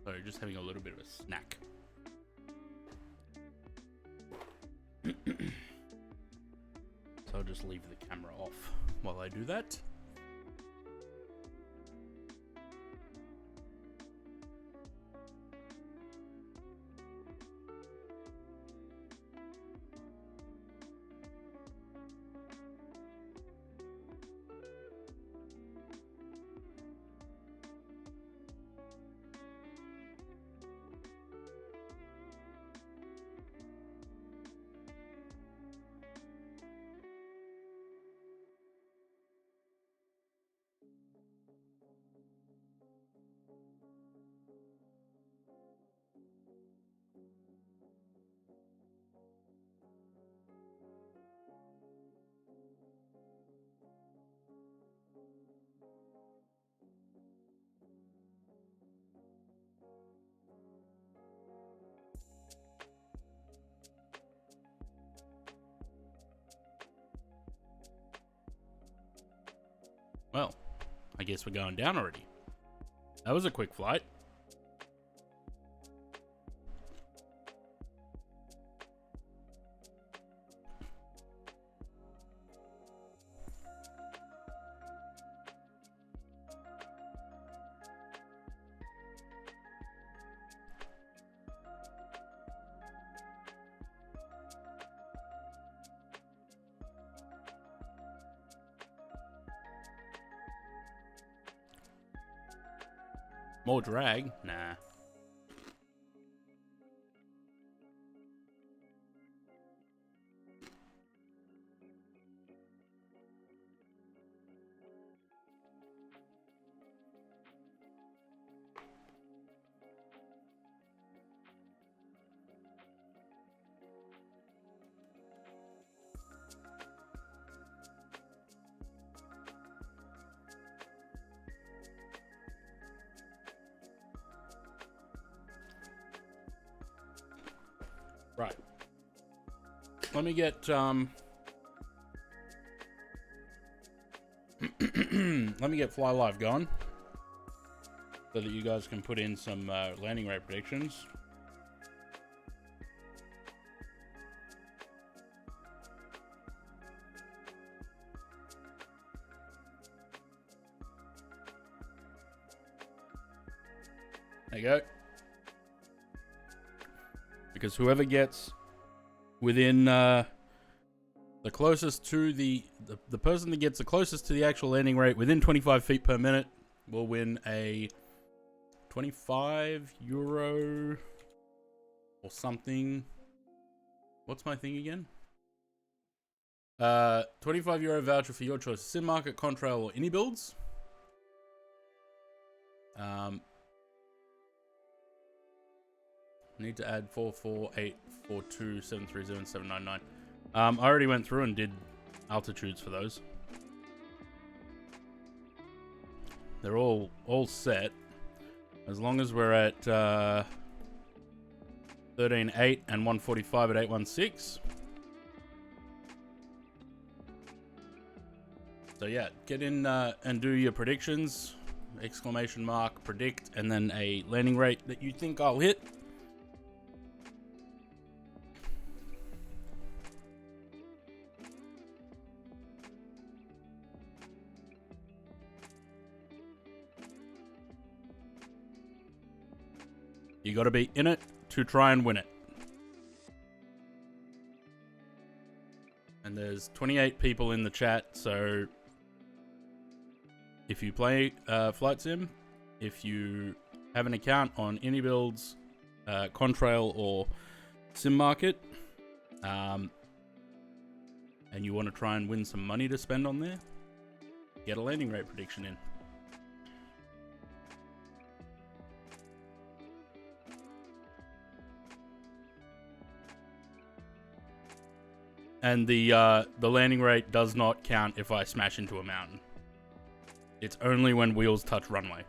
So just having a little bit of a snack. So I'll just leave the camera off while I do that. Well, I guess we're going down already. That was a quick flight. More drag? Nah. Right. Let me get let me get Fly Live going so that you guys can put in some landing rate predictions. There you go. Because whoever gets within the closest to the person that gets the closest to the actual landing rate within 25 feet per minute will win a 25 euro or something. What's my thing again? 25 euro voucher for your choice: Sim Market, Contrail, or AnyBuilds. Need to add 44842730799. I already went through and did altitudes for those. They're all set. As long as we're at 13.8 and 145 at 816. So yeah, get in and do your predictions. Exclamation mark predict, and then a landing rate that you think I'll hit. You got to be in it to try and win it. And there's 28 people in the chat, so if you play Flight Sim, if you have an account on AnyBuilds, Contrail, or Sim Market, and you want to try and win some money to spend on there, get a landing rate prediction in. And the landing rate does not count if I smash into a mountain. It's only when wheels touch runway.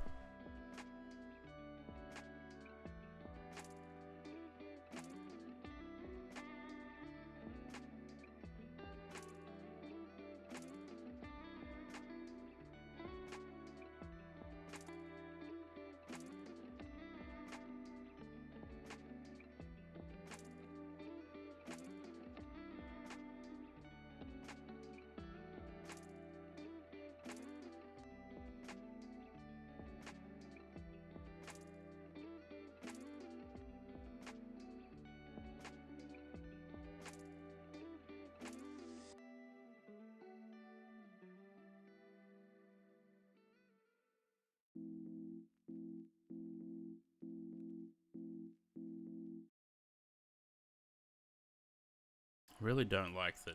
really don't like that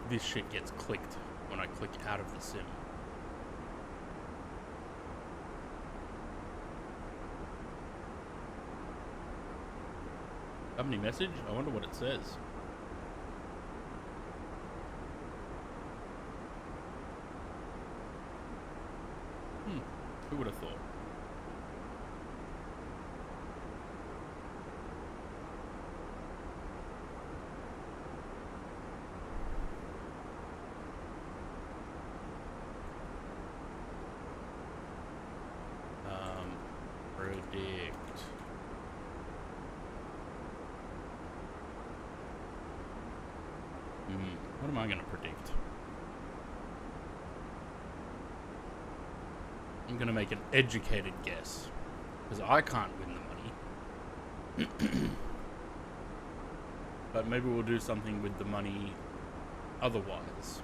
this shit gets clicked when I click out of the sim. Company message? I wonder what it says. Who would have thought? Predict. What am I going to predict? I'm going to make an educated guess, because I can't win the money. But maybe we'll do something with the money otherwise.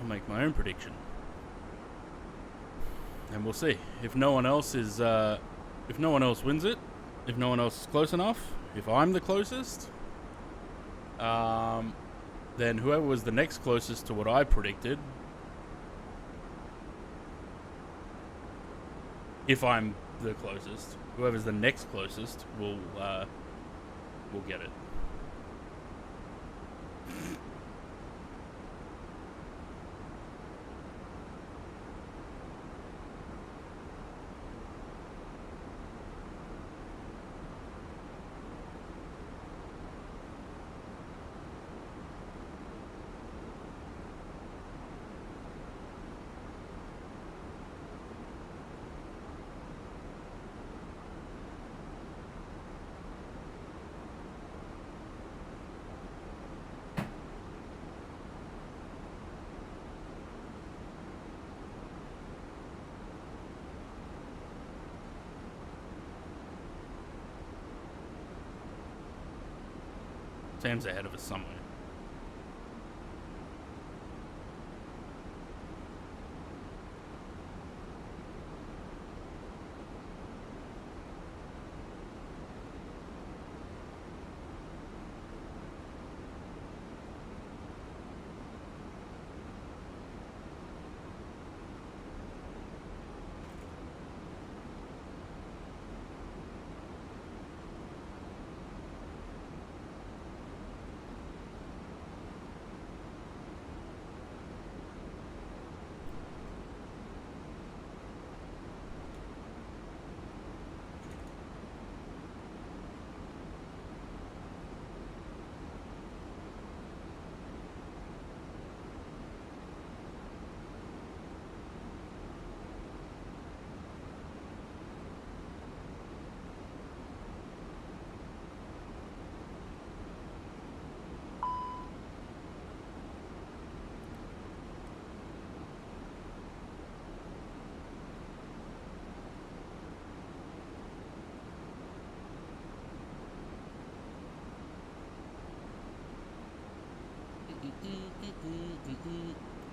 I'll make my own prediction, and we'll see if no one else is if no one else wins it, if no one else is close enough, if I'm the closest, then whoever was the next closest to what I predicted, if I'm the closest, whoever's the next closest will get it. Sam's ahead of us somewhere.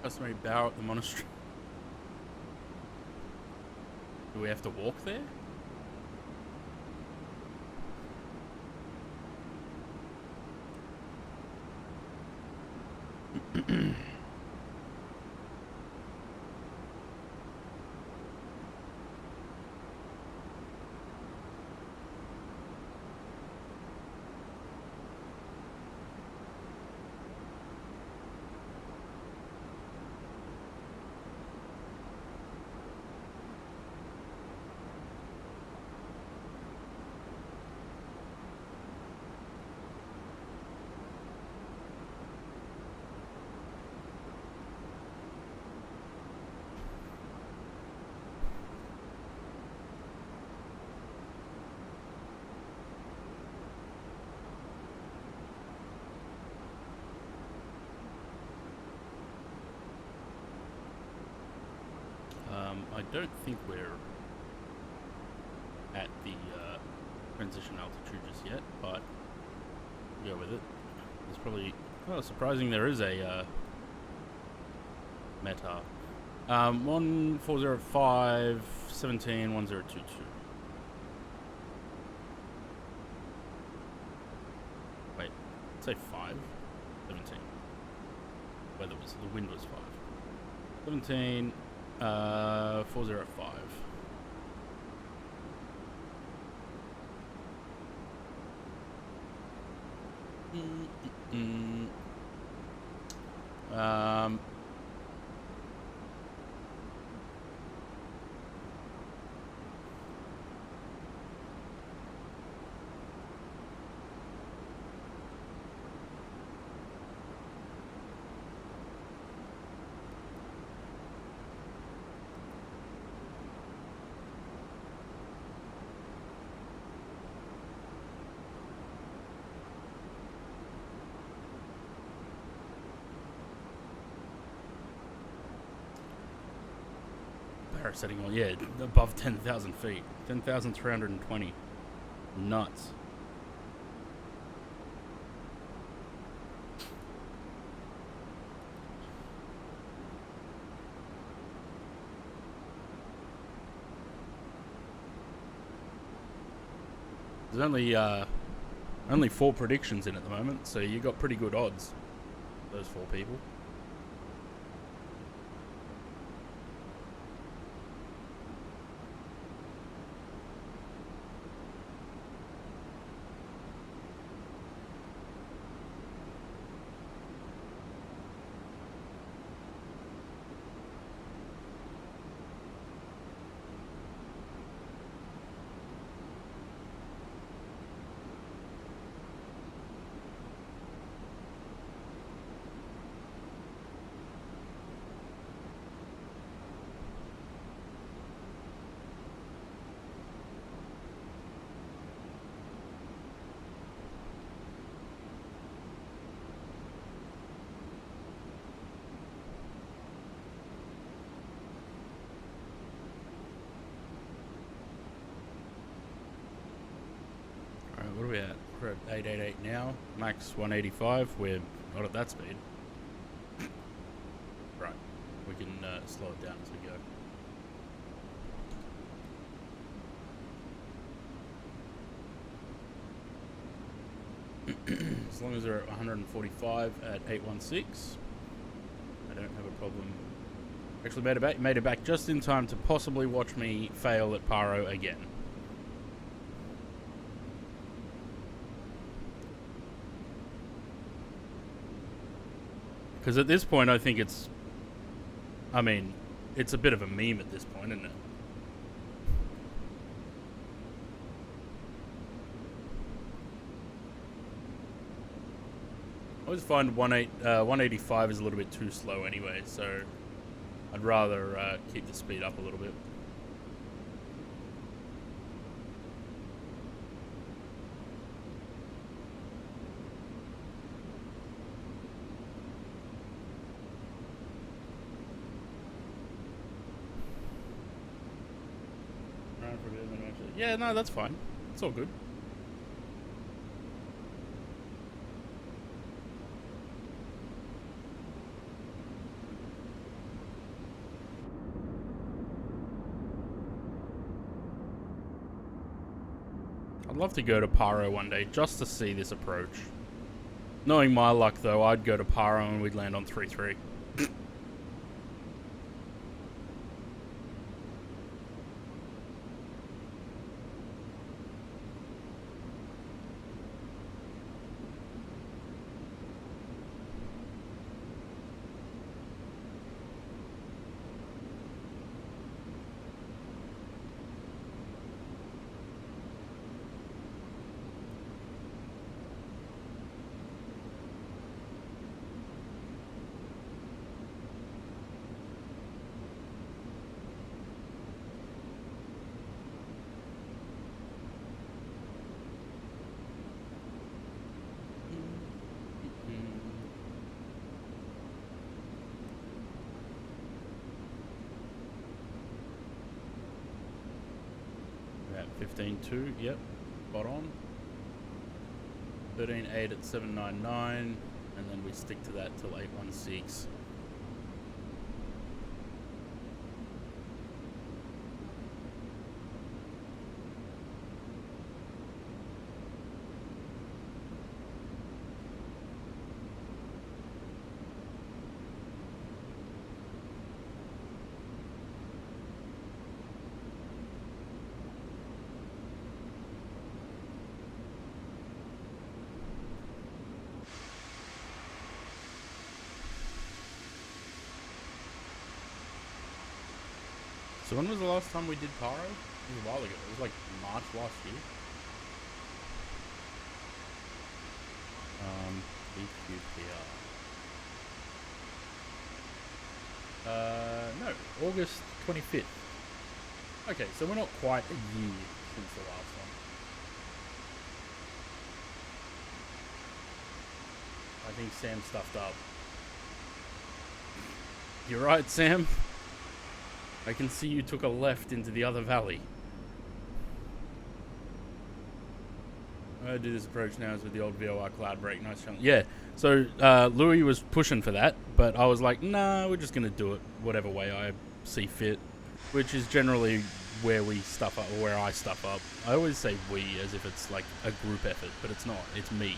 Customary bow at the monastery. Do we have to walk there? don't think we're at the transition altitude just yet, but we'll go with it. There's probably, well, surprising there is a METAR. 1405 17 1022. Wait, say 5 17. Weather was, the wind was 5 17 405. Um, setting on, yeah, above 10,000 feet. 10,320. Nuts. There's only 4 predictions in at the moment, so you got pretty good odds, those 4 people. What are we at? We're at 888 now. Max 185. We're not at that speed. Right. We can slow it down as we go. As long as they're at 145 at 816, I don't have a problem. Actually made it back just in time to possibly watch me fail at Paro again. Because at this point, I think it's a bit of a meme at this point, isn't it? I always find 185 is a little bit too slow anyway, so I'd rather keep the speed up a little bit. Yeah, no, that's fine. It's all good. I'd love to go to Paro one day just to see this approach. Knowing my luck, though, I'd go to Paro and we'd land on 3-3. 15.2, yep, spot on. 13.8 at 799, and then we stick to that till 816. So when was the last time we did Paro? It was a while ago. It was like March last year. BQPR. No, August 25th. Okay, so we're not quite a year since the last one. I think Sam stuffed up. You're right, Sam. I can see you took a left into the other valley. I do this approach now as with the old VOR cloud break. Nice challenge. Yeah, so Louis was pushing for that, but I was like, nah, we're just going to do it whatever way I see fit, which is generally where we stuff up, or where I stuff up. I always say we as if it's like a group effort, but it's not. It's me.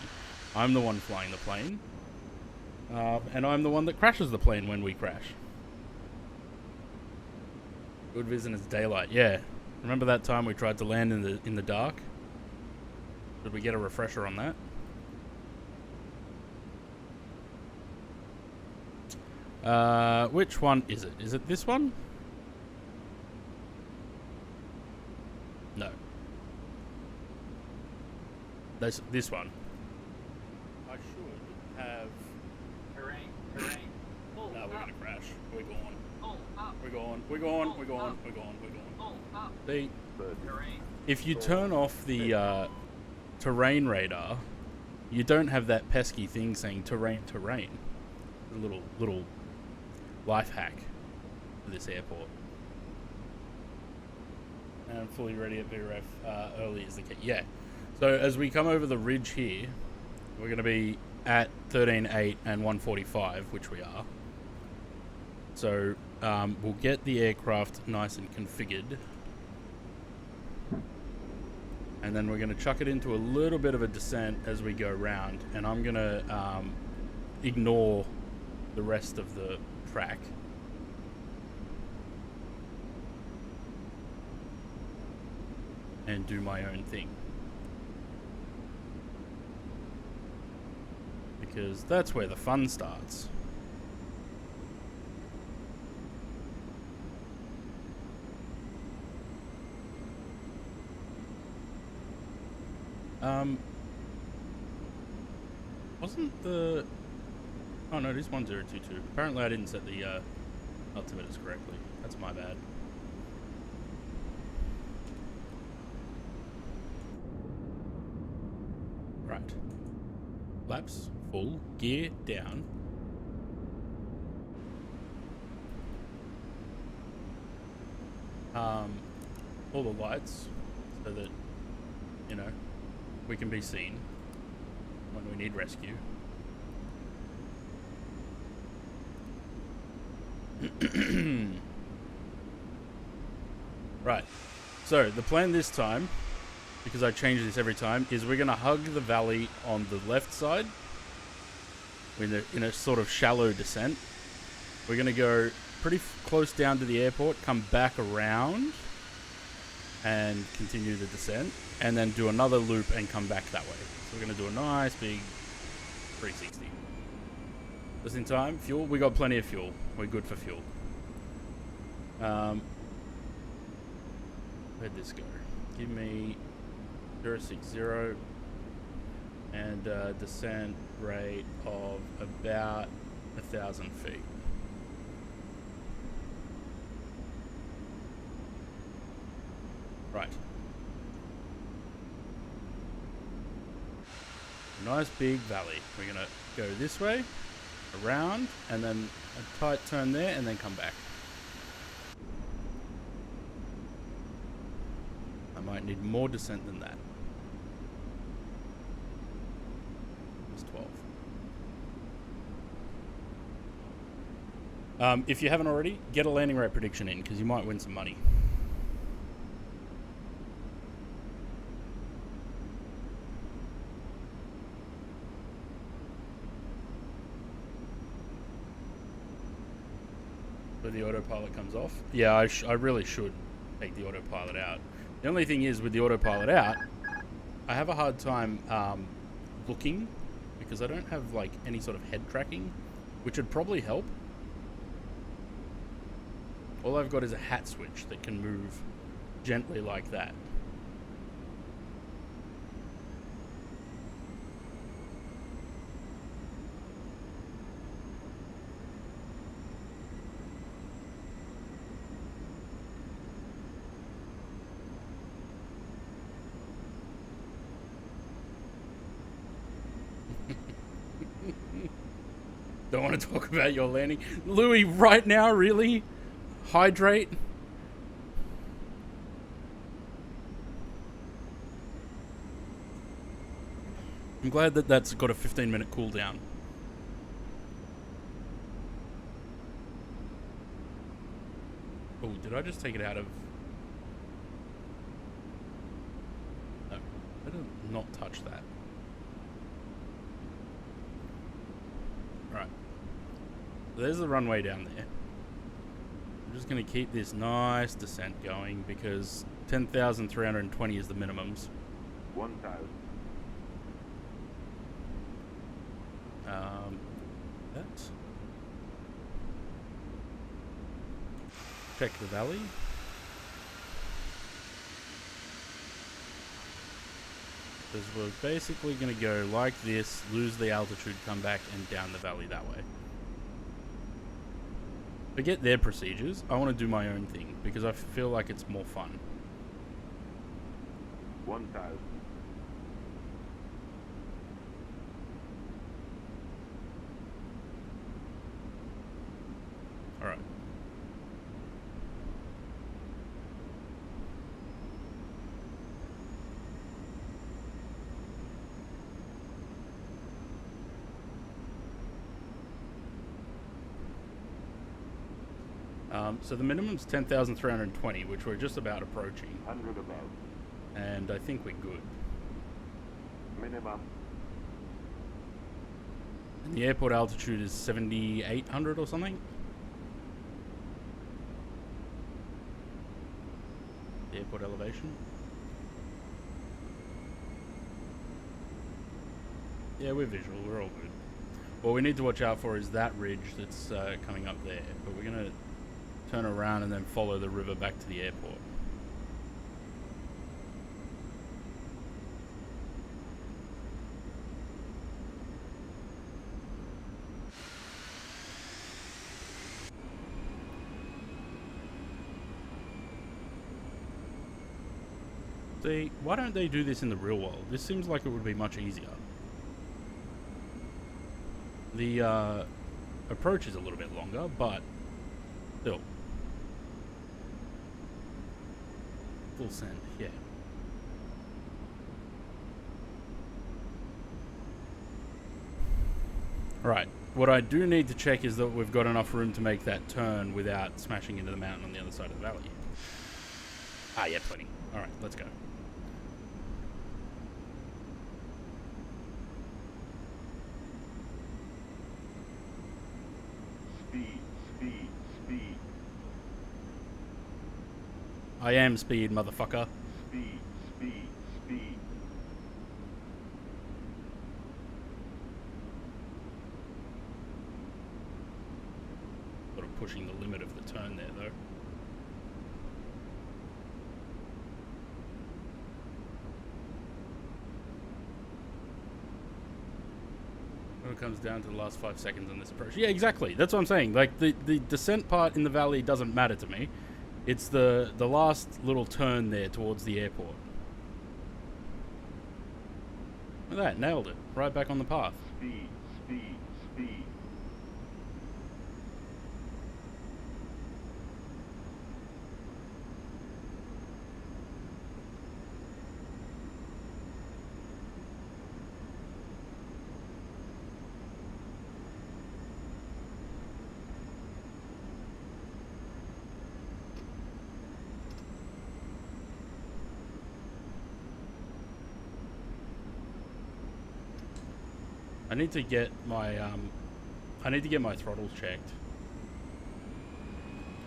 I'm the one flying the plane, and I'm the one that crashes the plane when we crash. Good vision is daylight. Yeah, remember that time we tried to land in the dark? Did we get a refresher on that? Which one is it? Is it this one? No. This one. I should have. Terrain. Pull No, we're up. gonna crash. We're going. Pull up. We're going. We're going. We're going. We're going. We're going. Pull up. See, Terrain. if you turn off the terrain radar, you don't have that pesky thing saying terrain. A little life hack for this airport. And I'm fully ready at VRF early as the key. Yeah. So as we come over the ridge here, we're going to be at 13.8 and 145, which we are. So we'll get the aircraft nice and configured. And then we're going to chuck it into a little bit of a descent as we go round. And I'm going to ignore the rest of the track. And do my own thing. Because that's where the fun starts. Wasn't the... Oh no, it is 1022. Apparently I didn't set the altimeters correctly. That's my bad. Right. Flaps full, gear down. All the lights so that, you know, we can be seen when we need rescue. Right. So the plan this time, because I change this every time, is we're going to hug the valley on the left side in a sort of shallow descent. We're going to go pretty close down to the airport, come back around and continue the descent, and then do another loop and come back that way. So we're going to do a nice big 360. Just in time. Fuel, we got plenty of fuel. We're good for fuel. Where'd this go? Give me 060 and descent rate of about 1,000 feet. Right. Nice big valley. We're gonna go this way, around, and then a tight turn there, and then come back. I'm Might need more descent than that. It's 12. If you haven't already, get a landing rate prediction in, because you might win some money. Where the autopilot comes off. Yeah, I really should take the autopilot out. The only thing is, with the autopilot out, I have a hard time looking, because I don't have like any sort of head tracking, which would probably help. All I've got is a hat switch that can move gently like that. Don't want to talk about your landing. Louis, right now, really? Hydrate? I'm glad that that's got a 15-minute cooldown. Oh, did I just take it out of... No, I did not touch that. Right. There's the runway down there. I'm just going to keep this nice descent going because 10,320 is the minimums. 1,000. That. Check the valley. Because we're basically going to go like this, lose the altitude, come back and down the valley that way. Forget their procedures. I want to do my own thing because I feel like it's more fun. 1,000. Alright. So the minimum's 10,320, which we're just about approaching. 100 above. And I think we're good. Minimum. And the airport altitude is 7,800 or something. The airport elevation. Yeah, we're visual. We're all good. What we need to watch out for is that ridge that's coming up there. But we're going to turn around and then follow the river back to the airport. See, why don't they do this in the real world? This seems like it would be much easier. The approach is a little bit longer, but still. Full send, yeah. Right. What I do need to check is that we've got enough room to make that turn without smashing into the mountain on the other side of the valley. Ah, yeah, plenty. Alright, let's go. Speed, speed, speed. I am speed, motherfucker. Speed, speed, speed. Sort of pushing the limit of the turn there, though. When it comes down to the last 5 seconds on this approach. Yeah, exactly. That's what I'm saying. Like, the descent part in the valley doesn't matter to me. It's the last little turn there towards the airport. Look at that. Nailed it. Right back on the path. Speed, speed, speed. I need to get my throttles checked.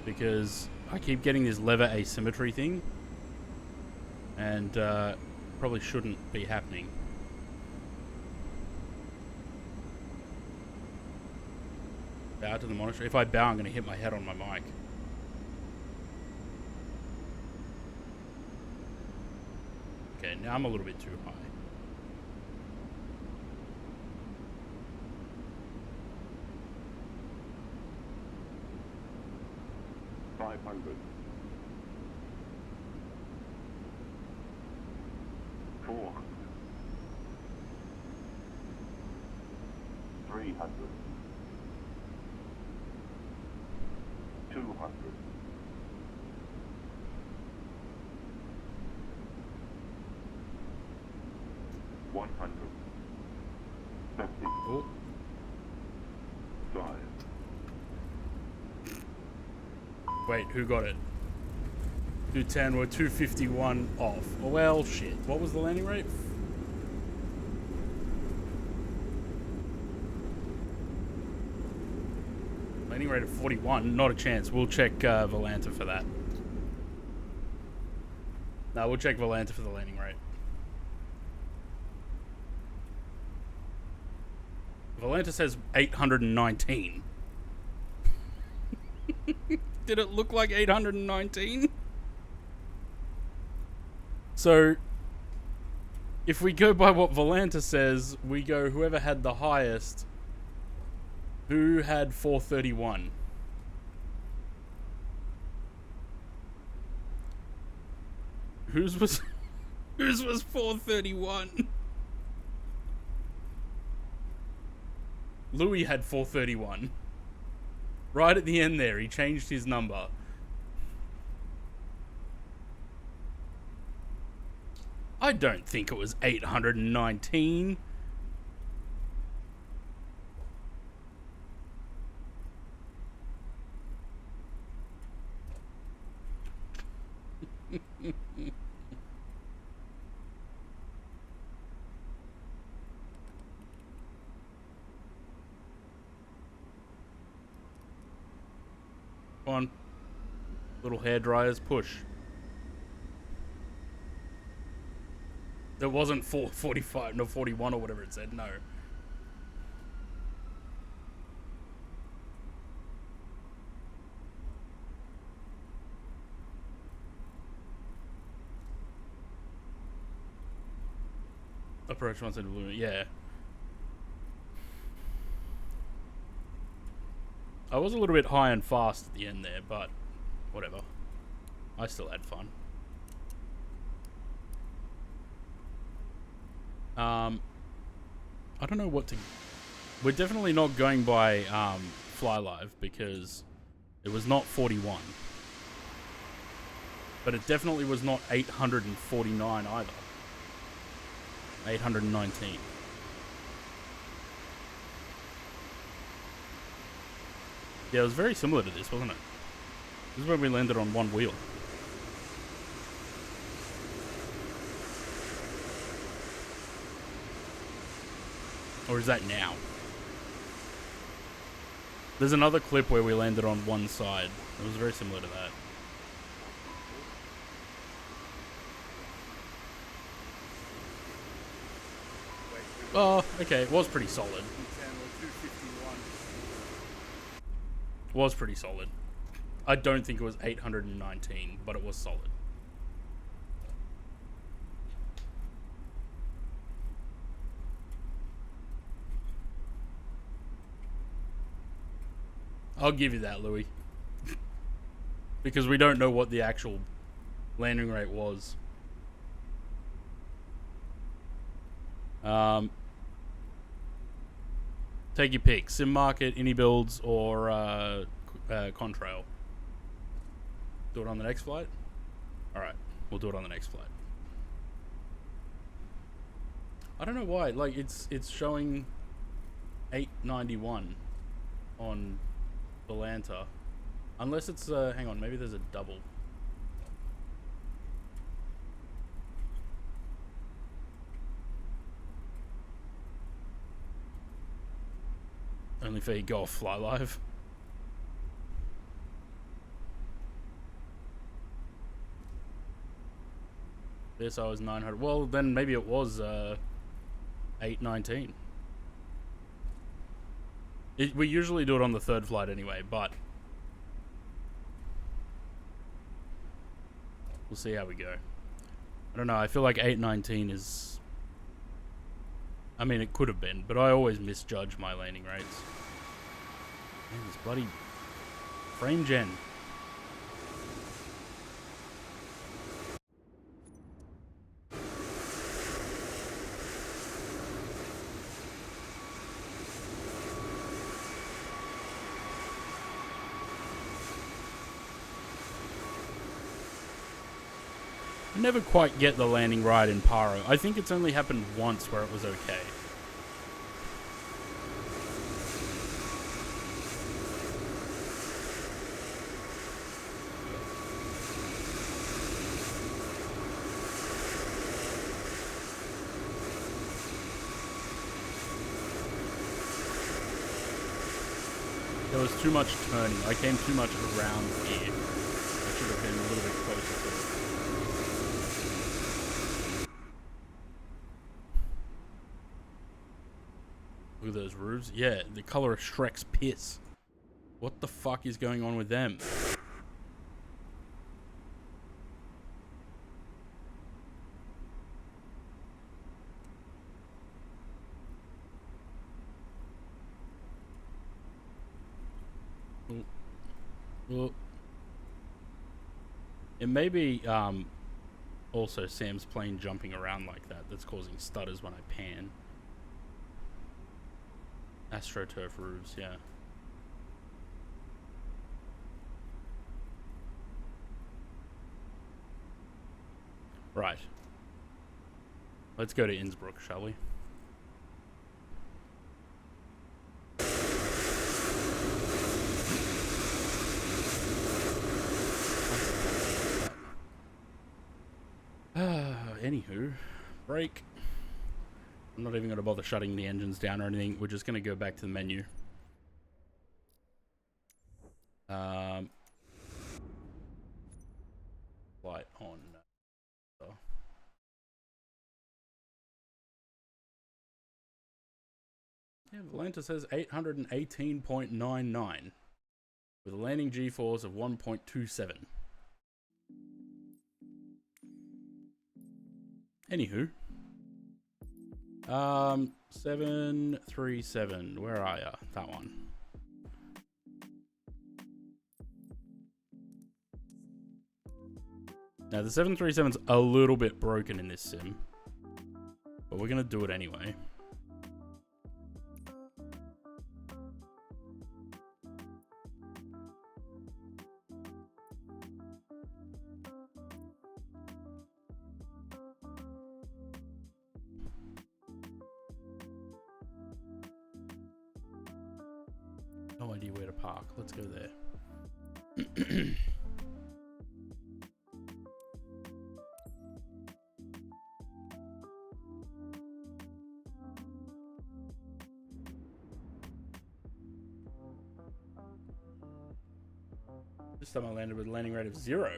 Because I keep getting this lever asymmetry thing. And probably shouldn't be happening. Bow to the monitor. If I bow, I'm going to hit my head on my mic. Okay, now I'm a little bit too high. $500. 400. 300. 200. 100. 50. Oh. 5. Wait, who got it? 210, we're 251 off. Oh, well, shit. What was the landing rate? Landing rate of 41, not a chance. We'll check Volanta for that. No, we'll check Volanta for the landing rate. Volanta says 819. Did it look like 819? So, if we go by what Volanta says, we go whoever had the highest. Who had 431? Whose was 431? Louis had 431. Right at the end there, he changed his number. I don't think it was 819. Come on. Little hair dryers, push. It wasn't 445, no 41 or whatever it said, no. Approach once in blue, yeah. I was a little bit high and fast at the end there, but whatever. I still had fun. I don't know what to... We're definitely not going by Fly Live because it was not 41. But it definitely was not 849 either. 819. Yeah, it was very similar to this, wasn't it? This is when we landed on one wheel. Or is that now? There's another clip where we landed on one side. It was very similar to that. Oh, okay. It was pretty solid. Was pretty solid. I don't think it was 819, but it was solid. I'll give you that, Louis. Because we don't know what the actual landing rate was. Take your pick. Sim Market, Any Builds, or Contrail. Do it on the next flight? Alright, we'll do it on the next flight. I don't know why, like it's showing 891 on Volanta. Unless it's hang on, maybe there's a double. Only for you go off Fly Live. This I was 900. Well, then maybe it was 819. We usually do it on the third flight anyway, but we'll see how we go. I don't know. I feel like 819 is. I mean, it could have been, but I always misjudge my landing rates. Man, this bloody frame gen. I never quite get the landing right in Paro. I think it's only happened once where it was okay. There was too much turning. I came too much around here. I should have been a little bit closer to it. Look at those roofs. Yeah, the color of Shrek's piss. What the fuck is going on with them? Well, it may be also Sam's plane jumping around like that that's causing stutters when I pan. AstroTurf roofs, yeah. Right. Let's go to Innsbruck, shall we? Anywho, break. I'm not even going to bother shutting the engines down or anything. We're just going to go back to the menu. Light on. Yeah, Volanta says 818.99 with a landing G-force of 1.27. Anywho. 737. Where are ya? That one. Now the 737's a little bit broken in this sim, but we're gonna do it anyway. No idea where to park. Let's go there. This time I landed with a landing rate of 0.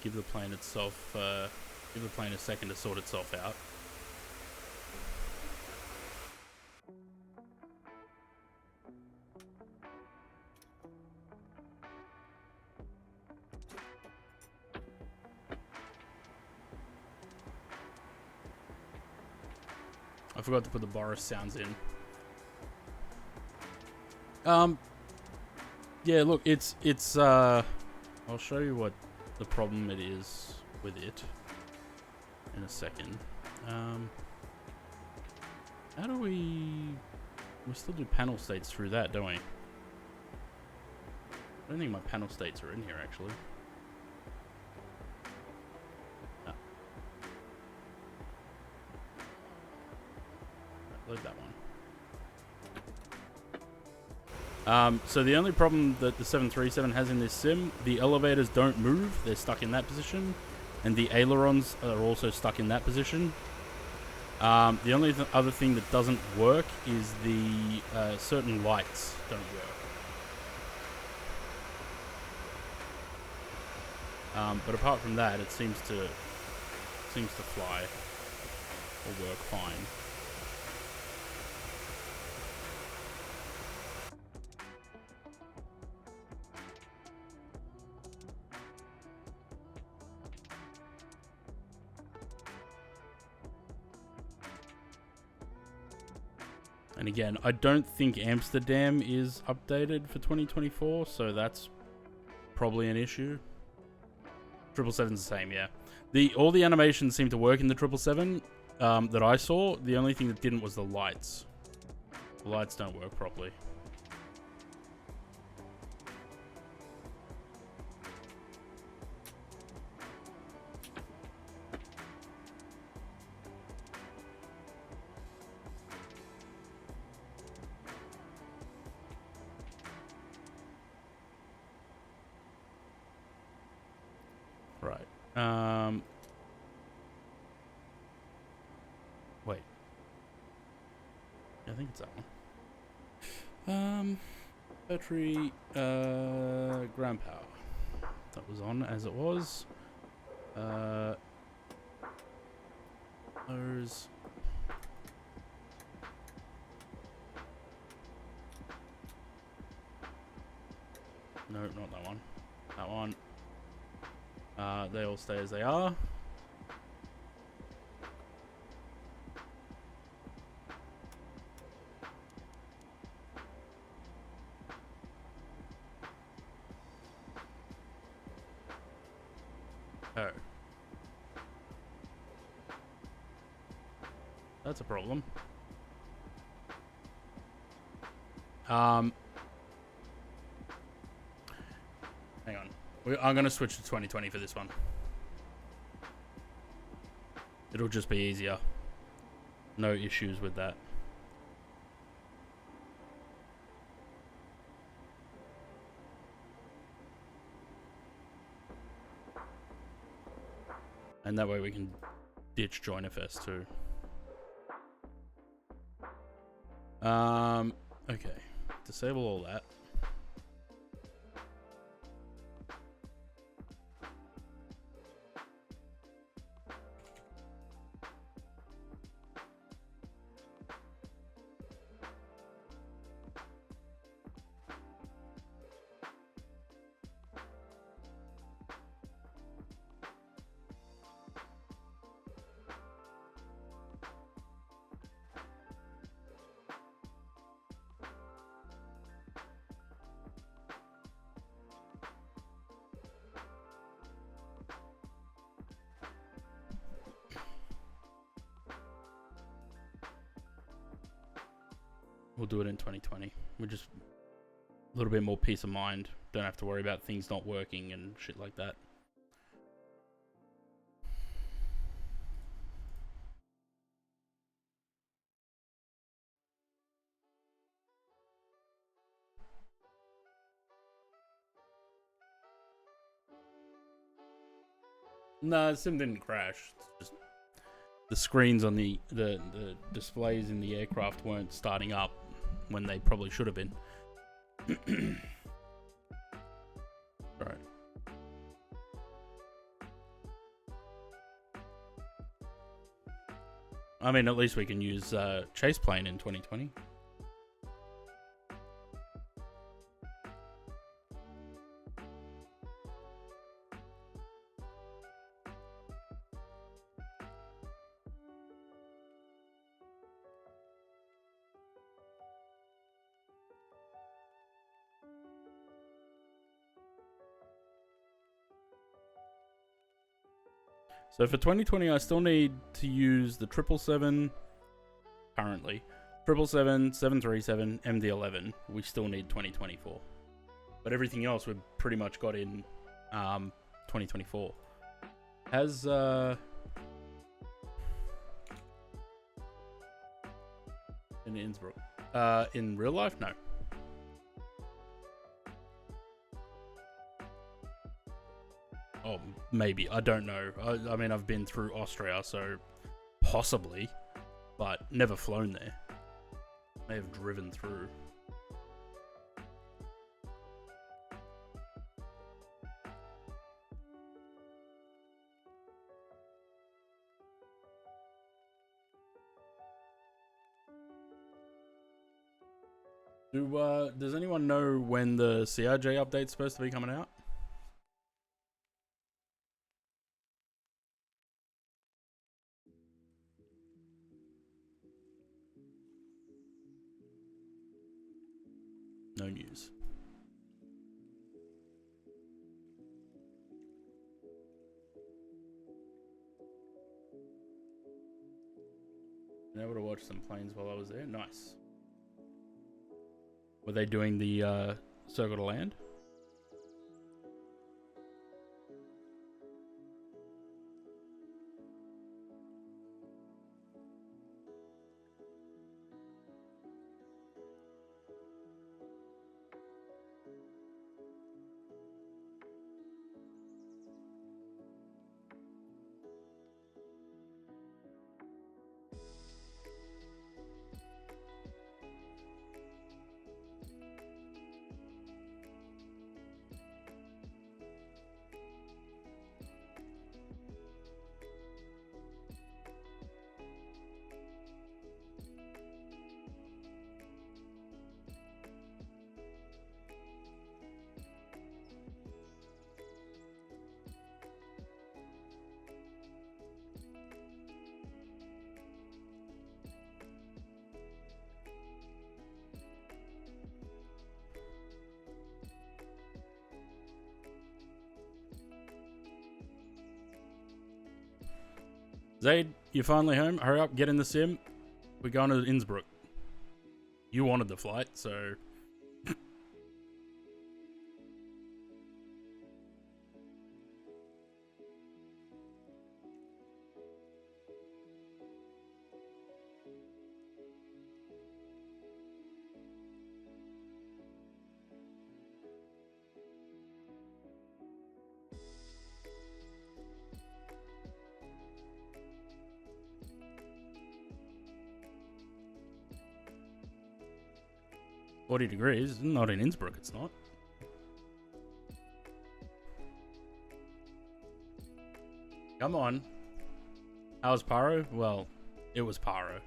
Give the plane itself, give the plane a second to sort itself out. forgot to put the Boris sounds in. Yeah, look, it's I'll show you what the problem it is with it in a second. How do we still do panel states through that, don't we? I don't think my panel states are in here, actually. No. Right, load that one. So the only problem that the 737 has in this sim, the elevators don't move, they're stuck in that position, and the ailerons are also stuck in that position. The only other thing that doesn't work is the certain lights don't work. But apart from that, it seems to fly or work fine. And again, I don't think Amsterdam is updated for 2024, so that's probably an issue. 777's the same, yeah. All the animations seem to work in the 777 that I saw. The only thing that didn't was the lights. The lights don't work properly. Right. Wait. Yeah, I think it's that one. Battery, ground power. That was on as it was. Those. No, not that one. That one. They all stay as they are. Oh. That's a problem. Hang on. I'm going to switch to 2020 for this one. It'll just be easier. No issues with that. And that way we can ditch JoinFS too. Okay. Disable all that. We'll do it in 2020. We're just a little bit more peace of mind. Don't have to worry about things not working and shit like that. No, the sim didn't crash. It's just the screens on the displays in the aircraft weren't starting up when they probably should have been. Right. I mean, at least we can use Chase Plane in 2020. So for 2020, I still need to use the 777 currently. 777, 737, MD-11. We still need 2024. But everything else we've pretty much got in 2024. Has in Innsbruck. In real life, no. Oh, maybe. I don't know. I mean, I've been through Austria, so possibly, but never flown there. May have driven through. Does anyone know when the CRJ update's supposed to be coming out? No news. Been able to watch some planes while I was there. Nice. Were they doing the Circle to Land? Zaid, you finally home? Hurry up, get in the sim. We're going to Innsbruck. You wanted the flight, so... ...40 degrees, not in Innsbruck, it's not. Come on. How was Pyro? Well, it was Pyro.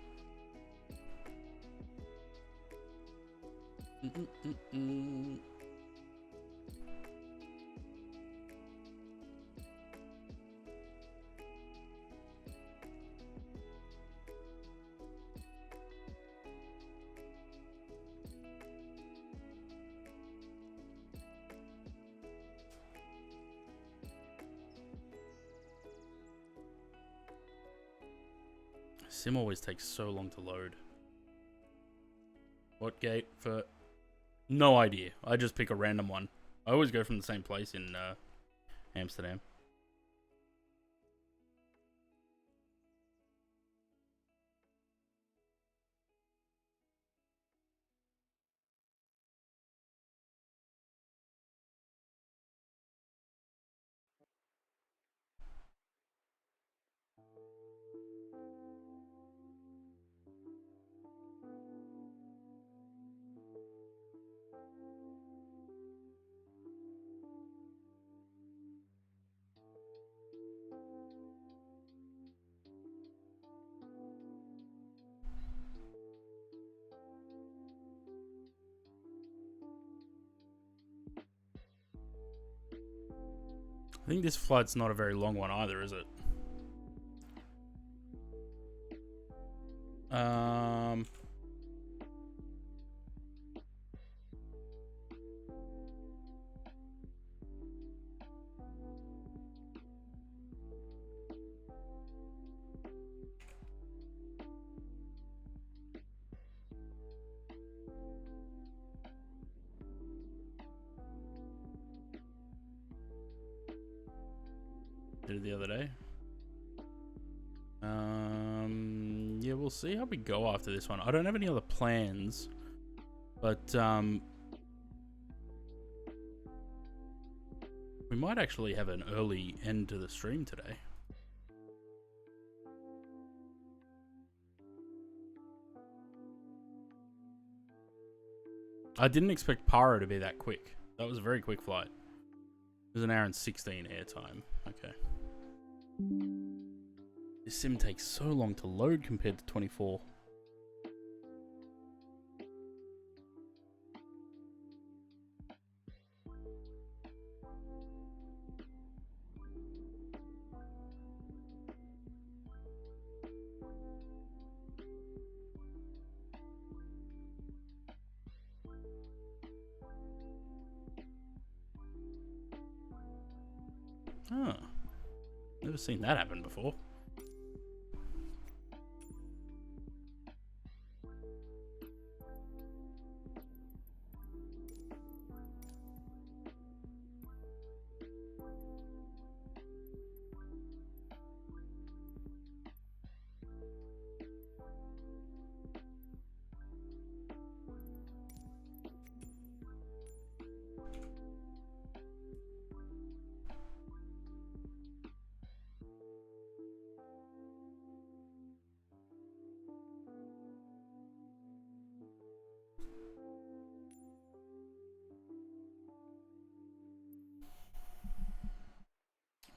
Sim always takes so long to load. What gate for... No idea. I just pick a random one. I always go from the same place in Amsterdam. I think this flight's not a very long one either, is it? did it the other day. Yeah, we'll see how we go after this one. I don't have any other plans, but we might actually have an early end to the stream today. I didn't expect Paro to be that quick. That was a very quick flight. It was an hour and 16 airtime. Okay. This sim takes so long to load compared to 24. Huh. Never seen that happen before.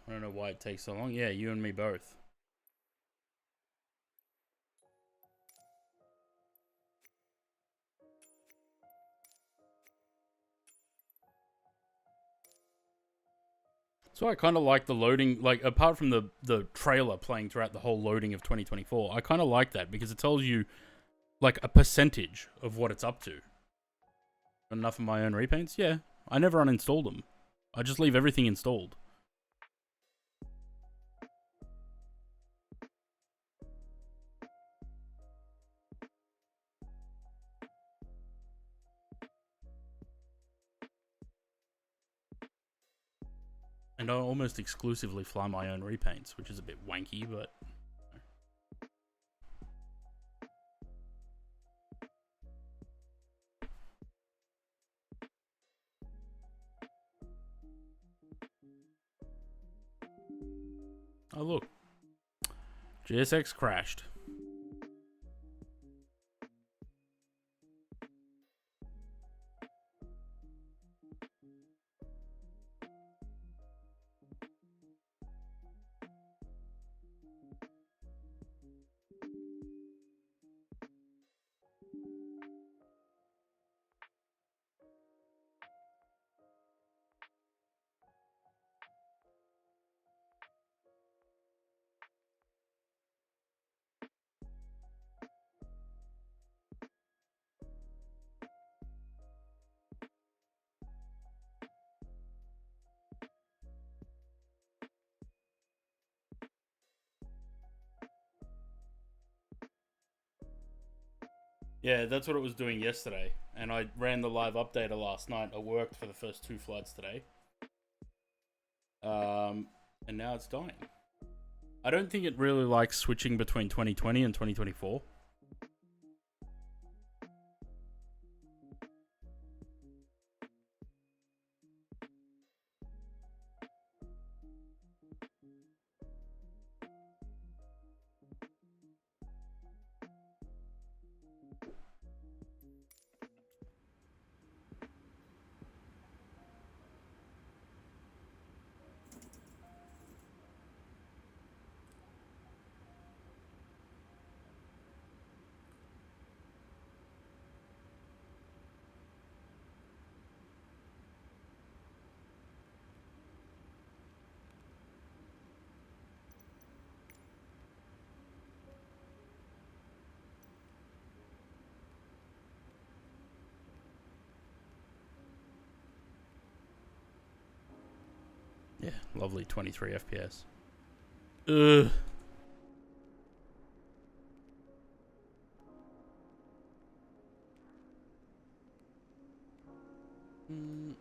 I don't know why it takes so long. Yeah, you and me both. So I kind of like the loading, like apart from the trailer playing throughout the whole loading of 2024, I kind of like that because it tells you like a percentage of what it's up to. Enough of my own repaints? Yeah, I never uninstall them. I just leave everything installed. And I almost exclusively fly my own repaints, which is a bit wanky, but... Oh look, GSX crashed. Yeah, that's what it was doing yesterday. And I ran the live updater last night. It worked for the first 2 flights today. And now it's dying. I don't think it really likes switching between 2020 and 2024. Yeah, lovely 23 FPS. Ugh.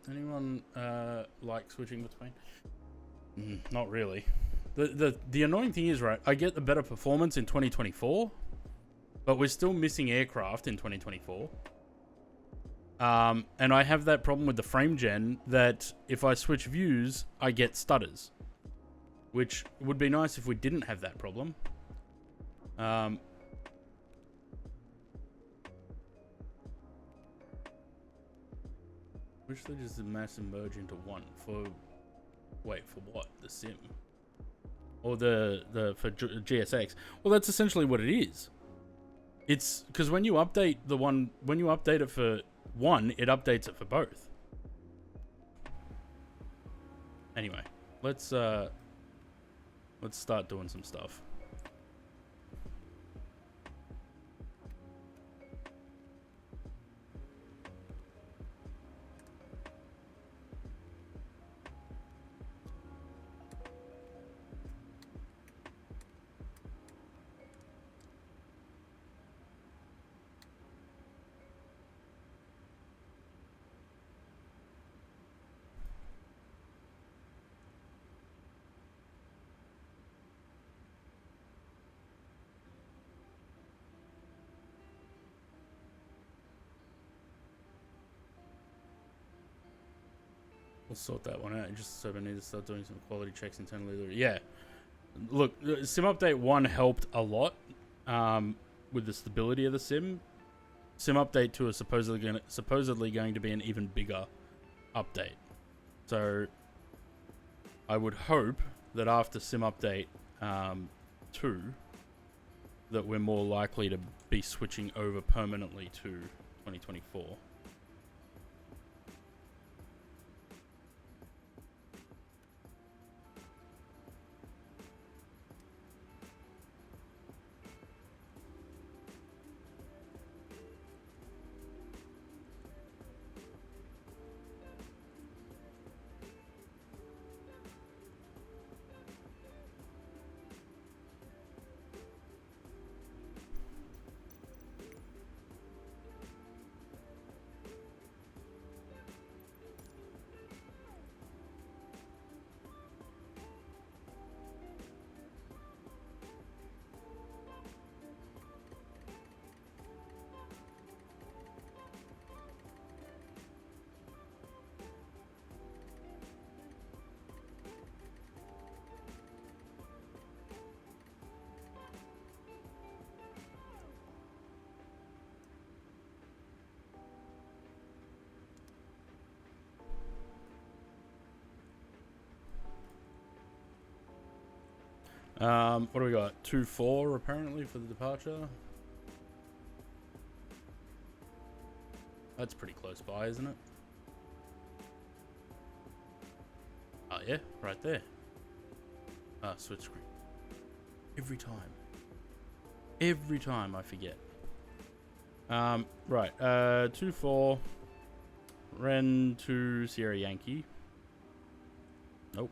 Anyone like switching between? Not really. The annoying thing is, right, I get the better performance in 2024, but we're still missing aircraft in 2024. And I have that problem with the frame gen that if I switch views, I get stutters, which would be nice if we didn't have that problem. Wish they just did mass and merge into one for what? The sim? Or for GSX? Well, that's essentially what it is. It's because when you update it for one, it updates it for both. Anyway, let's start doing some stuff. We'll sort that one out. Just so we need to start doing some quality checks internally. Yeah. Look, Sim Update 1 helped a lot with the stability of the sim. Sim Update 2 is supposedly going to be an even bigger update. So I would hope that after Sim Update 2 that we're more likely to be switching over permanently to 2024. What do we got? 2-4 apparently for the departure. That's pretty close by, isn't it? Oh yeah, right there. Switch screen. Every time I forget. Right. 2-4. Ren to Sierra Yankee. Nope.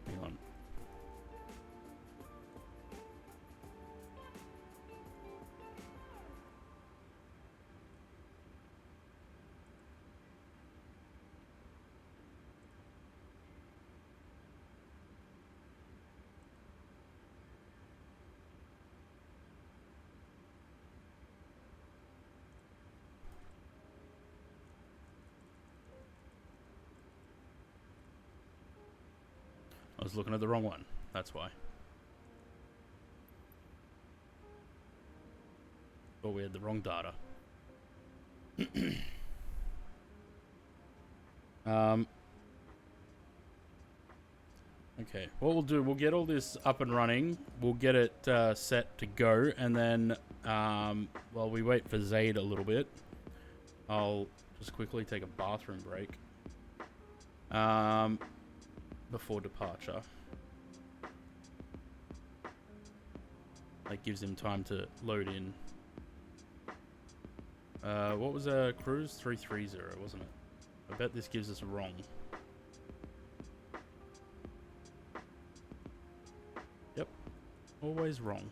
Hang on. I was looking at the wrong one. That's why. But we had the wrong data. Okay, what we'll do, we'll get all this up and running. We'll get it set to go, and then while we wait for Zaid a little bit, I'll just quickly take a bathroom break before departure. That gives him time to load in What was cruise? 330, wasn't it? I bet this gives us a wrong. Yep. Always wrong.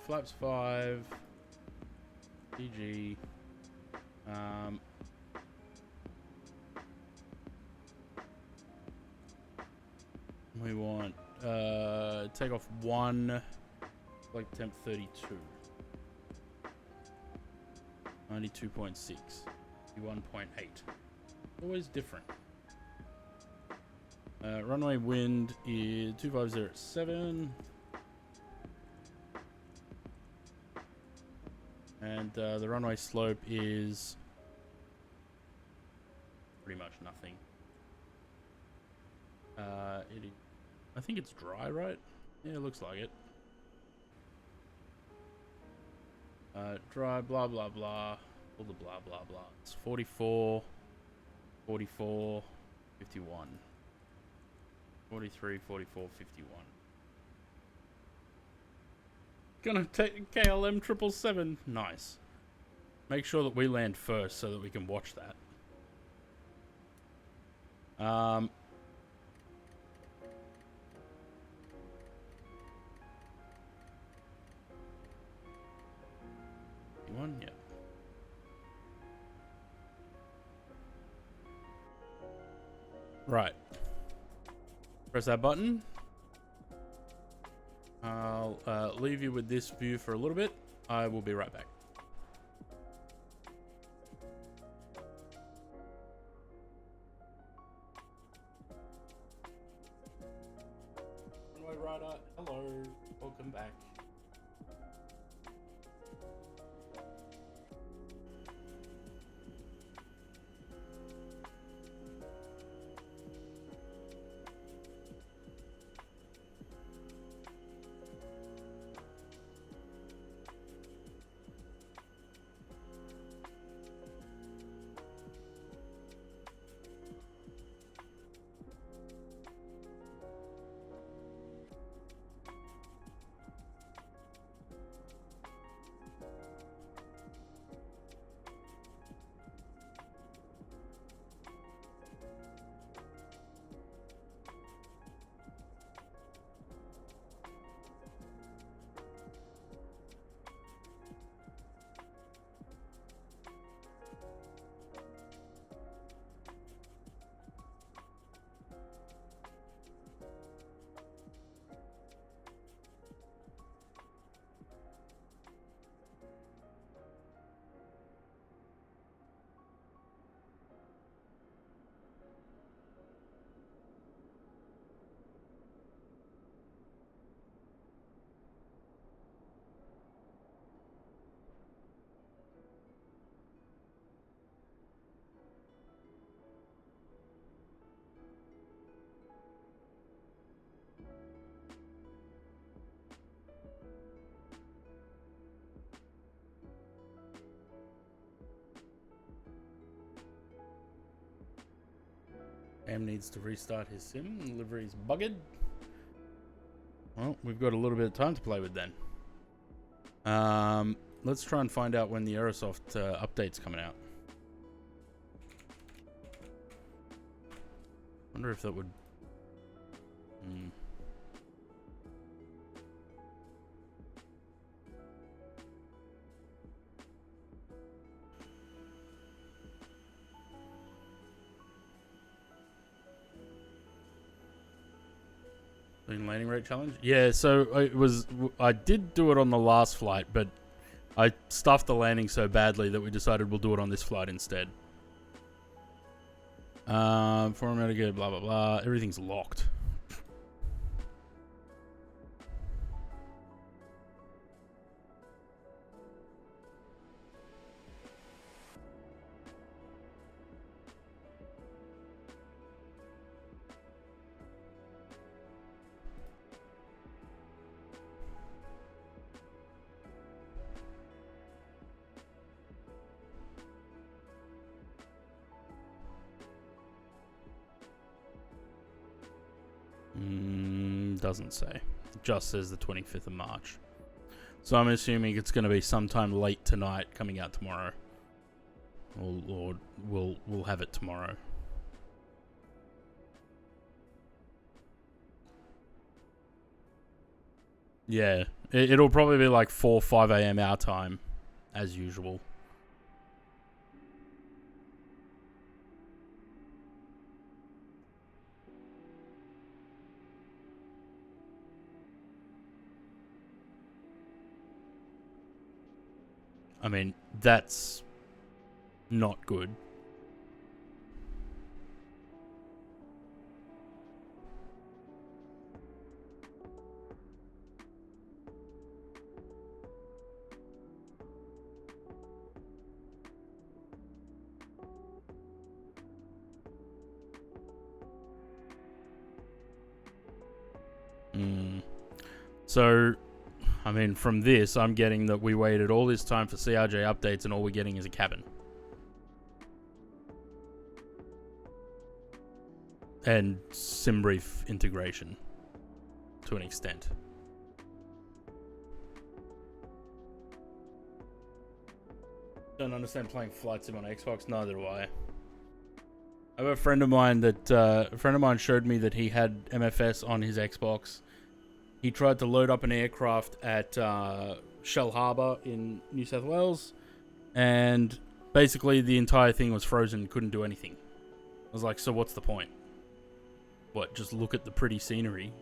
Flaps 5, DG, we want, take off 1, like temp 32, 92.6, 1.8, always different. Runway wind is 2507. And the runway slope is pretty much nothing. I think it's dry, right? Yeah, it looks like it. Dry, blah, blah, blah. All the blah, blah, blah. It's 44, 44, 51. 43, 44, 51. Gonna take KLM 777. Nice. Make sure that we land first so that we can watch that. One, yeah. Right. Press that button. I'll leave you with this view for a little bit. I will be right back. Runway rider, hello, welcome back. Am needs to restart his sim. Livery's bugged. Well, we've got a little bit of time to play with then. Let's try and find out when the Aerosoft update's coming out. Wonder if that would... Landing rate challenge? Yeah, so I did do it on the last flight, but I stuffed the landing so badly that we decided we'll do it on this flight instead. Format again, blah blah blah. Everything's locked. Doesn't say. It just says the 25th of March. So I'm assuming it's going to be sometime late tonight, coming out tomorrow. Or we'll have it tomorrow. Yeah, it'll probably be like 4, 5 a.m. our time, as usual. I mean, that's not good. So, I mean, from this, I'm getting that we waited all this time for CRJ updates and all we're getting is a cabin. And SimBrief integration. To an extent. Don't understand playing Flight Sim on Xbox, neither do I. I have a friend of mine that, showed me that he had MFS on his Xbox. He tried to load up an aircraft at Shell Harbour in New South Wales, and basically the entire thing was frozen, couldn't do anything. I was like, so what's the point? What, just look at the pretty scenery?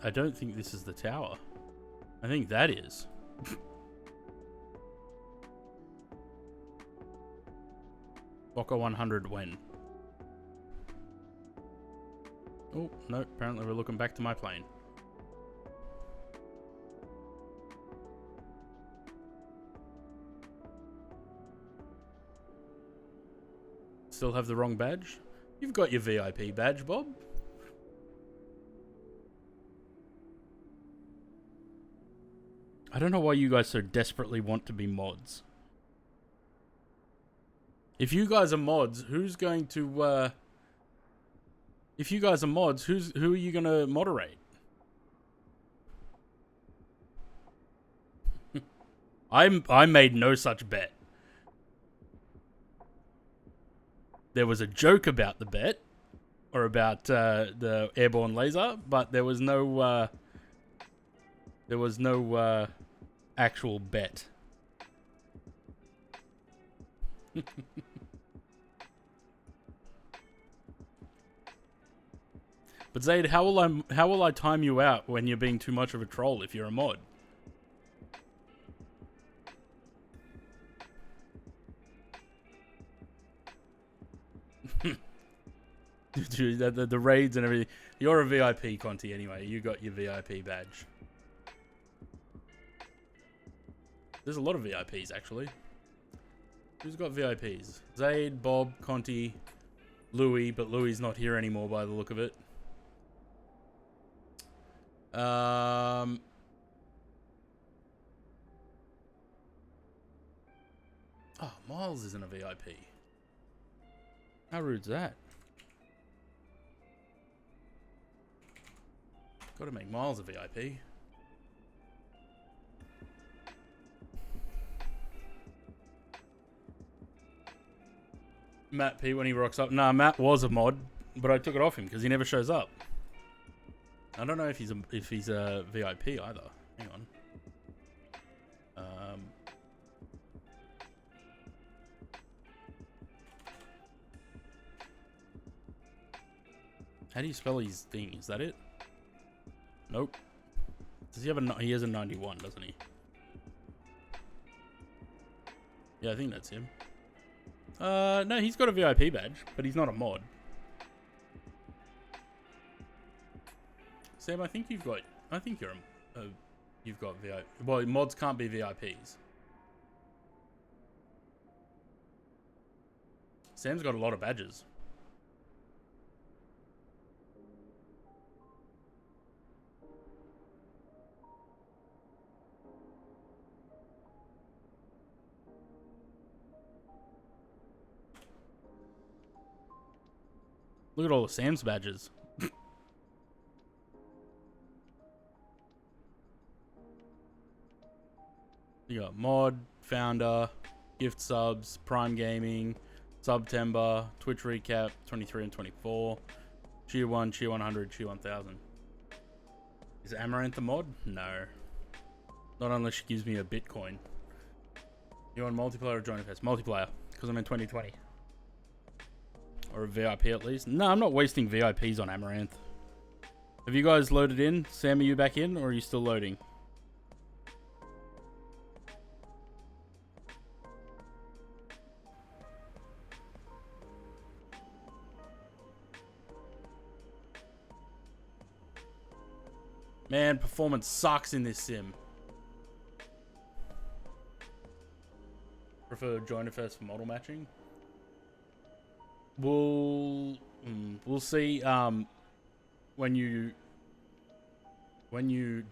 I don't think this is the tower. I think that is. Boca 100 when? Oh, no, apparently we're looking back to my plane. Still have the wrong badge? You've got your VIP badge, Bob. I don't know why you guys so desperately want to be mods. If you guys are mods, who's going to, if you guys are mods, who are you going to moderate? I made no such bet. There was a joke about the bet, or about the airborne laser, but there was no actual bet. But Zaid, how will I time you out when you're being too much of a troll if you're a mod? the raids and everything. You're a VIP, Conti, anyway. You got your VIP badge. There's a lot of VIPs, actually. Who's got VIPs? Zaid, Bob, Conti, Louis, but Louis's not here anymore by the look of it. Oh, Miles isn't a VIP. How rude's that? Gotta make Miles a VIP. Matt P when he rocks up. Nah, Matt was a mod, but I took it off him because he never shows up. I don't know if he's a VIP either. Hang on. How do you spell his thing? Is that it? Nope. Does he have a? He has a 91, doesn't he? Yeah, I think that's him. No, he's got a VIP badge, but he's not a mod. Sam, I think you've got. I think you've got VIP. Well, mods can't be VIPs. Sam's got a lot of badges. Look at all the Sam's badges. You got mod, founder, gift subs, Prime Gaming, September, Twitch recap, 23 and 24, Cheer 1, Cheer 100, Cheer 1000. Is Amaranth a mod? No. Not unless she gives me a Bitcoin. You on multiplayer or join fest? Multiplayer, because I'm in 2020. Or a VIP at least. No, I'm not wasting VIPs on Amaranth. Have you guys loaded in? Sam, are you back in or are you still loading? Man, performance sucks in this sim. Prefer joiner first for model matching. We'll see when you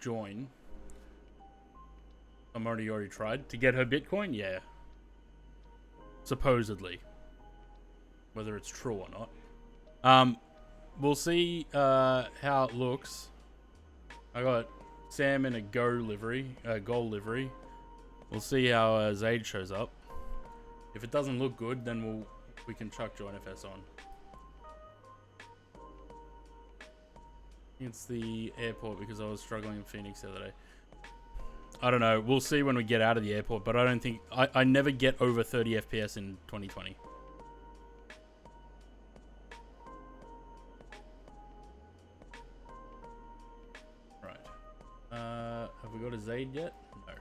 join. I'm already tried to get her Bitcoin. Yeah, supposedly, whether it's true or not. We'll see how it looks. I got Sam in a gold livery. We'll see how Zaid shows up. If it doesn't look good, then we can chuck Join FS on. It's the airport because I was struggling in Phoenix the other day. I don't know. We'll see when we get out of the airport, but I don't think I never get over 30 FPS in 2020. Have we got a Zaid yet? No.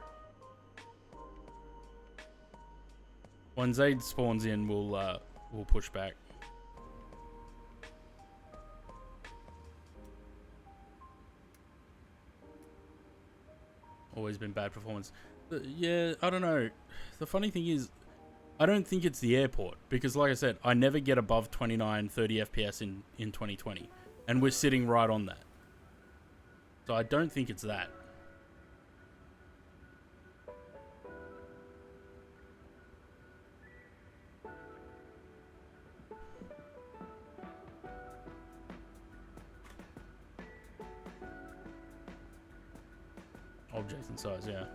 When Zaid spawns in, we'll push back. Always been bad performance. Yeah, I don't know. The funny thing is, I don't think it's the airport because, like I said, I never get above 29, 30 FPS in 2020, and we're sitting right on that. So I don't think it's that. Objects and size, yeah.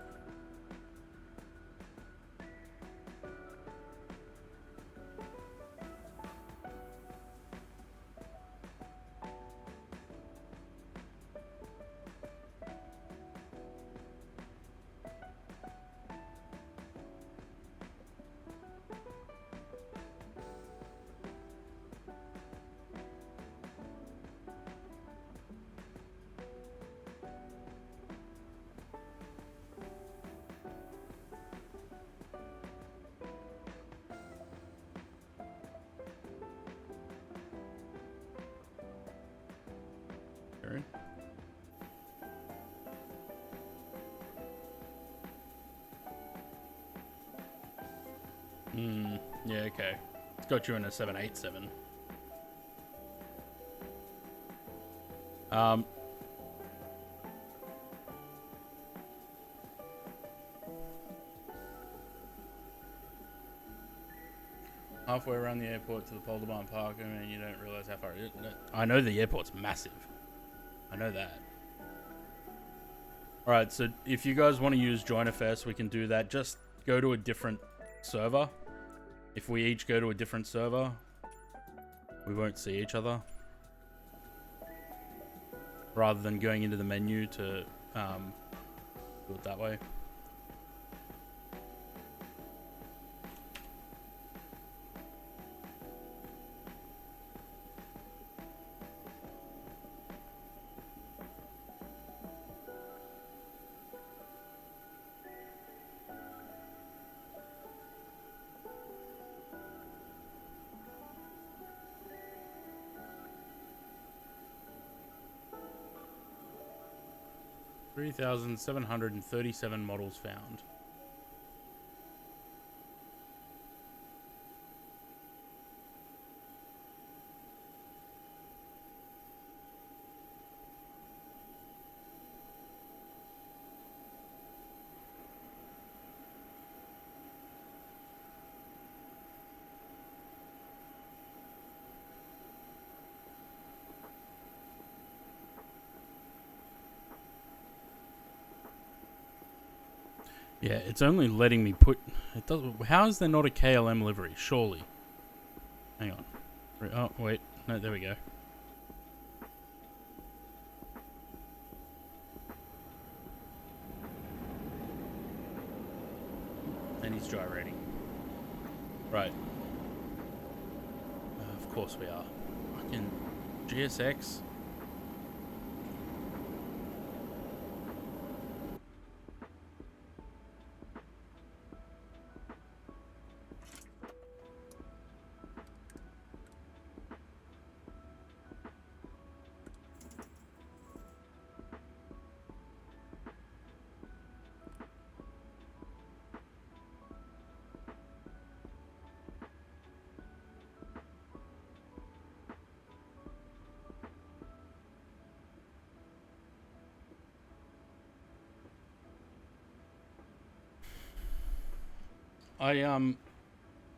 Yeah, okay. It's got you in a 787. Halfway around the airport to the Polder Barn Park, and you don't realize how far it is. I know the airport's massive. I know that. Alright, so if you guys want to use JoinFS, we can do that. Just go to a different server If we each go to a different server, we won't see each other. Rather than going into the menu to do it that way. $3,737 models found. Yeah, it's only letting me put... It does. How is there not a KLM livery? Surely. Hang on. Oh, wait. No, there we go. And he's gyrating. Right. Of course we are. Fucking GSX.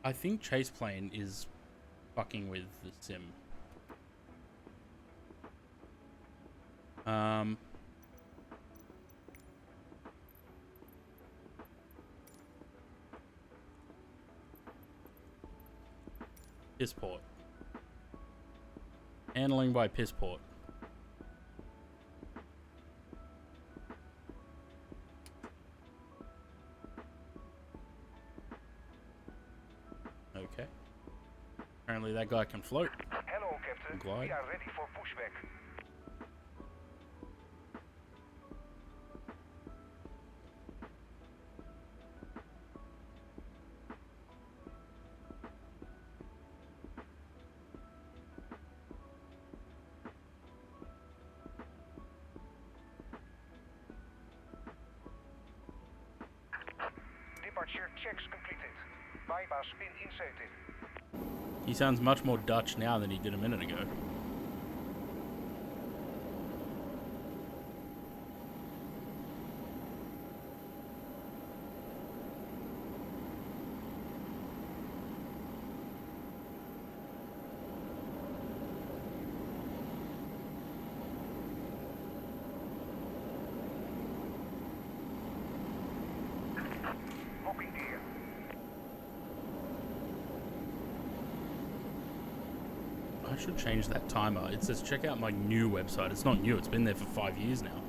I think Chase Plane is fucking with the sim. Pissport. Handling by Pissport. Okay. Apparently that guy can float. Hello, Captain. Glide. We are ready for pushback. Departure checks completed. Bypass pin inserted. He sounds much more Dutch now than he did a minute ago. Locking gear. I should change that timer. It says check out my new website. It's not new. It's been there for 5 years now.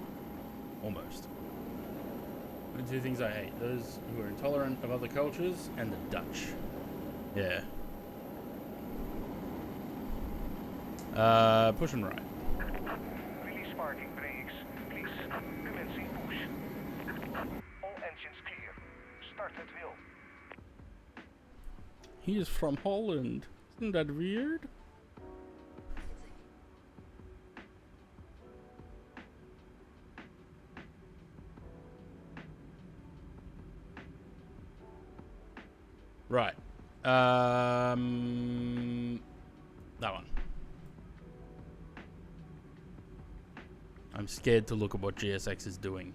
Almost. The two things I hate. Those who are intolerant of other cultures and the Dutch. Yeah. Push and right. Release parking brakes. Please. Commencing push. All engines clear. Start at will. He is from Holland. Isn't that weird? Right. That one. I'm scared to look at what GSX is doing.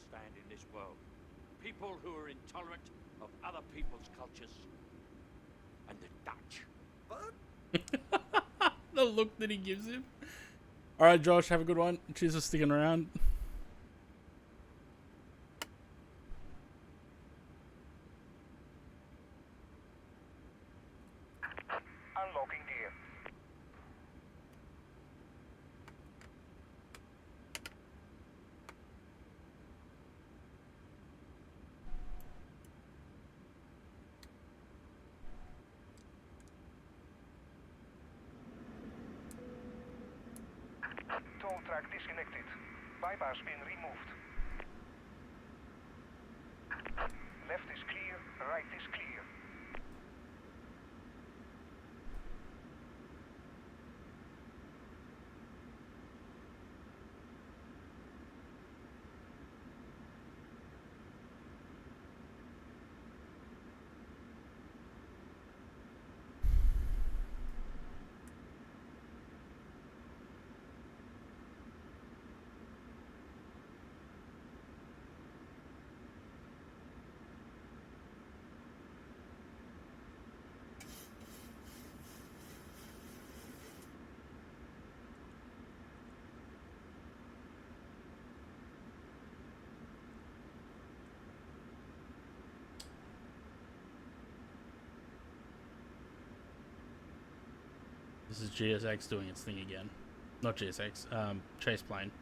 understand in this world. People who are intolerant of other people's cultures. And the Dutch. The look that he gives him. Alright, Josh, have a good one. Cheers for sticking around. Unlocking gear. Toll track disconnected. Bypass pin removed. Left is clear, right is clear. This is GSX doing its thing again. Not GSX, Chase Plane.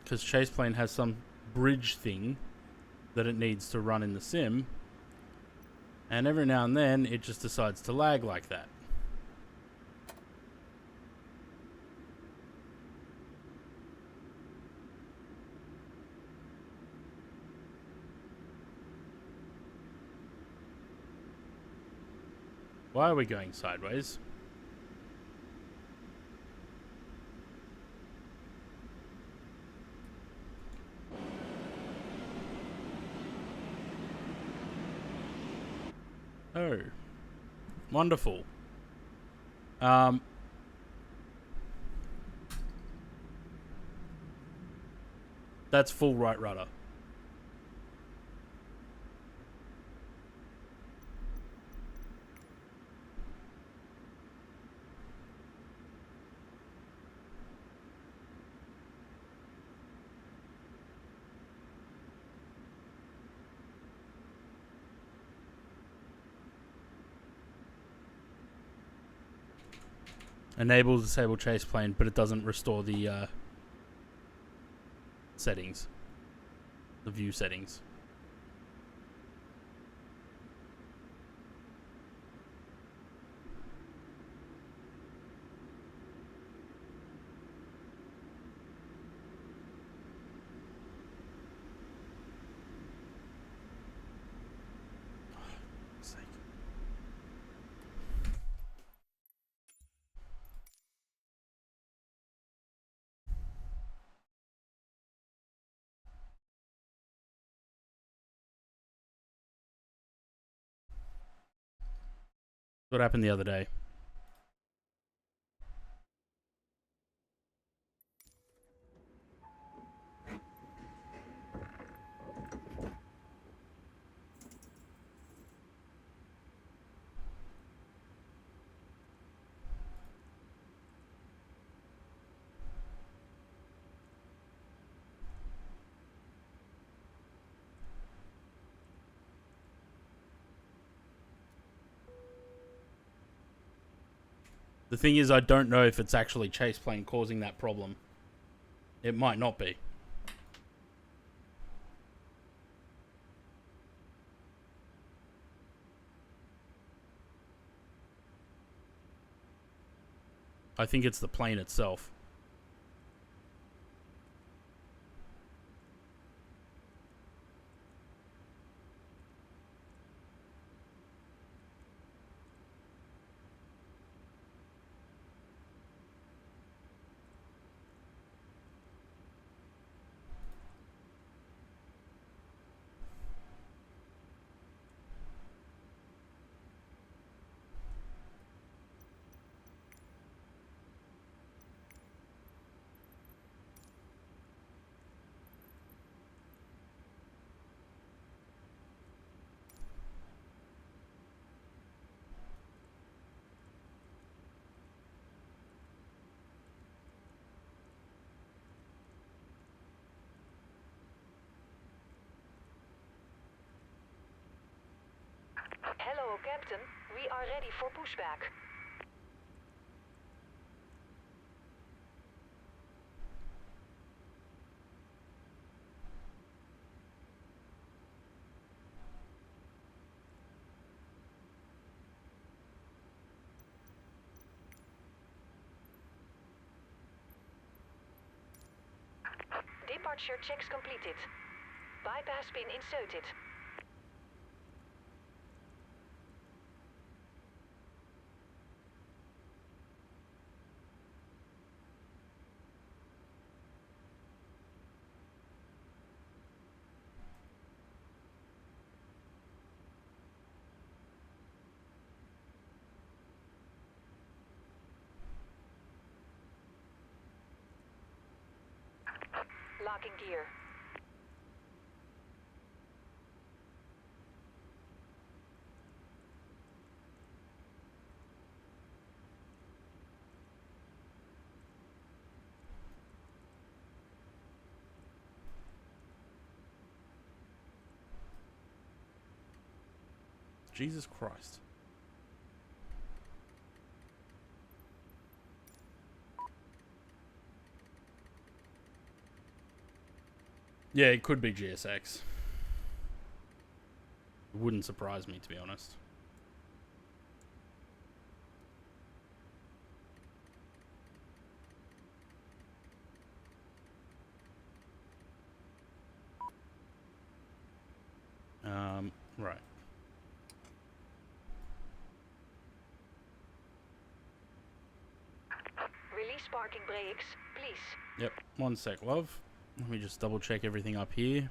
Because Chase Plane has some bridge thing that it needs to run in the sim. And every now and then, it just decides to lag like that. Why are we going sideways? Oh. Wonderful. That's full right rudder. Enable disable chase plane, but it doesn't restore the settings. The view settings. What happened the other day? The thing is, I don't know if it's actually chase plane causing that problem. It might not be. I think it's the plane itself. Hello, Captain. We are ready for pushback. Departure checks completed. Bypass pin inserted. Locking gear. Jesus Christ. Yeah, it could be GSX. It wouldn't surprise me, to be honest. Right. Release parking brakes, please. Yep, one sec, love. Let me just double check everything up here.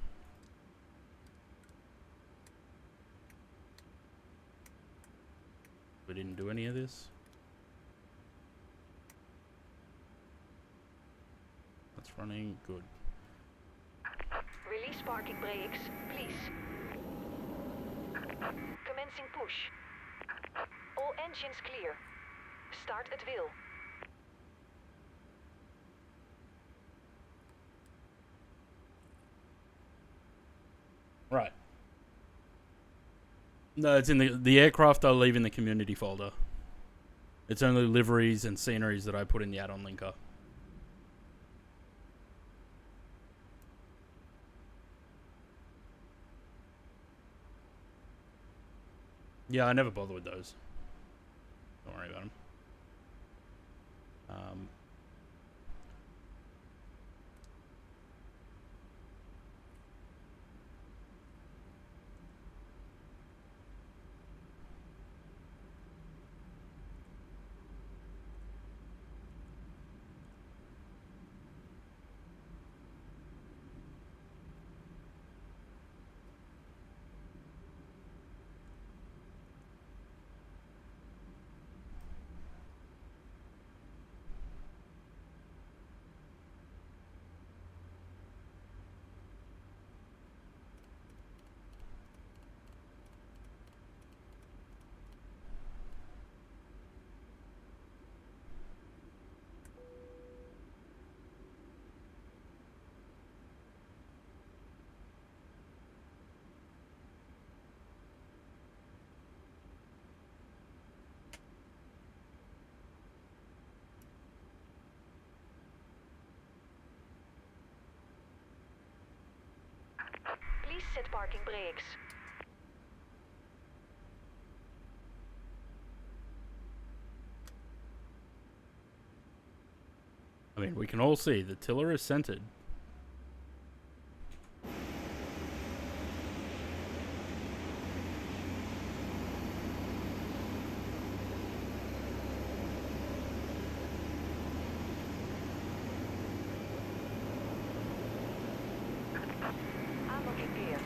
We didn't do any of this. That's running good. Release parking brakes, please. Commencing push. All engines clear. Start at will. Right. No, it's in the aircraft I'll leave in the community folder. It's only liveries and sceneries that I put in the add-on linker. Yeah, I never bother with those. Don't worry about them. Please set parking brakes. I mean, we can all see the tiller is centered. Unlocking gear.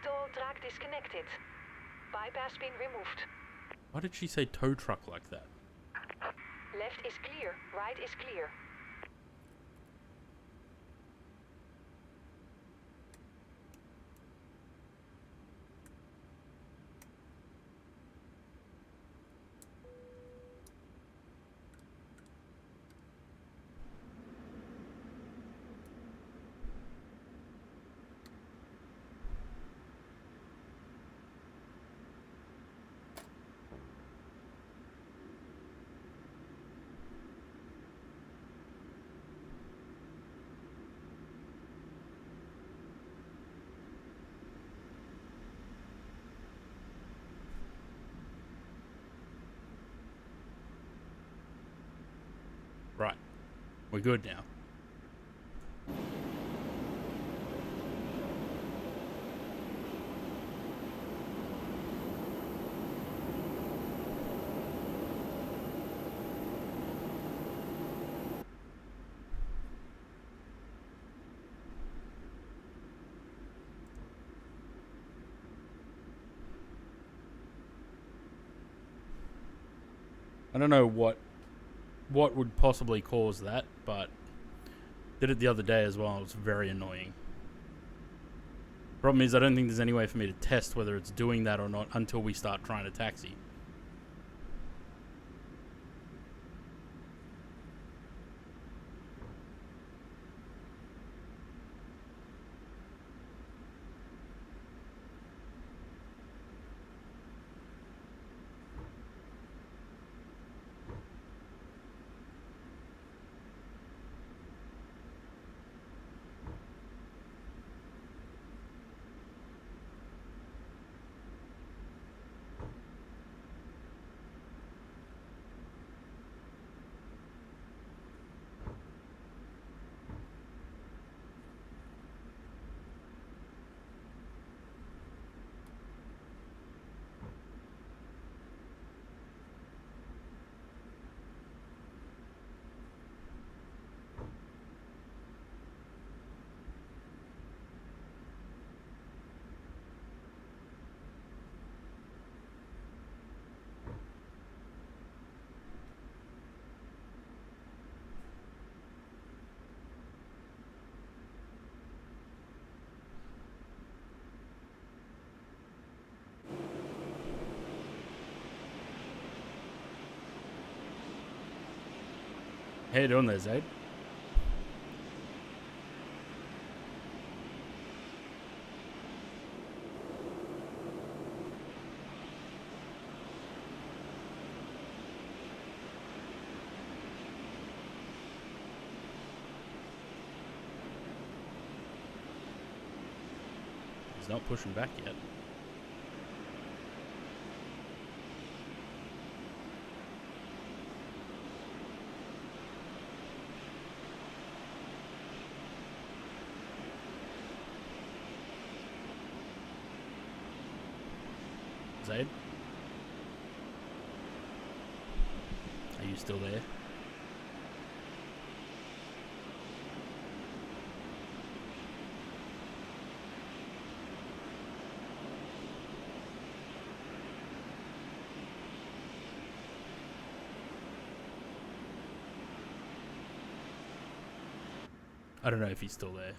Tow track disconnected. Bypass pin removed. Why did she say tow truck like that? Left is clear, right is clear. Right. We're good now. I don't know what would possibly cause that, but did it the other day as well. It was very annoying. Problem is, I don't think there's any way for me to test whether it's doing that or not until we start trying to taxi. How you doing there, Zaid? He's not pushing back yet. Zaid? Are you still there? I don't know if he's still there.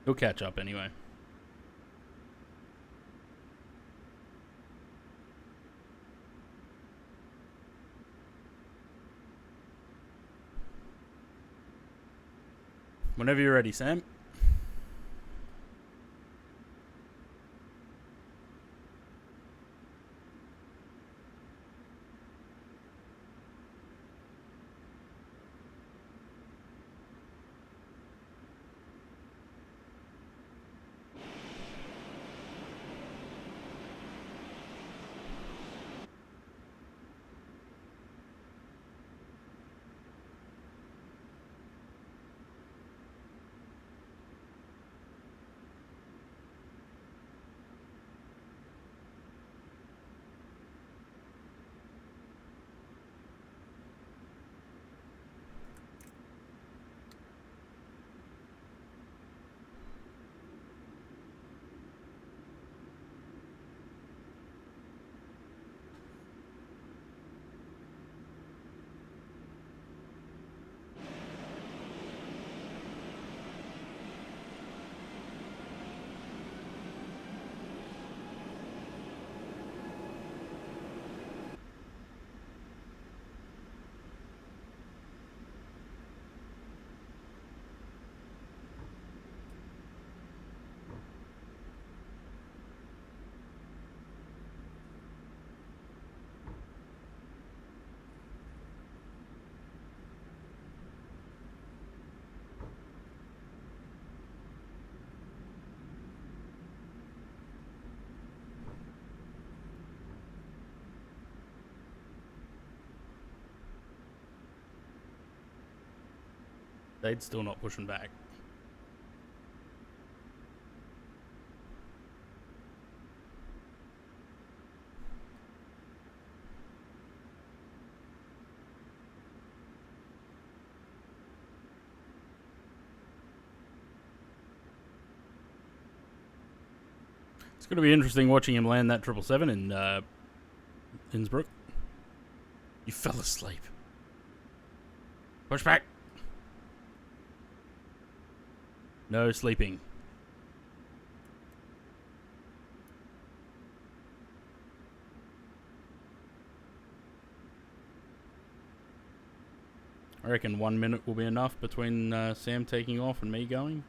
He'll catch up anyway. Whenever you're ready, Sam. they'd still not pushing back. It's going to be interesting watching him land that 777 in Innsbruck. You fell asleep. Push back. No sleeping. I reckon 1 minute will be enough between Sam taking off and me going.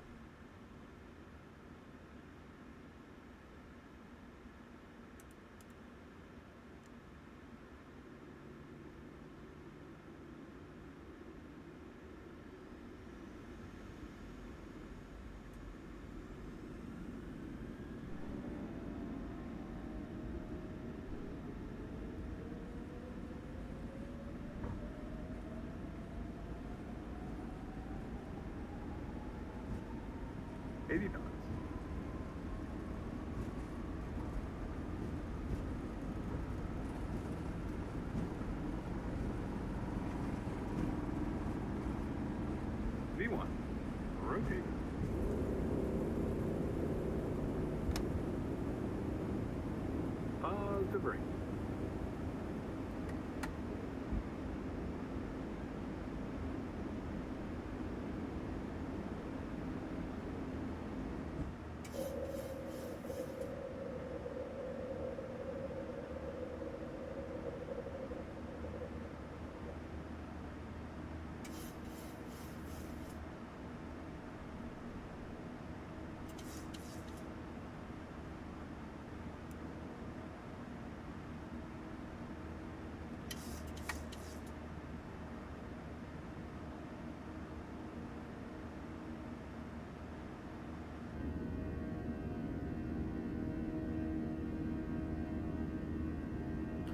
V1. Rotate. Positive brake.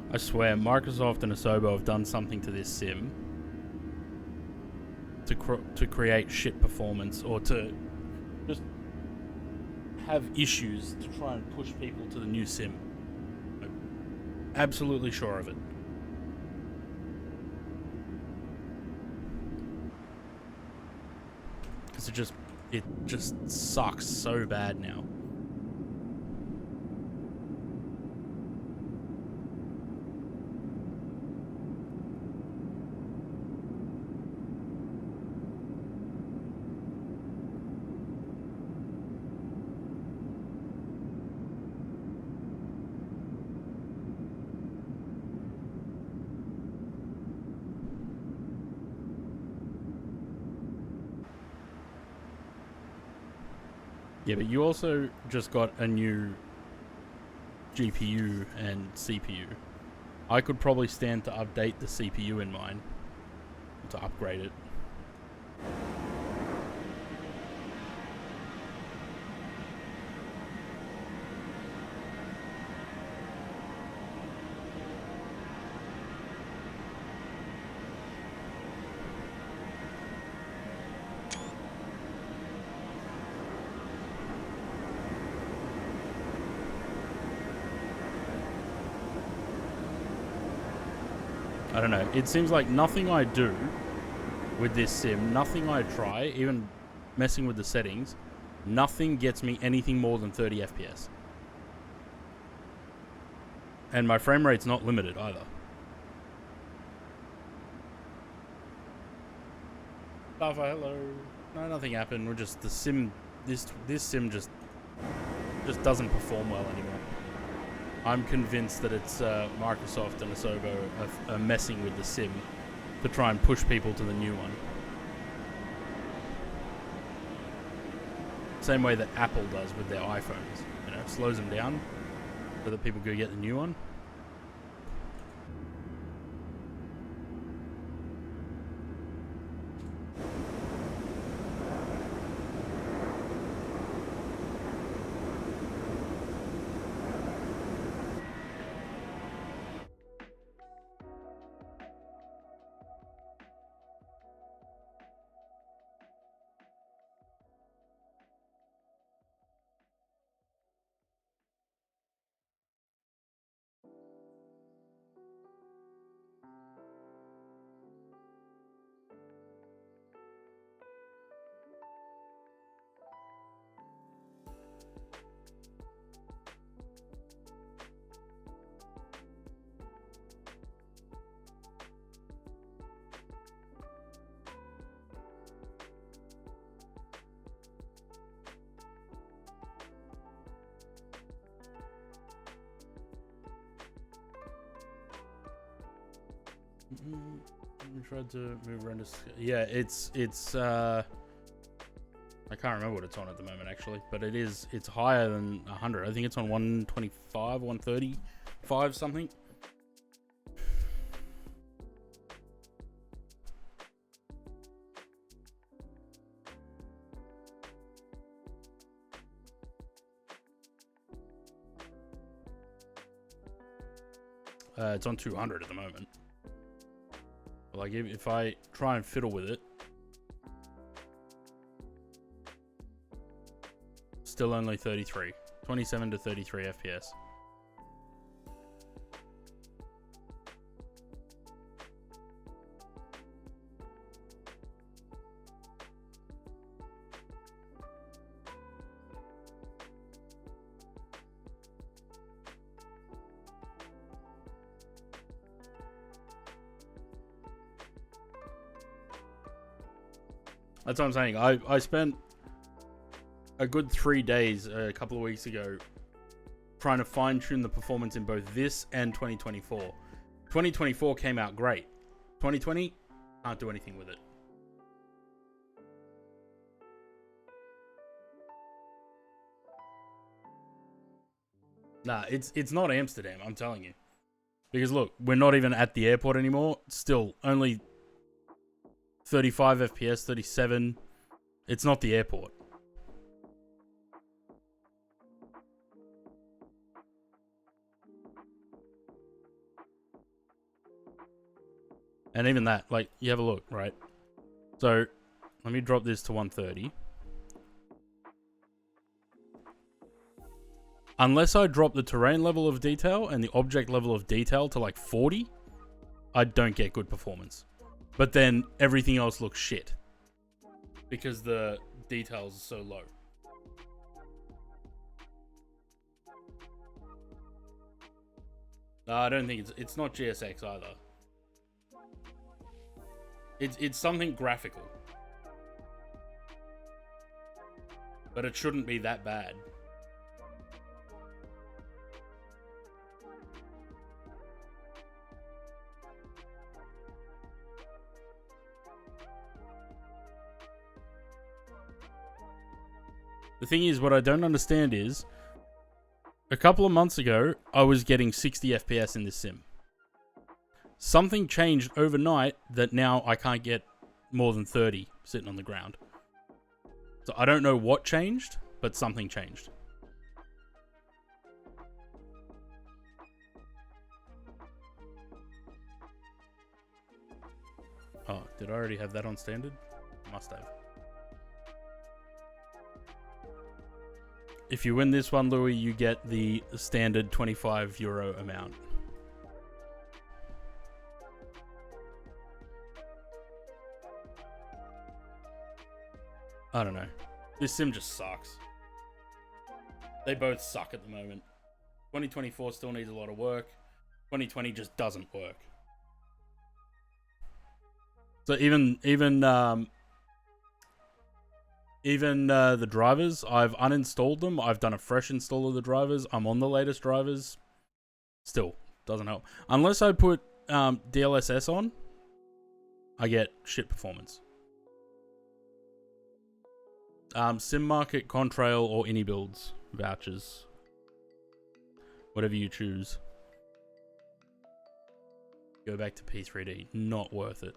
I swear, Microsoft and Asobo have done something to this sim to create shit performance, or to just have issues to try and push people to the new sim. I'm absolutely sure of it. Because it just sucks so bad now. Yeah, but you also just got a new GPU and CPU. I could probably stand to update the CPU in mine, to upgrade it. I don't know. It seems like nothing I do with this sim, nothing I try, even messing with the settings, nothing gets me anything more than 30 FPS. And my frame rate's not limited either. Lava, hello. No, nothing happened. We're just the sim. This sim just doesn't perform well anymore. I'm convinced that it's Microsoft and Asobo are messing with the sim to try and push people to the new one. Same way that Apple does with their iPhones. You know, it slows them down so that people go get the new one. We tried to move render. Yeah, it's I can't remember what it's on at the moment actually, but it's higher than 100. I think it's on 125, 135 something. It's on 200 at the moment. Like if I try and fiddle with it, still only 33, 27 to 33 FPS. That's what I'm saying. I spent a good 3 days a couple of weeks ago trying to fine tune the performance in both this and 2024. 2024 came out great. 2020, can't do anything with it. Nah, it's not Amsterdam, I'm telling you. Because look, we're not even at the airport anymore. Still, only 35 FPS, 37. It's not the airport. And even that, like, you have a look, right? So, let me drop this to 130. Unless I drop the terrain level of detail and the object level of detail to like 40, I don't get good performance. But then everything else looks shit because the details are so low. No, I don't think it's not GSX either. It's something graphical. But it shouldn't be that bad. The thing is, what I don't understand is, a couple of months ago, I was getting 60 FPS in this sim. Something changed overnight that now I can't get more than 30 sitting on the ground. So I don't know what changed, but something changed. Oh, did I already have that on standard? Must have. If you win this one, Louis, you get the standard €25 amount. I don't know. This sim just sucks. They both suck at the moment. 2024 still needs a lot of work. 2020 just doesn't work. So even the drivers, I've uninstalled them. I've done a fresh install of the drivers. I'm on the latest drivers. Still, doesn't help. Unless I put DLSS on, I get shit performance. Sim Market, Contrail, or AnyBuilds vouchers. Whatever you choose. Go back to P3D. Not worth it.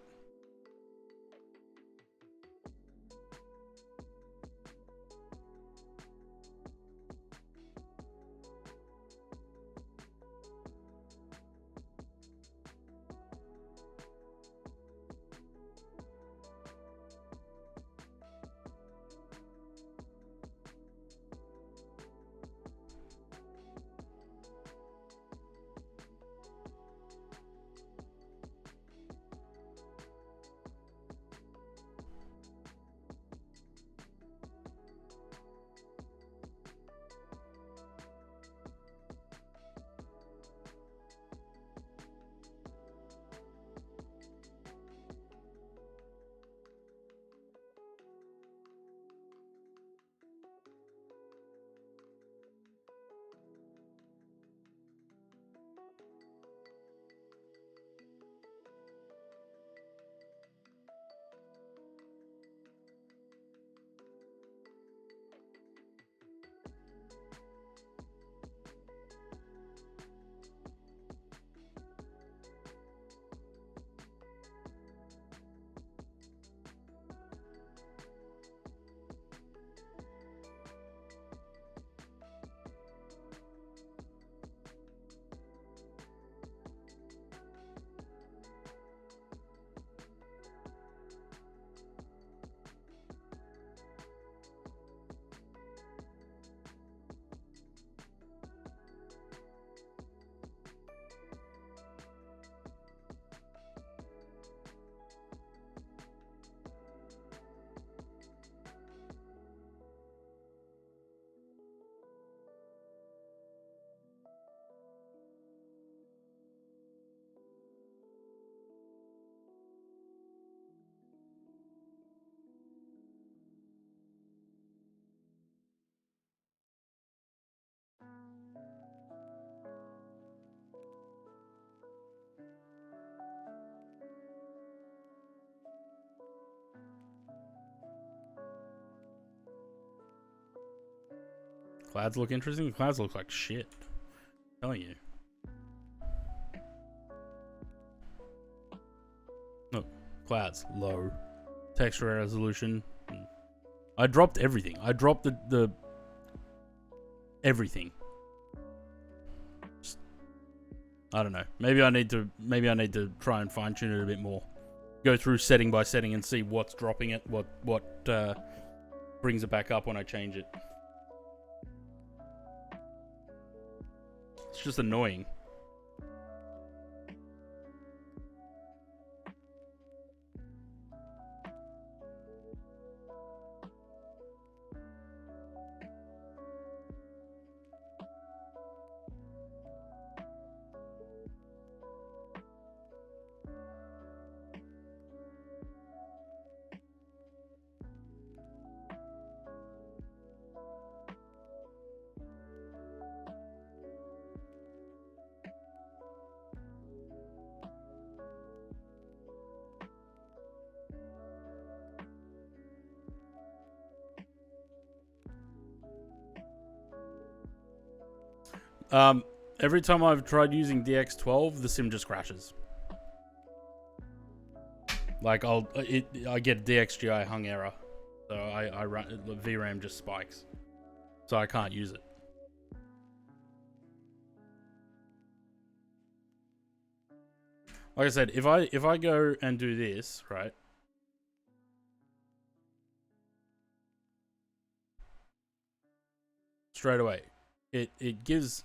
Clouds look interesting. The clouds look like shit. I'm telling you. Look, clouds low, texture resolution. I dropped everything. I dropped the everything. Just, I don't know. Maybe I need to try and fine tune it a bit more. Go through setting by setting and see what's dropping it, what brings it back up when I change it. It's just annoying. Every time I've tried using DX12, the sim just crashes. Like I get DXGI hung error, so I run VRAM just spikes, so I can't use it. Like I said, if I go and do this, right? Straight away, it gives.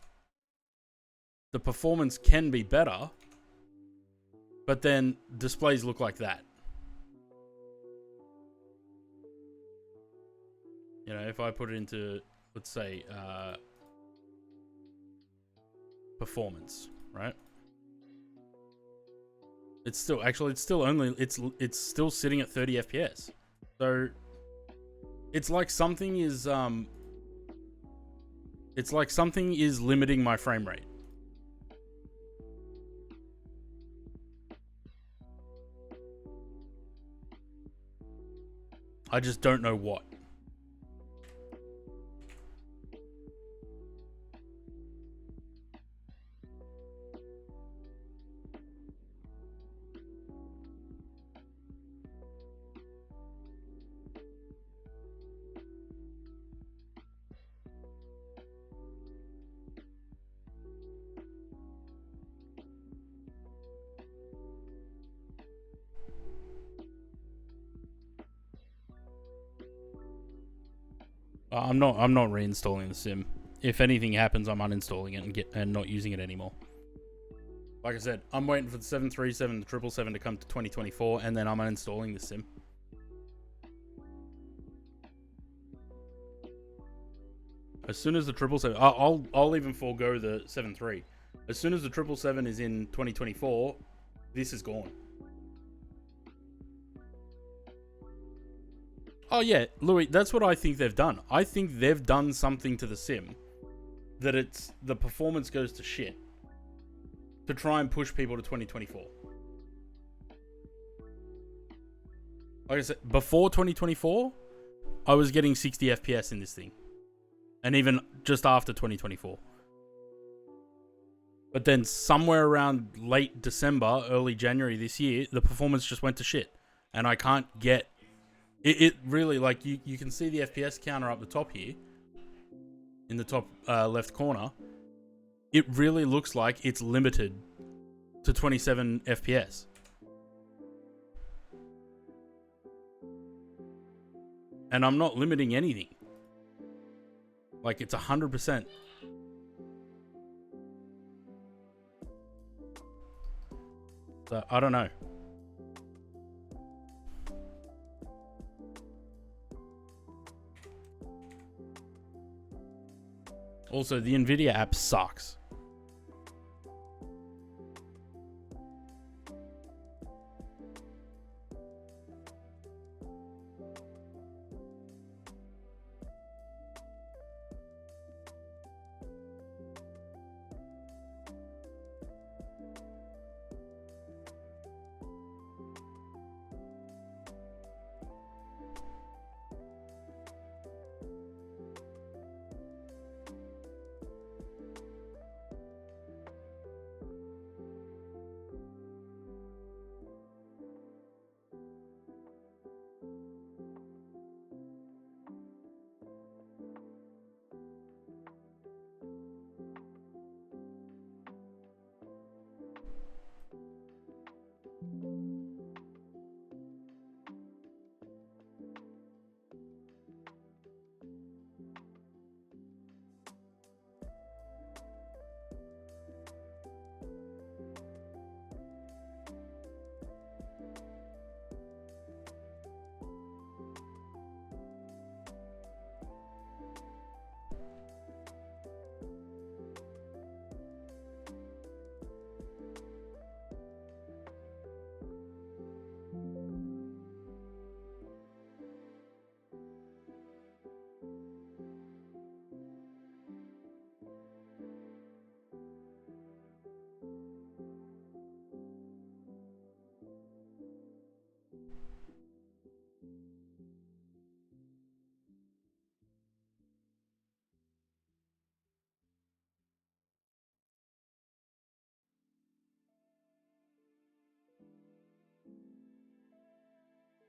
The performance can be better, but then displays look like that. You know, if I put it into, let's say, performance, right? It's still it's still sitting at 30 FPS. So it's like something is limiting my frame rate. I just don't know what. I'm not reinstalling the sim. If anything happens, I'm uninstalling it and not using it anymore. Like I said, I'm waiting for the 737, the 777 to come to 2024, and then I'm uninstalling the sim. As soon as the 777, I'll even forego the 73. As soon as the 777 is in 2024, this is gone. Oh yeah, Louis, that's what I think they've done. I think they've done something to the sim that the performance goes to shit to try and push people to 2024. Like I said, before 2024, I was getting 60 FPS in this thing. And even just after 2024. But then somewhere around late December, early January this year, the performance just went to shit. And I can't get... It really, like, you can see the FPS counter up the top here. In the top left corner. It really looks like it's limited to 27 FPS. And I'm not limiting anything. Like, it's 100%. So, I don't know. Also, the Nvidia app sucks.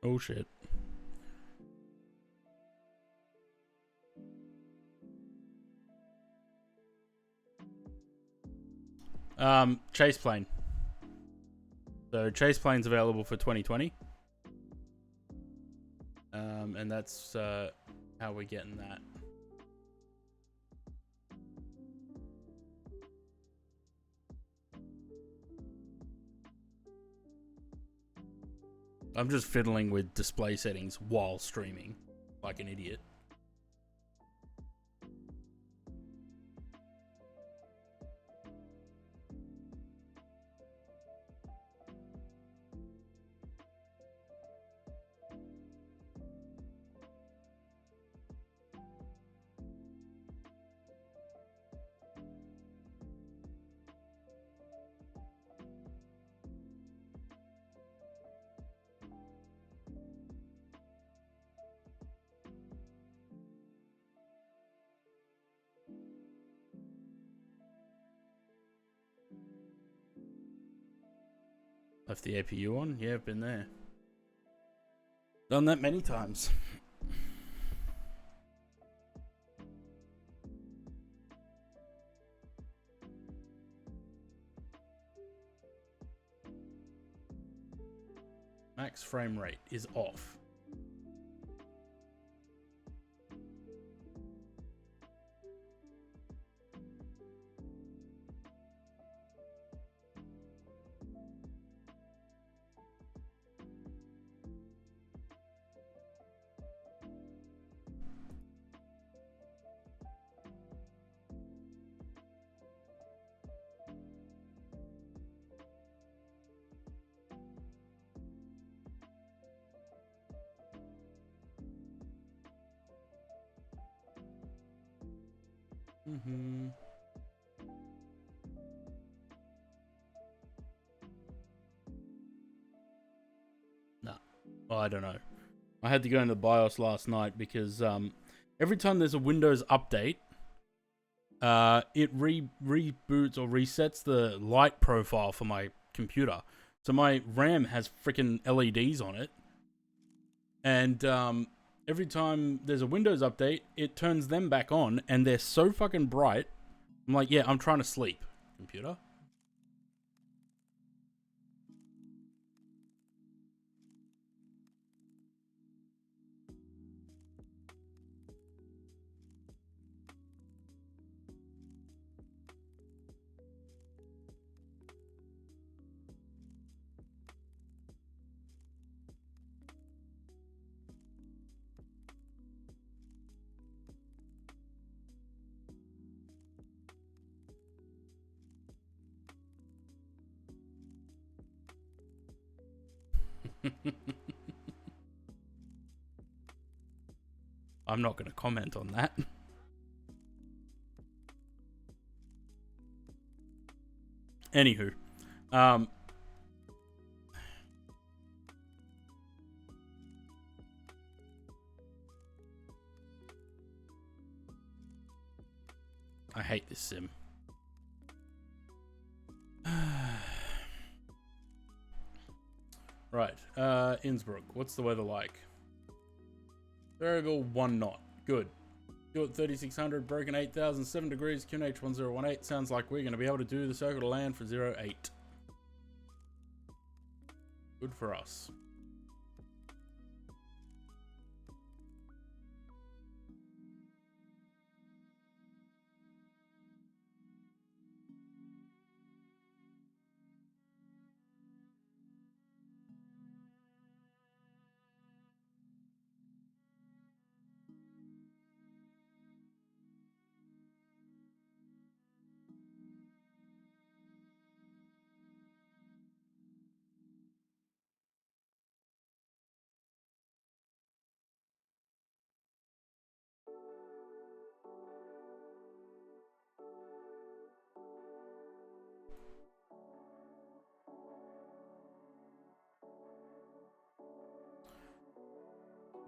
Oh shit. Chase plane. So Chase plane's available for 2020. And that's how we're getting that. I'm just fiddling with display settings while streaming like an idiot. Left the APU on? Yeah, I've been there. Done that many times. Max frame rate is off. No. Well, I don't know. I had to go into BIOS last night because every time there's a Windows update, it reboots or resets the light profile for my computer. So my RAM has freaking LEDs on it. And every time there's a Windows update, it turns them back on, and they're so fucking bright. I'm like, yeah, I'm trying to sleep, computer. I'm not going to comment on that. Anywho, I hate this sim. Right, Innsbruck, what's the weather like? Variable 1 knot. Good. Stuart 3600, broken 8000, 7 degrees, QNH 1018. Sounds like we're going to be able to do the circle to land for 08. Good for us.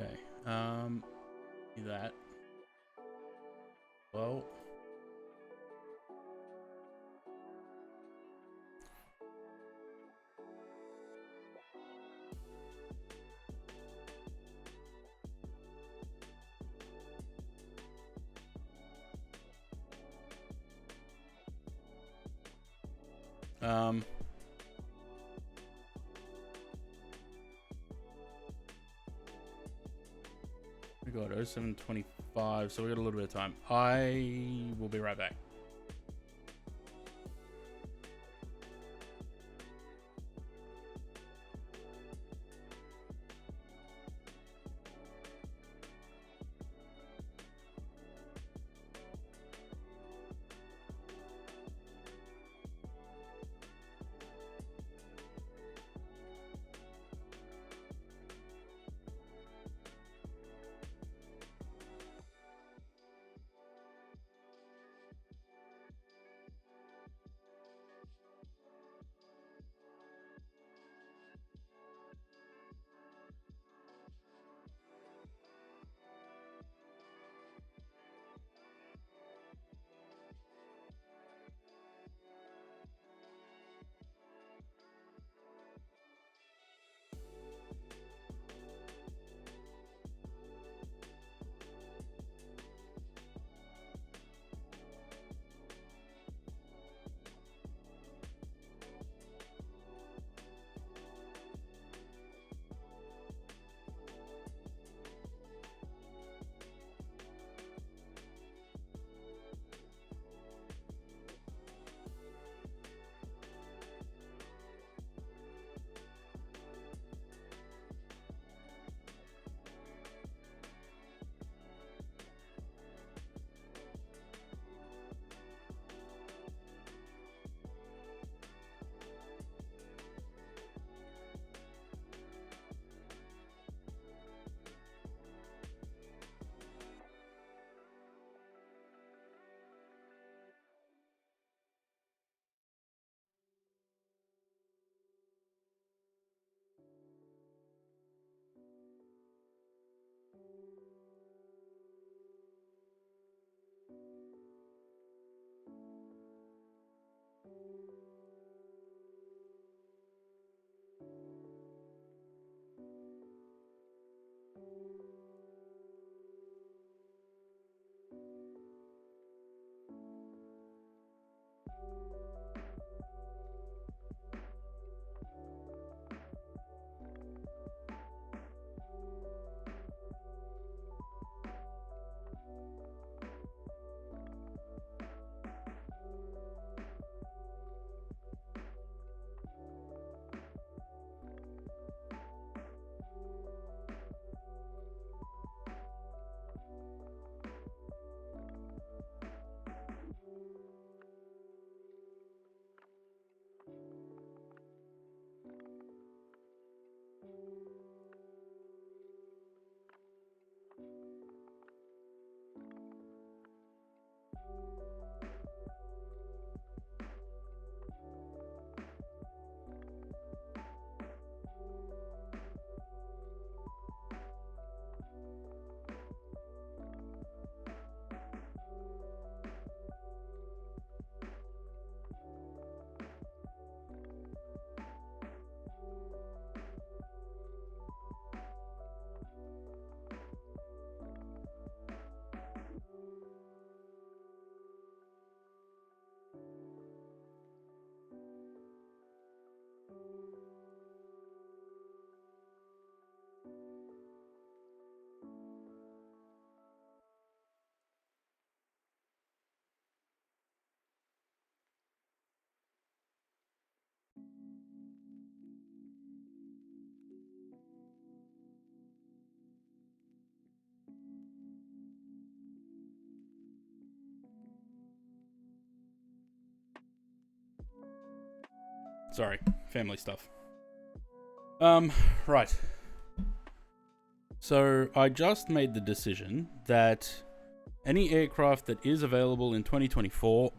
Okay, do that. Well, We got 0725, so we got a little bit of time. I will be right back. Sorry, family stuff. Right. So I just made the decision that any aircraft that is available in 2024,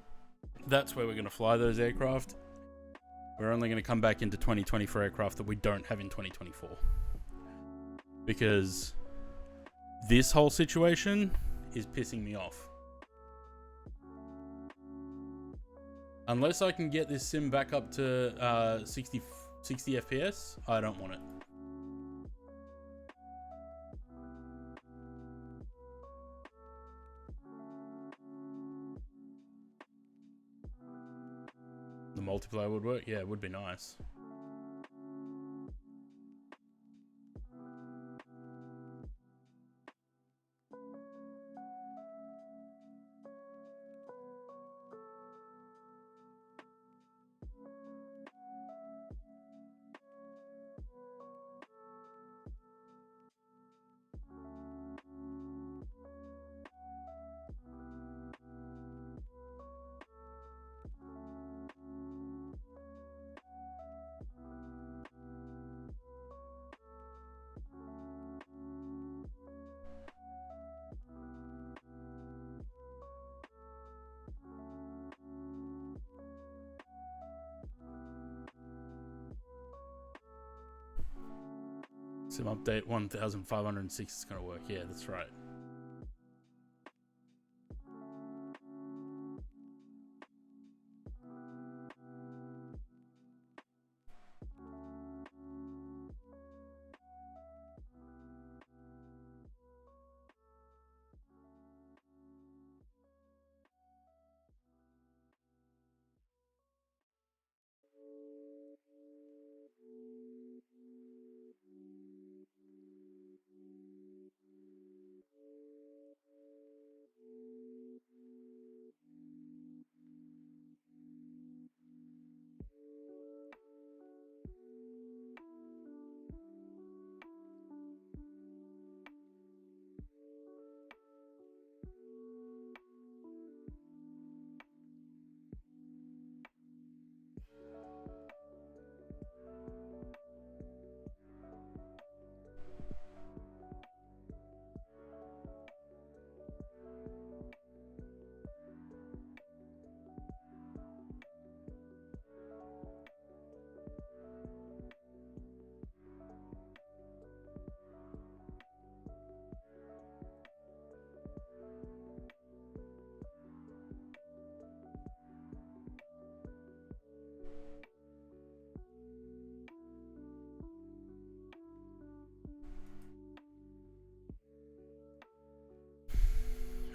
that's where we're going to fly those aircraft. We're only going to come back into 2020 for aircraft that we don't have in 2024. Because this whole situation is pissing me off. Unless I can get this sim back up to 60 FPS, I don't want it. The multiplayer would work? Yeah, it would be nice. Sim update 1506 is going to work. Yeah, that's right.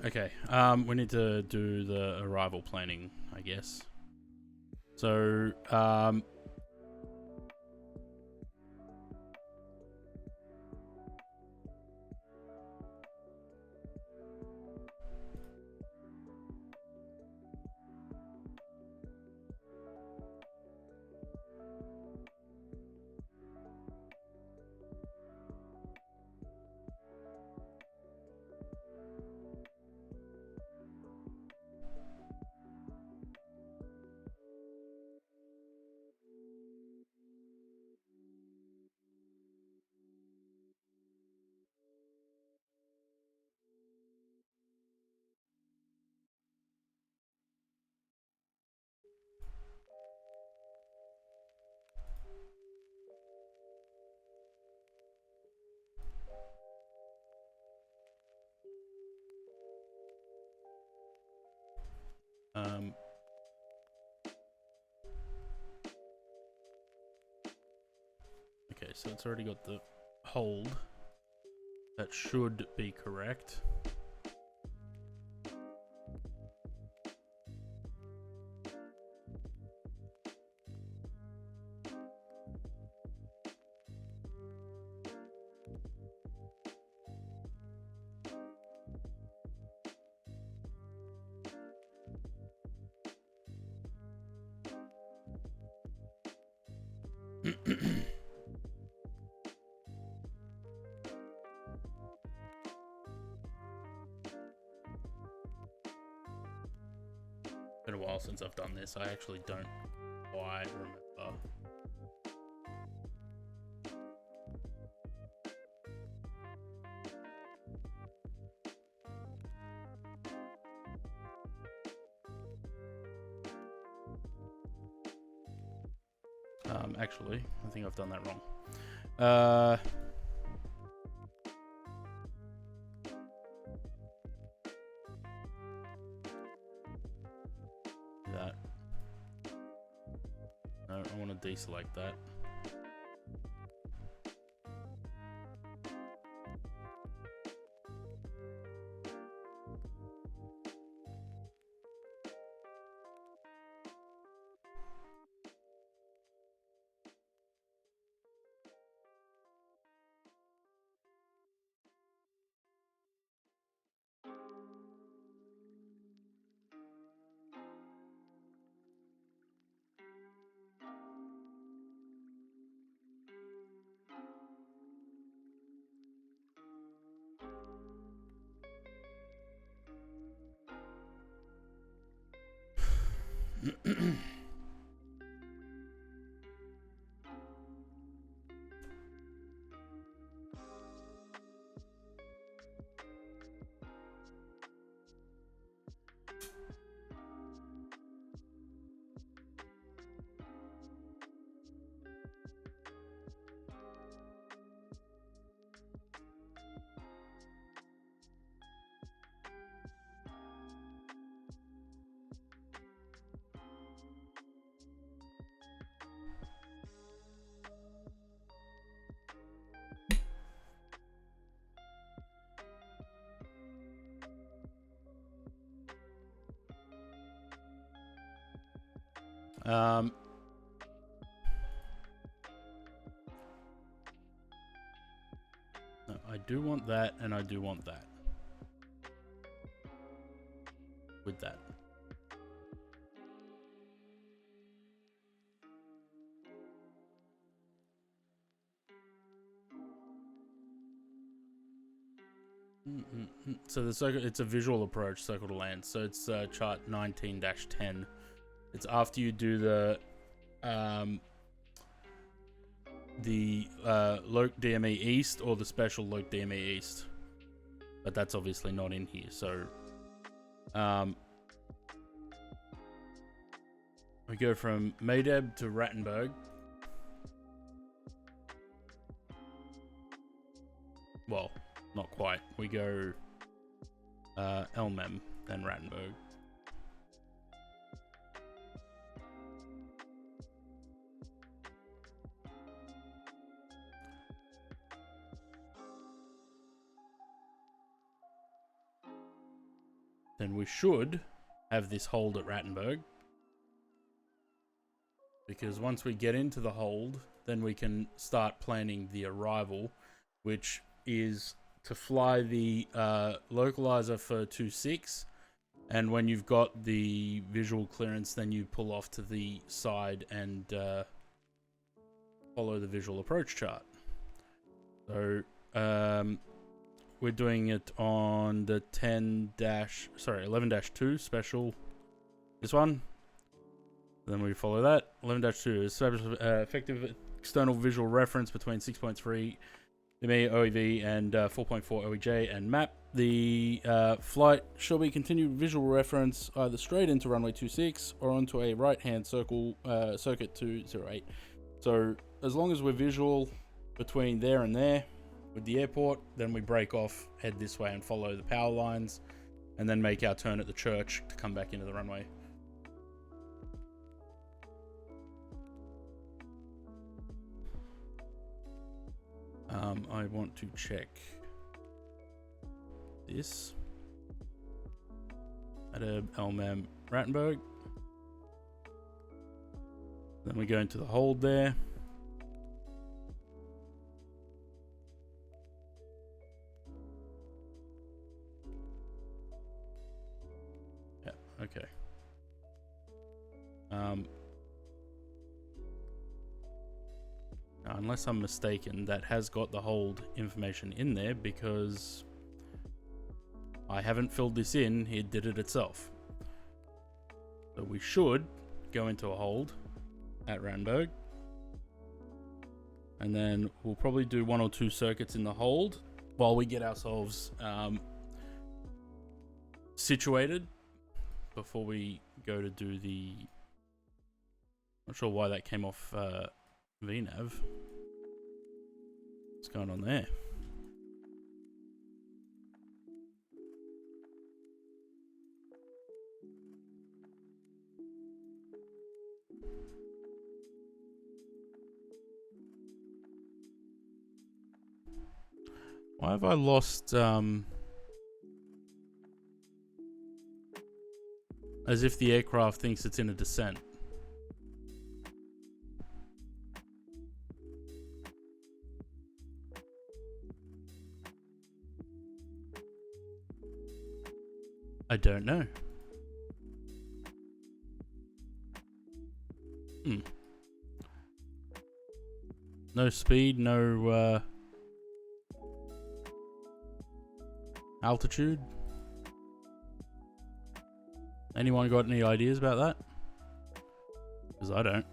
Okay, we need to do the arrival planning, I guess. So, okay, so it's already got the hold. That should be correct. Been a while since I've done this. I actually don't quite remember. Actually, I think I've done that wrong. That. No, I want to deselect that. No, I do want that, and I do want that. With that. So the circle, it's a visual approach, circle to land. So it's chart 19-10. It's after you do the Loc DME East or the special Loc DME East, but that's obviously not in here. So we go from Medeb to Rattenberg. Well, not quite. We go Elmem, then Rattenberg. Then we should have this hold at Rattenberg. Because once we get into the hold, then we can start planning the arrival, which is to fly the localizer for 2-6, and when you've got the visual clearance, then you pull off to the side and follow the visual approach chart. So we're doing it on the 11-2 special, this one. Then we follow that. 11-2 is effective external visual reference between 6.3 ME OEV and 4.4 OEJ and map. The flight shall be continued visual reference either straight into runway 26 or onto a right-hand circle circuit 208. So as long as we're visual between there and there with the airport, then we break off, head this way and follow the power lines, and then make our turn at the church to come back into the runway. I want to check this. Adeb, Elmem, Rattenberg. Then we go into the hold there. Yeah, okay. Unless I'm mistaken, that has got the hold information in there because I haven't filled this in, it did it itself. So we should go into a hold at Rattenberg. And then we'll probably do 1 or 2 circuits in the hold while we get ourselves situated before we go to do the... Not sure why that came off VNAV. What's going on there? Why have I lost as if the aircraft thinks it's in a descent? I don't know. No speed, no altitude. Anyone got any ideas about that? Because I don't.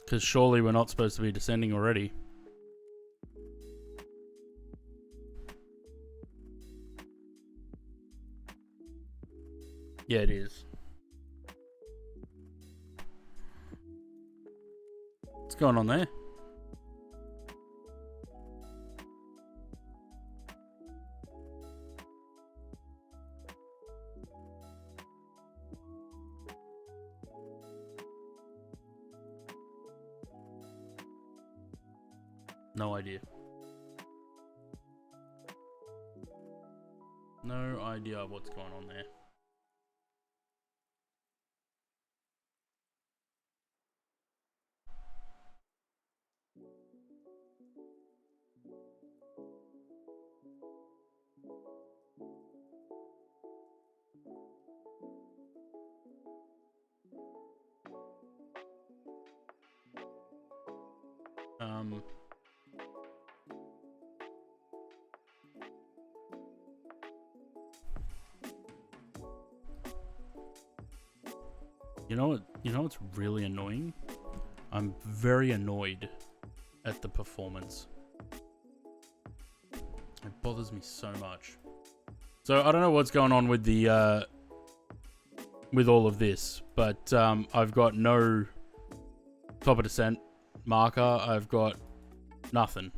Because surely we're not supposed to be descending already. Yeah, it is. What's going on there? No idea. No idea what's going on there. You know what's really annoying? I'm very annoyed at the performance. It bothers me so much. So I don't know what's going on with the with all of this, but I've got no top of descent marker. I've got nothing.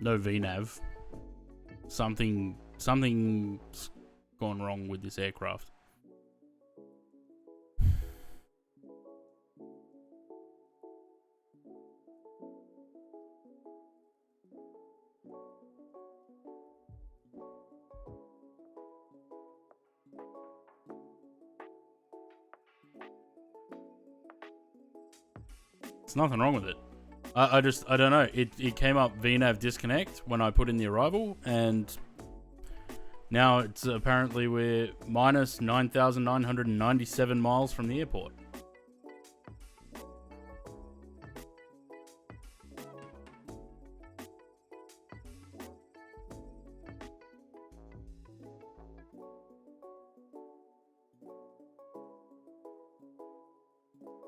No VNav. Something's gone wrong with this aircraft. There's nothing wrong with it. I don't know. It came up VNav disconnect when I put in the arrival, and now it's apparently we're minus 9,997 miles from the airport.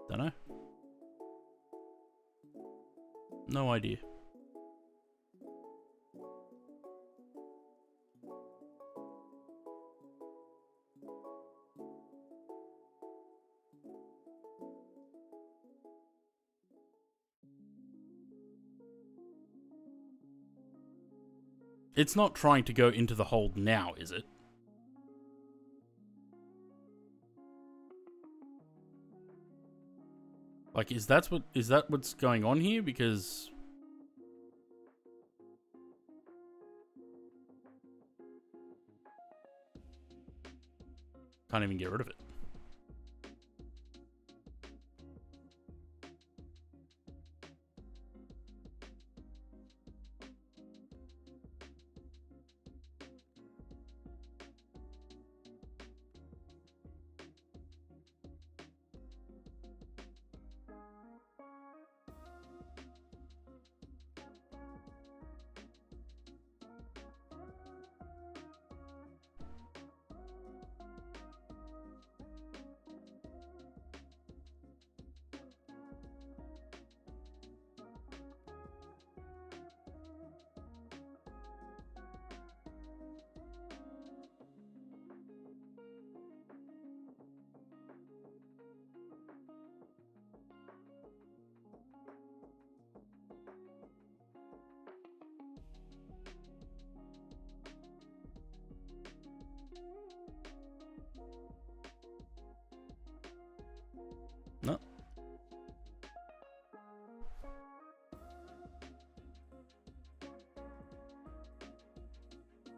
Don't know. No idea. It's not trying to go into the hold now, is it? Like, is that what's going on here? Because can't even get rid of it.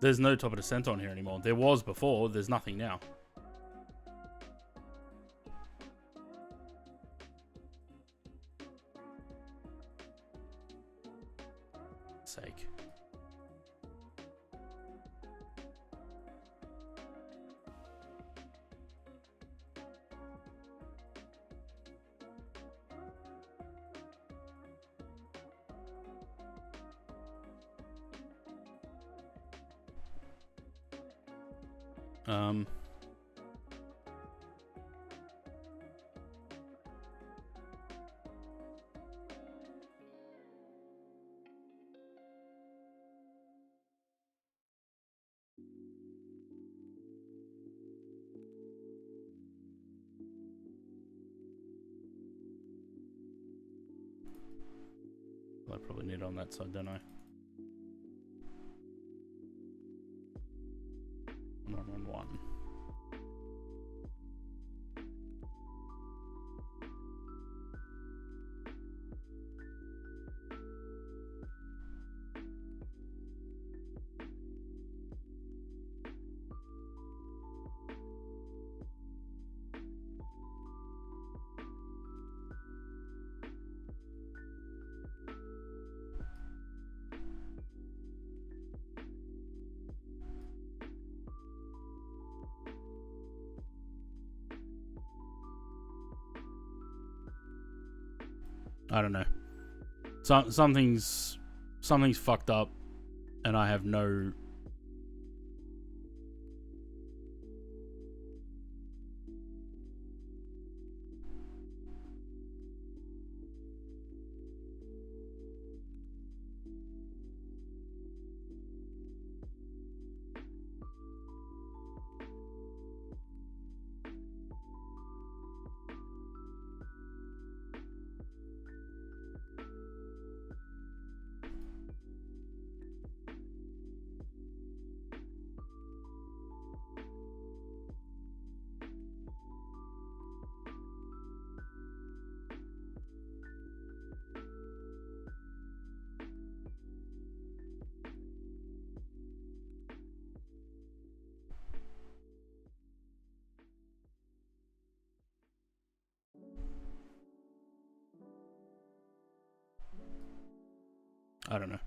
There's no top of descent on here anymore. There was before. There's nothing now. Sake. I probably need it on that side, don't I? 111. I don't know. Something's fucked up, and I have no. I don't know.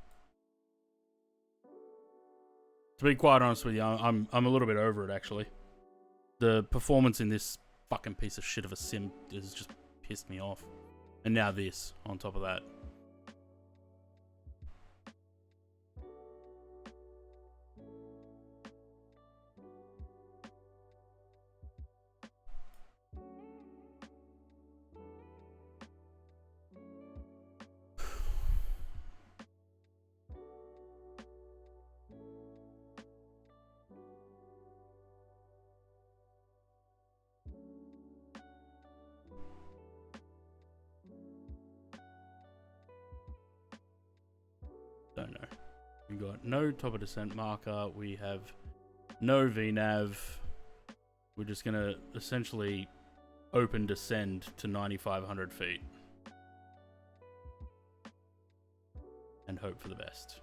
To be quite honest with you, I'm a little bit over it actually. The performance in this fucking piece of shit of a sim has just pissed me off. And now this on top of that. Don't know. We've got no top of descent marker. We have no VNAV. We're just going to essentially open descend to 9,500 feet. And hope for the best.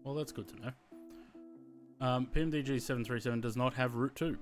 Well, that's good to know. PMDG 737 does not have Route 2.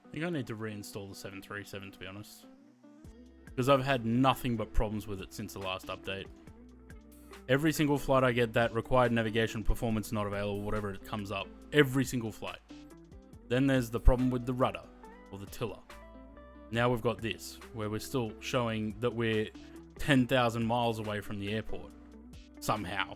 I think I need to reinstall the 737 to be honest. Because I've had nothing but problems with it since the last update. Every single flight I get that required navigation performance not available, whatever it comes up. Every single flight. Then there's the problem with the rudder, or the tiller. Now we've got this, where we're still showing that we're 10,000 miles away from the airport. Somehow.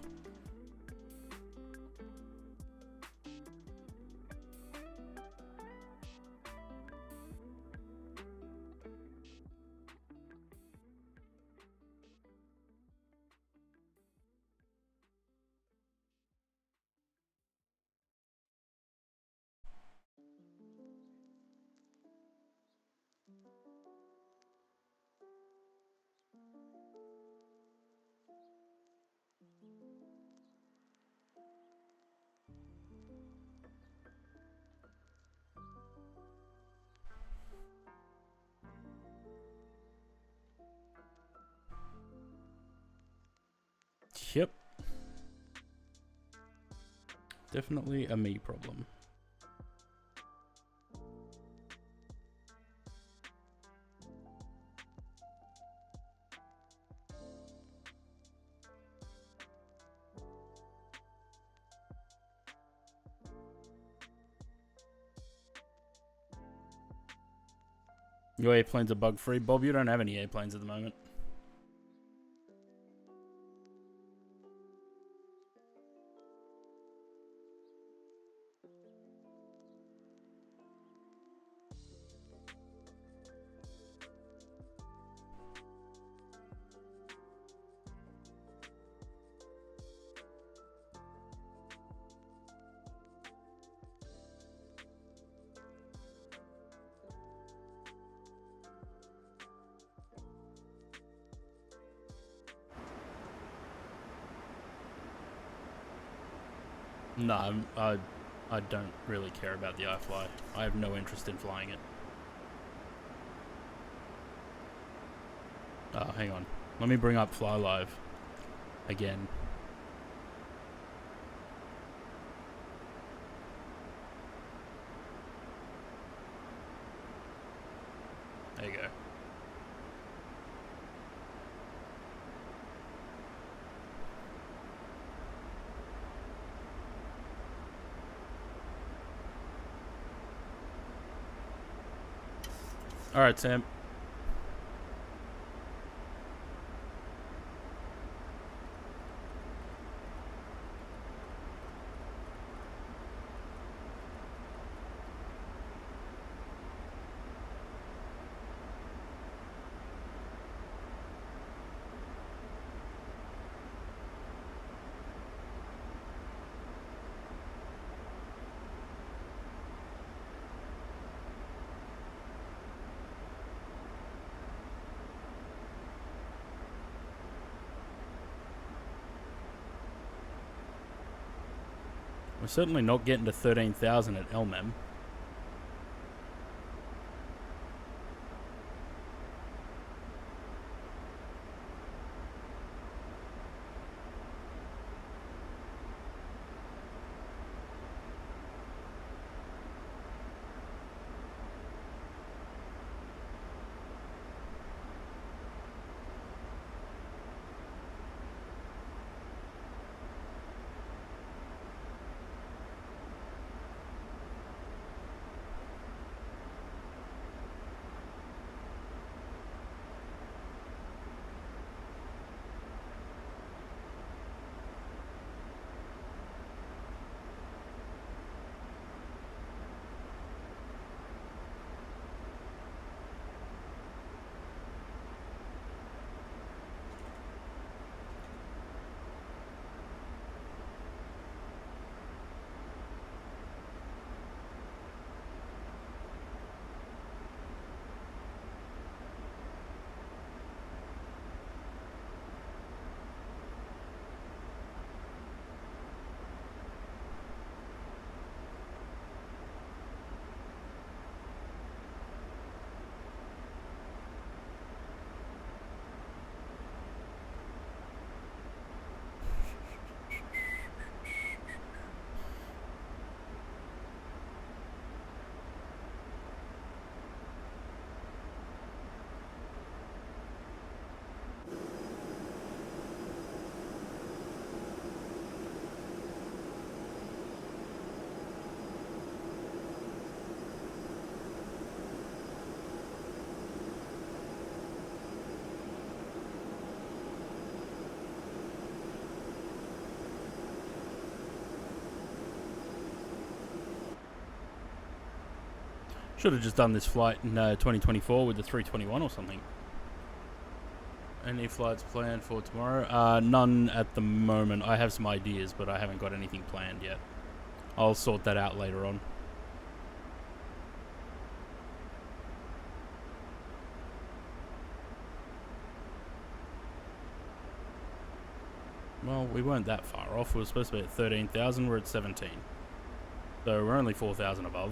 Yep. Definitely a me problem. Your airplanes are bug free. Bob, you don't have any airplanes at the moment. No, I don't really care about the iFly. I have no interest in flying it. Hang on. Let me bring up Fly Live again. There you go. All right, Sam. We're certainly not getting to 13,000 at Elmem. Should have just done this flight in 2024 with the 321 or something. Any flights planned for tomorrow? None at the moment. I have some ideas, but I haven't got anything planned yet. I'll sort that out later on. Well, we weren't that far off. We were supposed to be at 13,000. We're at 17. So we're only 4,000 above.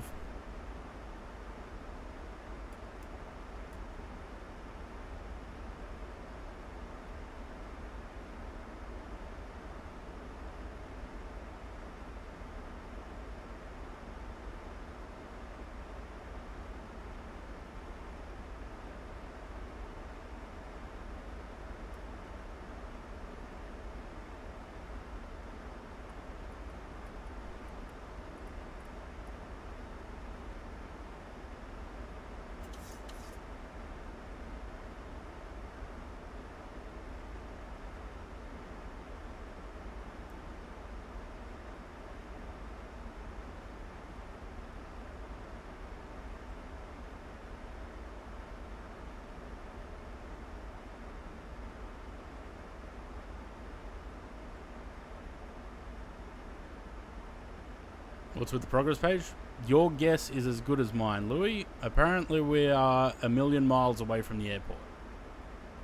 What's with the progress page? Your guess is as good as mine, Louis. Apparently we are 1,000,000 miles away from the airport.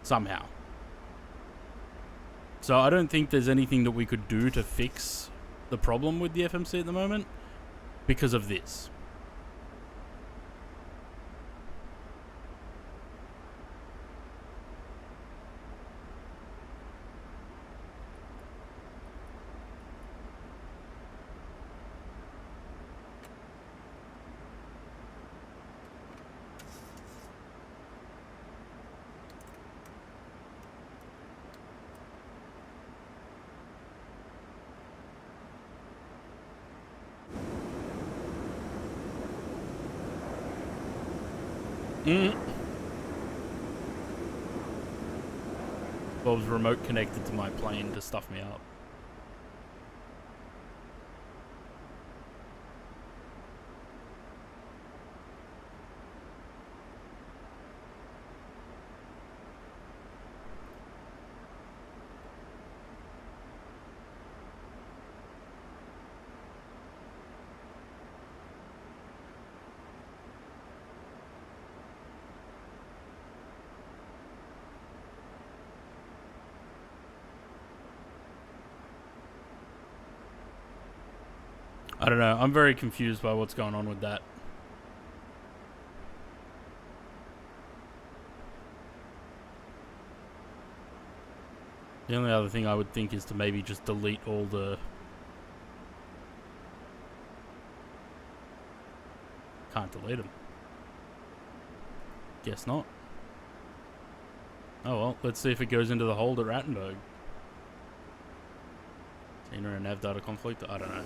Somehow. So I don't think there's anything that we could do to fix the problem with the FMC at the moment because of this. Bob's remote connected to my plane to stuff me up. I don't know. I'm very confused by what's going on with that. The only other thing I would think is to maybe just delete all the... Can't delete them. Guess not. Oh well, let's see if it goes into the hold at Rattenberg. Tina and Nav data conflict? I don't know.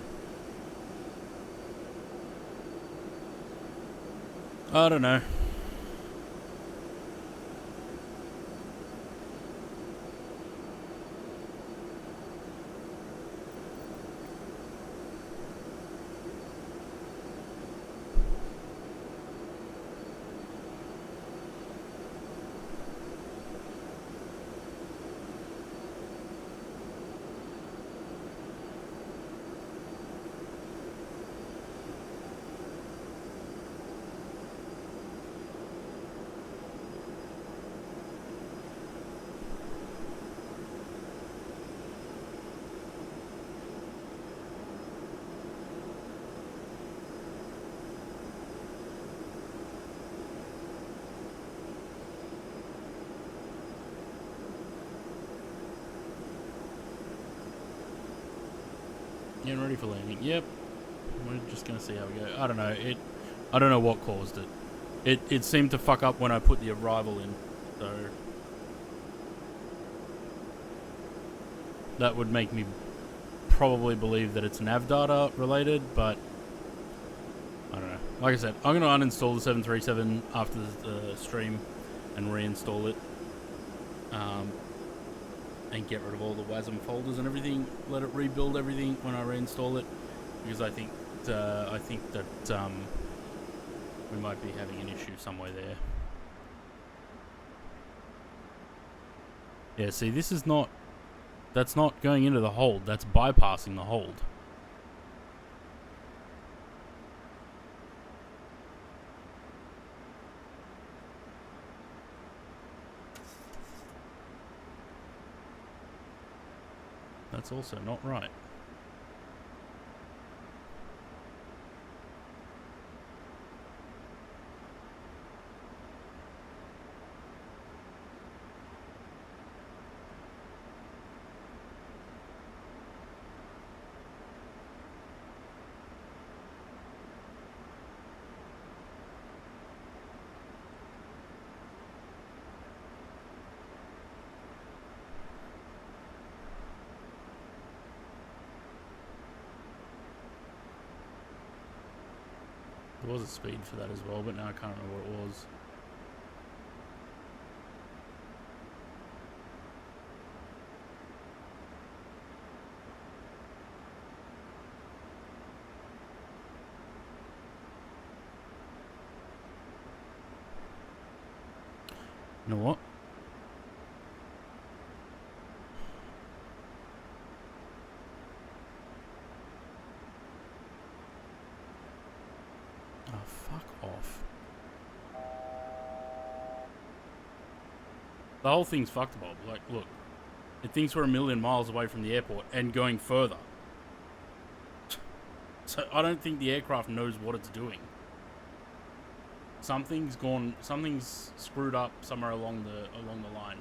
I don't know. Getting ready for landing. Yep. We're just gonna see how we go. I don't know. I don't know what caused it. It seemed to fuck up when I put the arrival in. So that would make me probably believe that it's nav data related, but I don't know. Like I said, I'm gonna uninstall the 737 after the stream and reinstall it. And get rid of all the WASM folders and everything. Let it rebuild everything when I reinstall it, because I think that we might be having an issue somewhere there. Yeah, see, this is not. That's not going into the hold. That's bypassing the hold. That's also not right. There was a speed for that as well, but now I can't remember what it was. You know what? Oh, fuck off. The whole thing's fucked, Bob. Like, look. It thinks we're 1,000,000 miles away from the airport and going further. So I don't think the aircraft knows what it's doing. Something's screwed up somewhere along the line.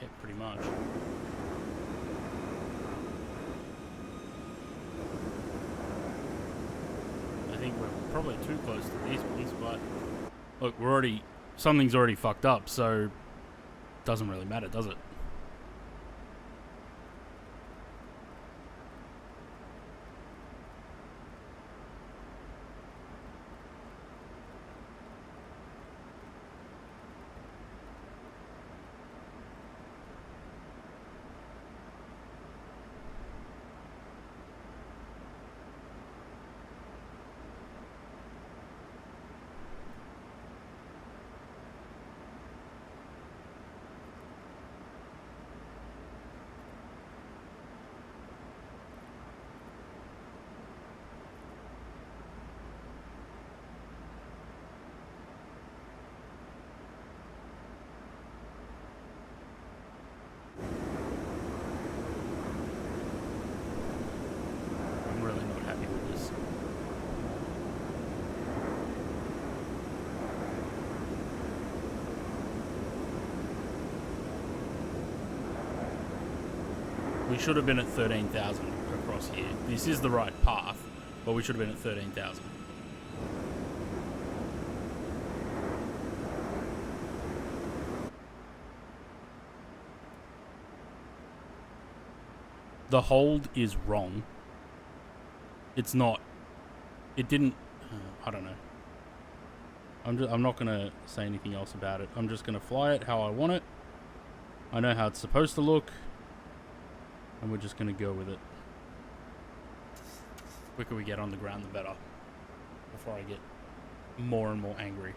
Yeah, pretty much. I think we're probably too close to these ones, but look, something's already fucked up, so it doesn't really matter, does it? We should have been at 13,000 across here. This is the right path, but we should have been at 13,000. The hold is wrong. It's not. It didn't. I don't know. I'm not gonna say anything else about it. I'm just gonna fly it how I want it. I know how it's supposed to look, and we're just gonna go with it. The quicker we get on the ground, the better. Before I get more and more angry.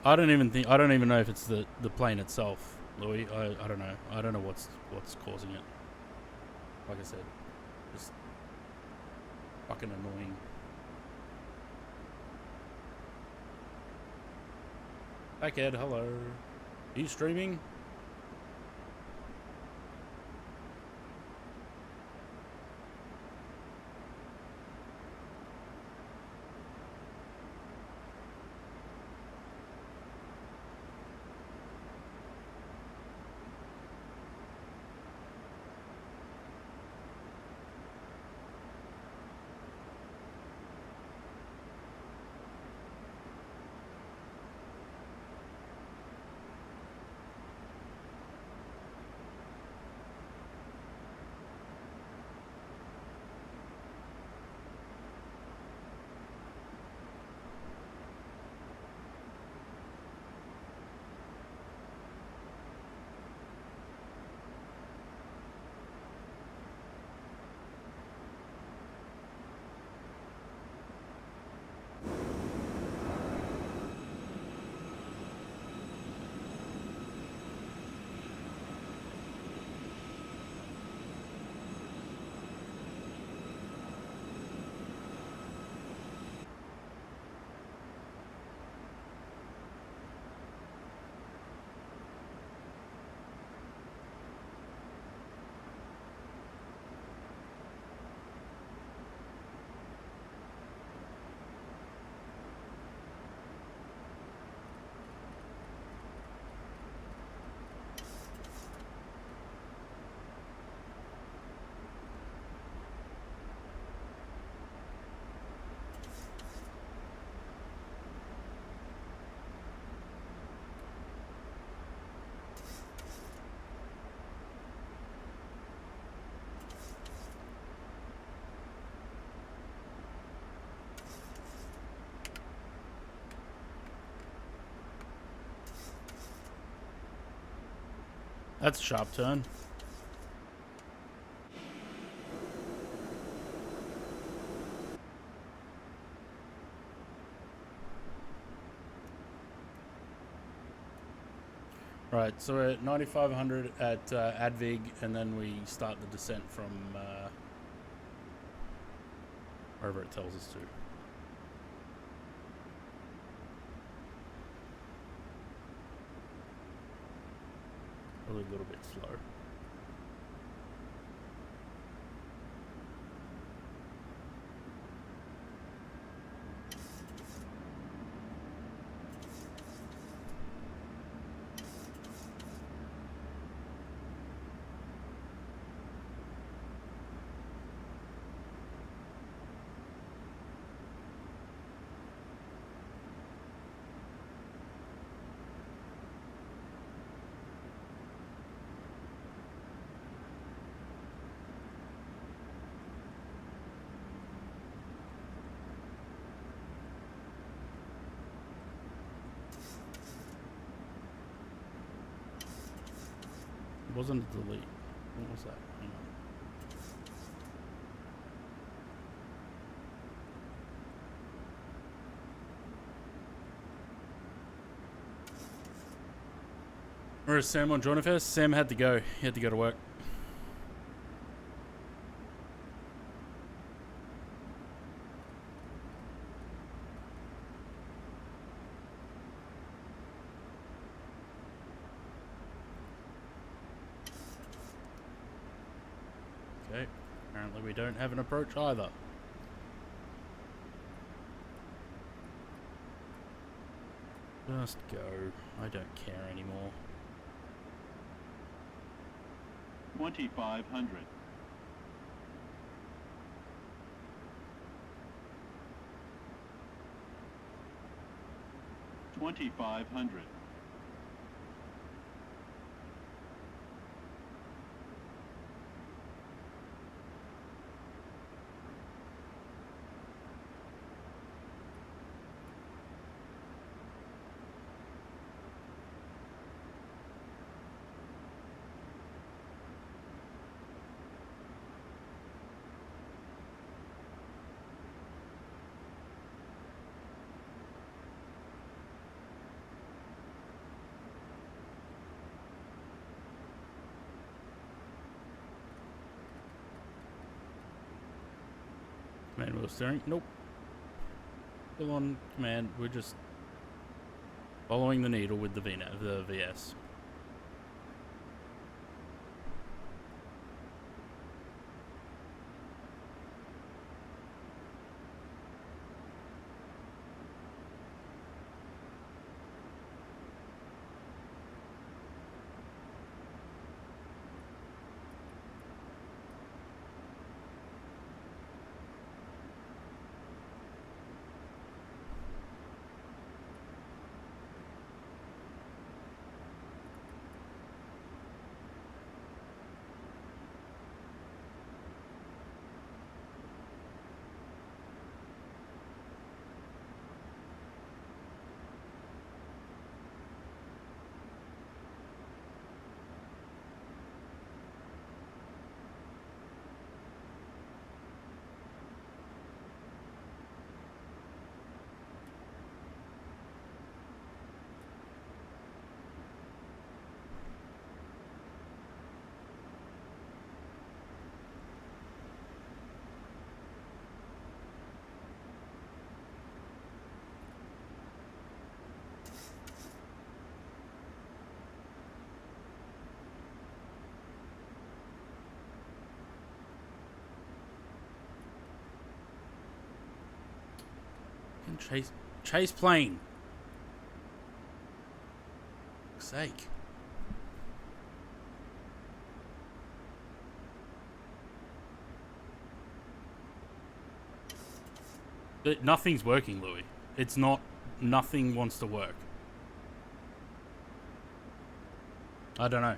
I don't even know if it's the plane itself, Louis. I don't know. I don't know what's causing it. Like I said, just fucking annoying. Back Ed, hello. Are you streaming? That's a sharp turn. Right, so we're at 9,500 at Advig, and then we start the descent from wherever it tells us to. Probably a little bit slow. It wasn't a delete. What was that? Hang on. Where is Sam on Join Fest? Sam had to go. He had to go to work. apparently we don't have an approach either. Just go. I don't care anymore. 2500. 2500. Manual steering? Nope. Still on command. We're just following the needle with the VS. Chase plane. For fuck's sake. Nothing's working, Louis. It's not. Nothing wants to work. I don't know.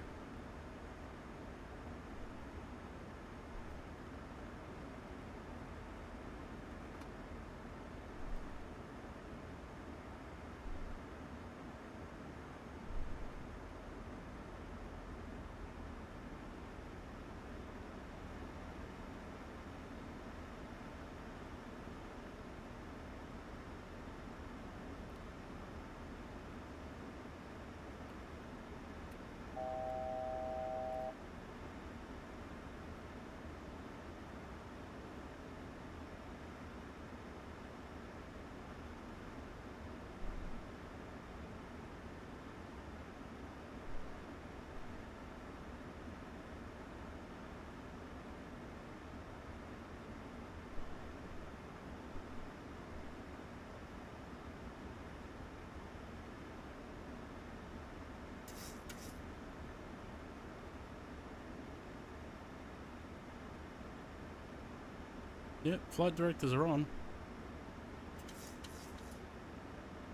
Yep, flight directors are on. I'm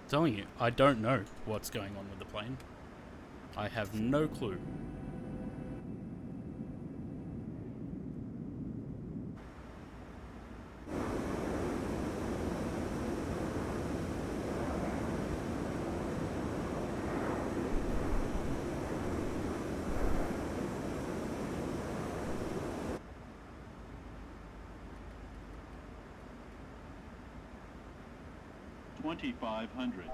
telling you, I don't know what's going on with the plane. I have no clue. $2,500.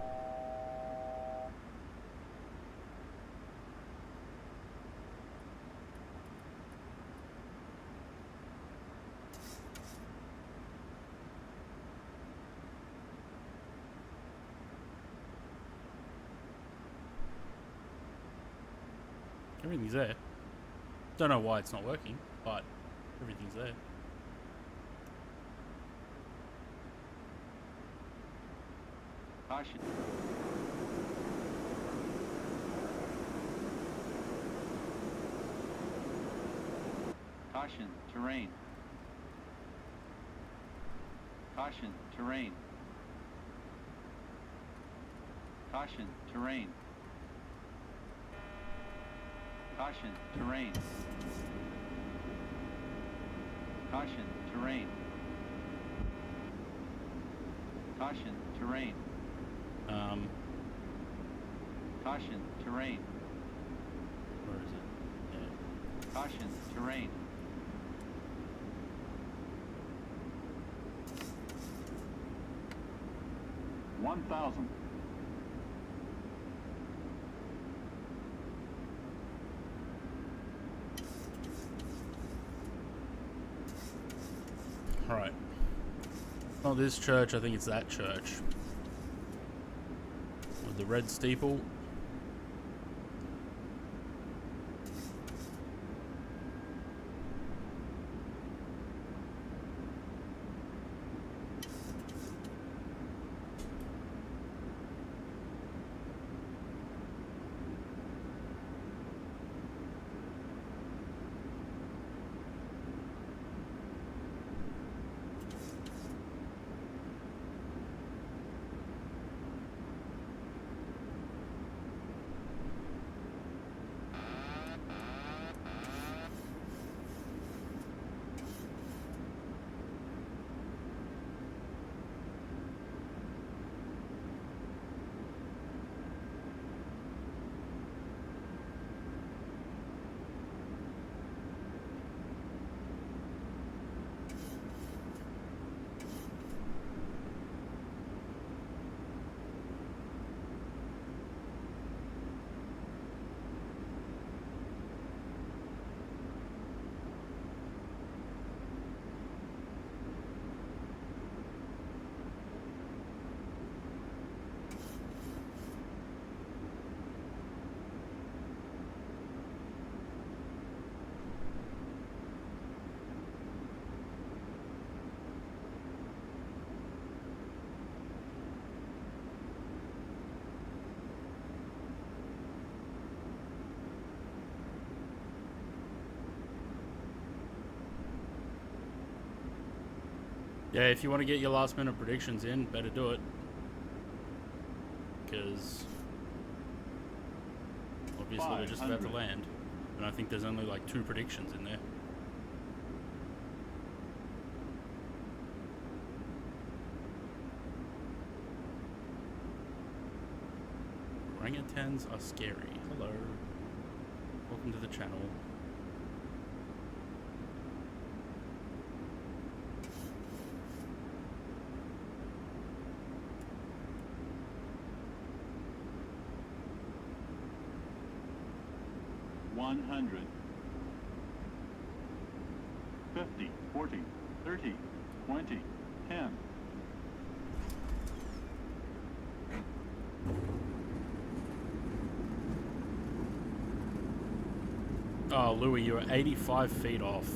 Everything's there. Don't know why it's not working, but everything's there. Caution. Caution, terrain. Caution, terrain. Caution, terrain. Caution, terrain. Caution, terrain. Caution, terrain. Caution, terrain. Where is it? Yeah. Caution, terrain. One thousand. Alright. Not this church, I think it's that church. With the red steeple. Yeah, if you want to get your last minute predictions in, better do it. Because obviously we're just about to 500. land. And I think there's only like 2 predictions in there. Orangutans are scary. Hello. Welcome to the channel. 100. 50, 40, 30, 20, 10. Oh, Louis, you're 85 feet off.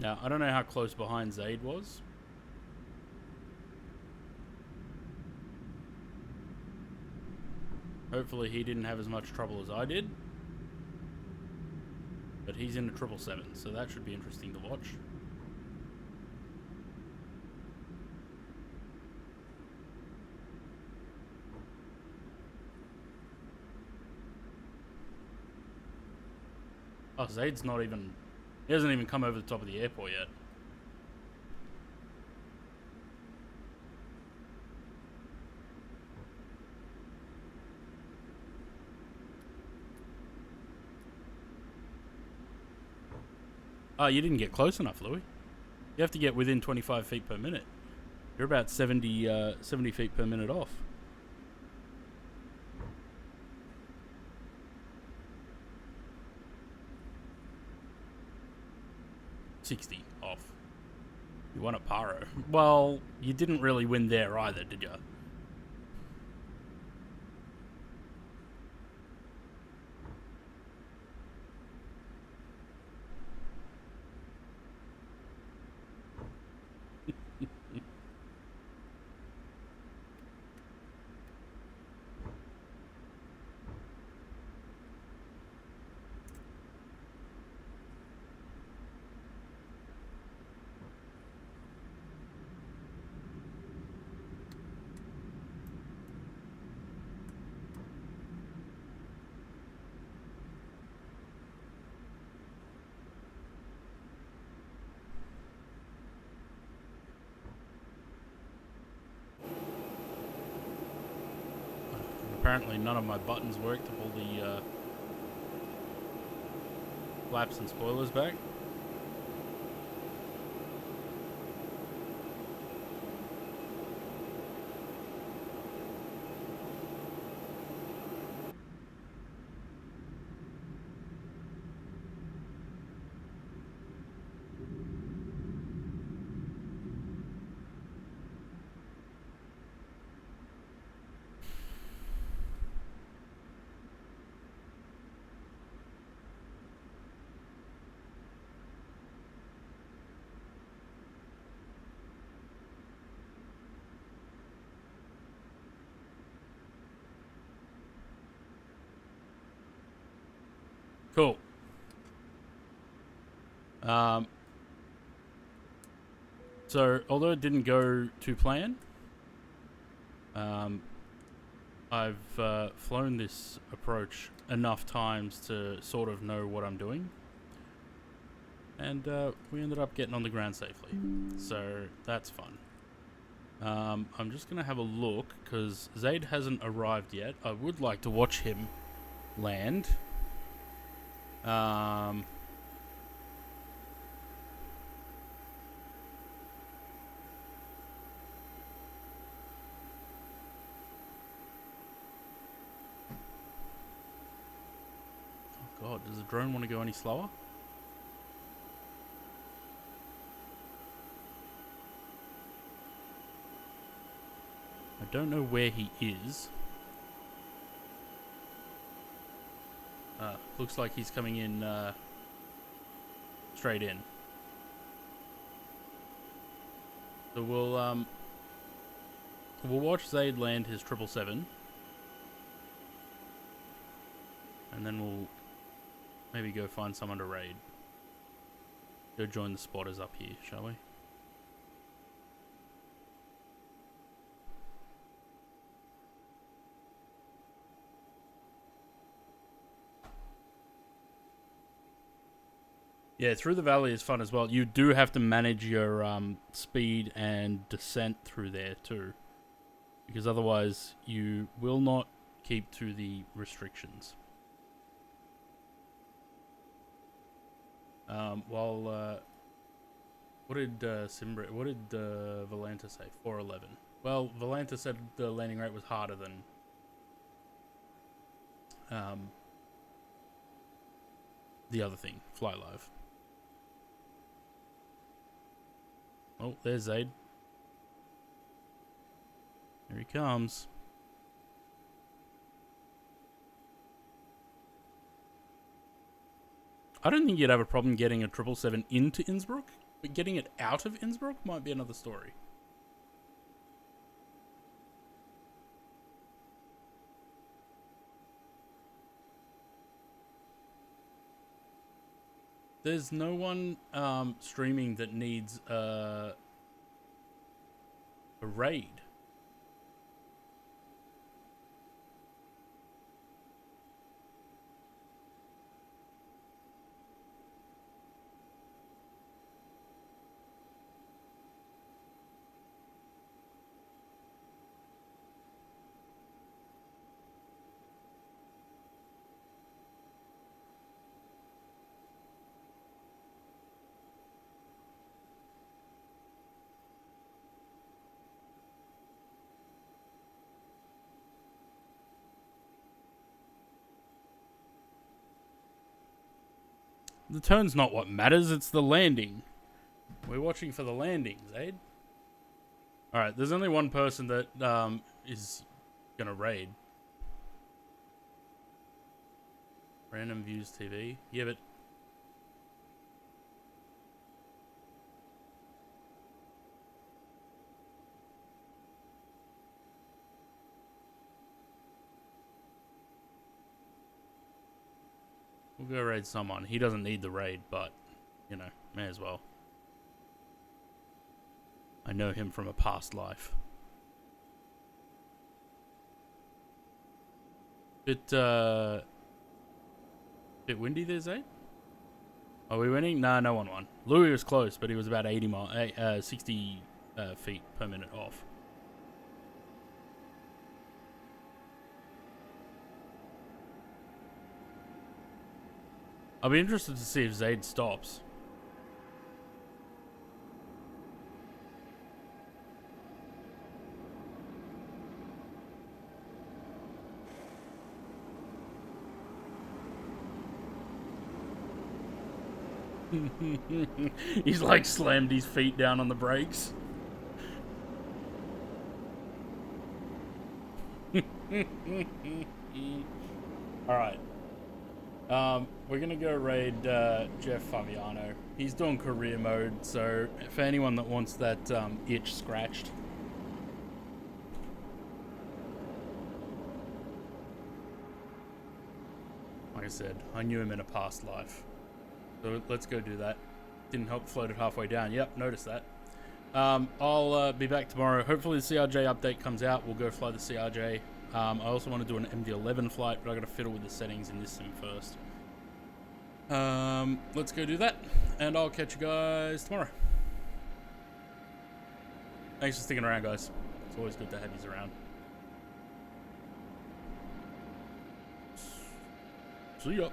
Now, I don't know how close behind Zaid was. Hopefully he didn't have as much trouble as I did. But he's in a 777, so that should be interesting to watch. Oh, Zaid's not even... He hasn't even come over the top of the airport yet. Oh, you didn't get close enough, Louis. You have to get within 25 feet per minute. You're about 70 feet per minute off. $60 off. You won at Paro. Well, you didn't really win there either, did you? Apparently none of my buttons work to pull the flaps and spoilers back. Cool. So, although it didn't go to plan, I've flown this approach enough times to sort of know what I'm doing. And we ended up getting on the ground safely. So, that's fun. I'm just going to have a look, because Zaid hasn't arrived yet. I would like to watch him land. Oh god, does the drone want to go any slower? I don't know where he is. Looks like he's coming in straight in. So we'll watch Zaid land his 777, and then we'll maybe go find someone to raid. Go join the spotters up here, shall we? Yeah, through the valley is fun as well. You do have to manage your speed and descent through there too, because otherwise you will not keep to the restrictions. What did Valanta say? 411. Well, Valanta said the landing rate was harder than the other thing, Fly Live. Oh, there's Zaid. Here he comes. I don't think you'd have a problem getting a 777 into Innsbruck, but getting it out of Innsbruck might be another story. There's no one streaming that needs a raid. The turn's not what matters, it's the landing. We're watching for the landing, Zaid. Alright, there's only one person that is gonna raid. Random views TV. Yeah, but we'll go raid someone. He doesn't need the raid, but you know, may as well. I know him from a past life. Bit windy there, Zaid? Are we winning? Nah, no one won. Louis was close, but he was about 60 feet per minute off. I'll be interested to see if Zaid stops. He's like slammed his feet down on the brakes. Alright. We're gonna go raid Jeff Faviano. He's doing career mode, so for anyone that wants that itch scratched. Like I said, I knew him in a past life. So let's go do that. Didn't help float it halfway down. Yep, noticed that. I'll be back tomorrow. Hopefully the CRJ update comes out. We'll go fly the CRJ. I also want to do an MD-11 flight, but I got to fiddle with the settings in this sim first. Let's go do that, and I'll catch you guys tomorrow. Thanks for sticking around, guys. It's always good to have you around. See ya.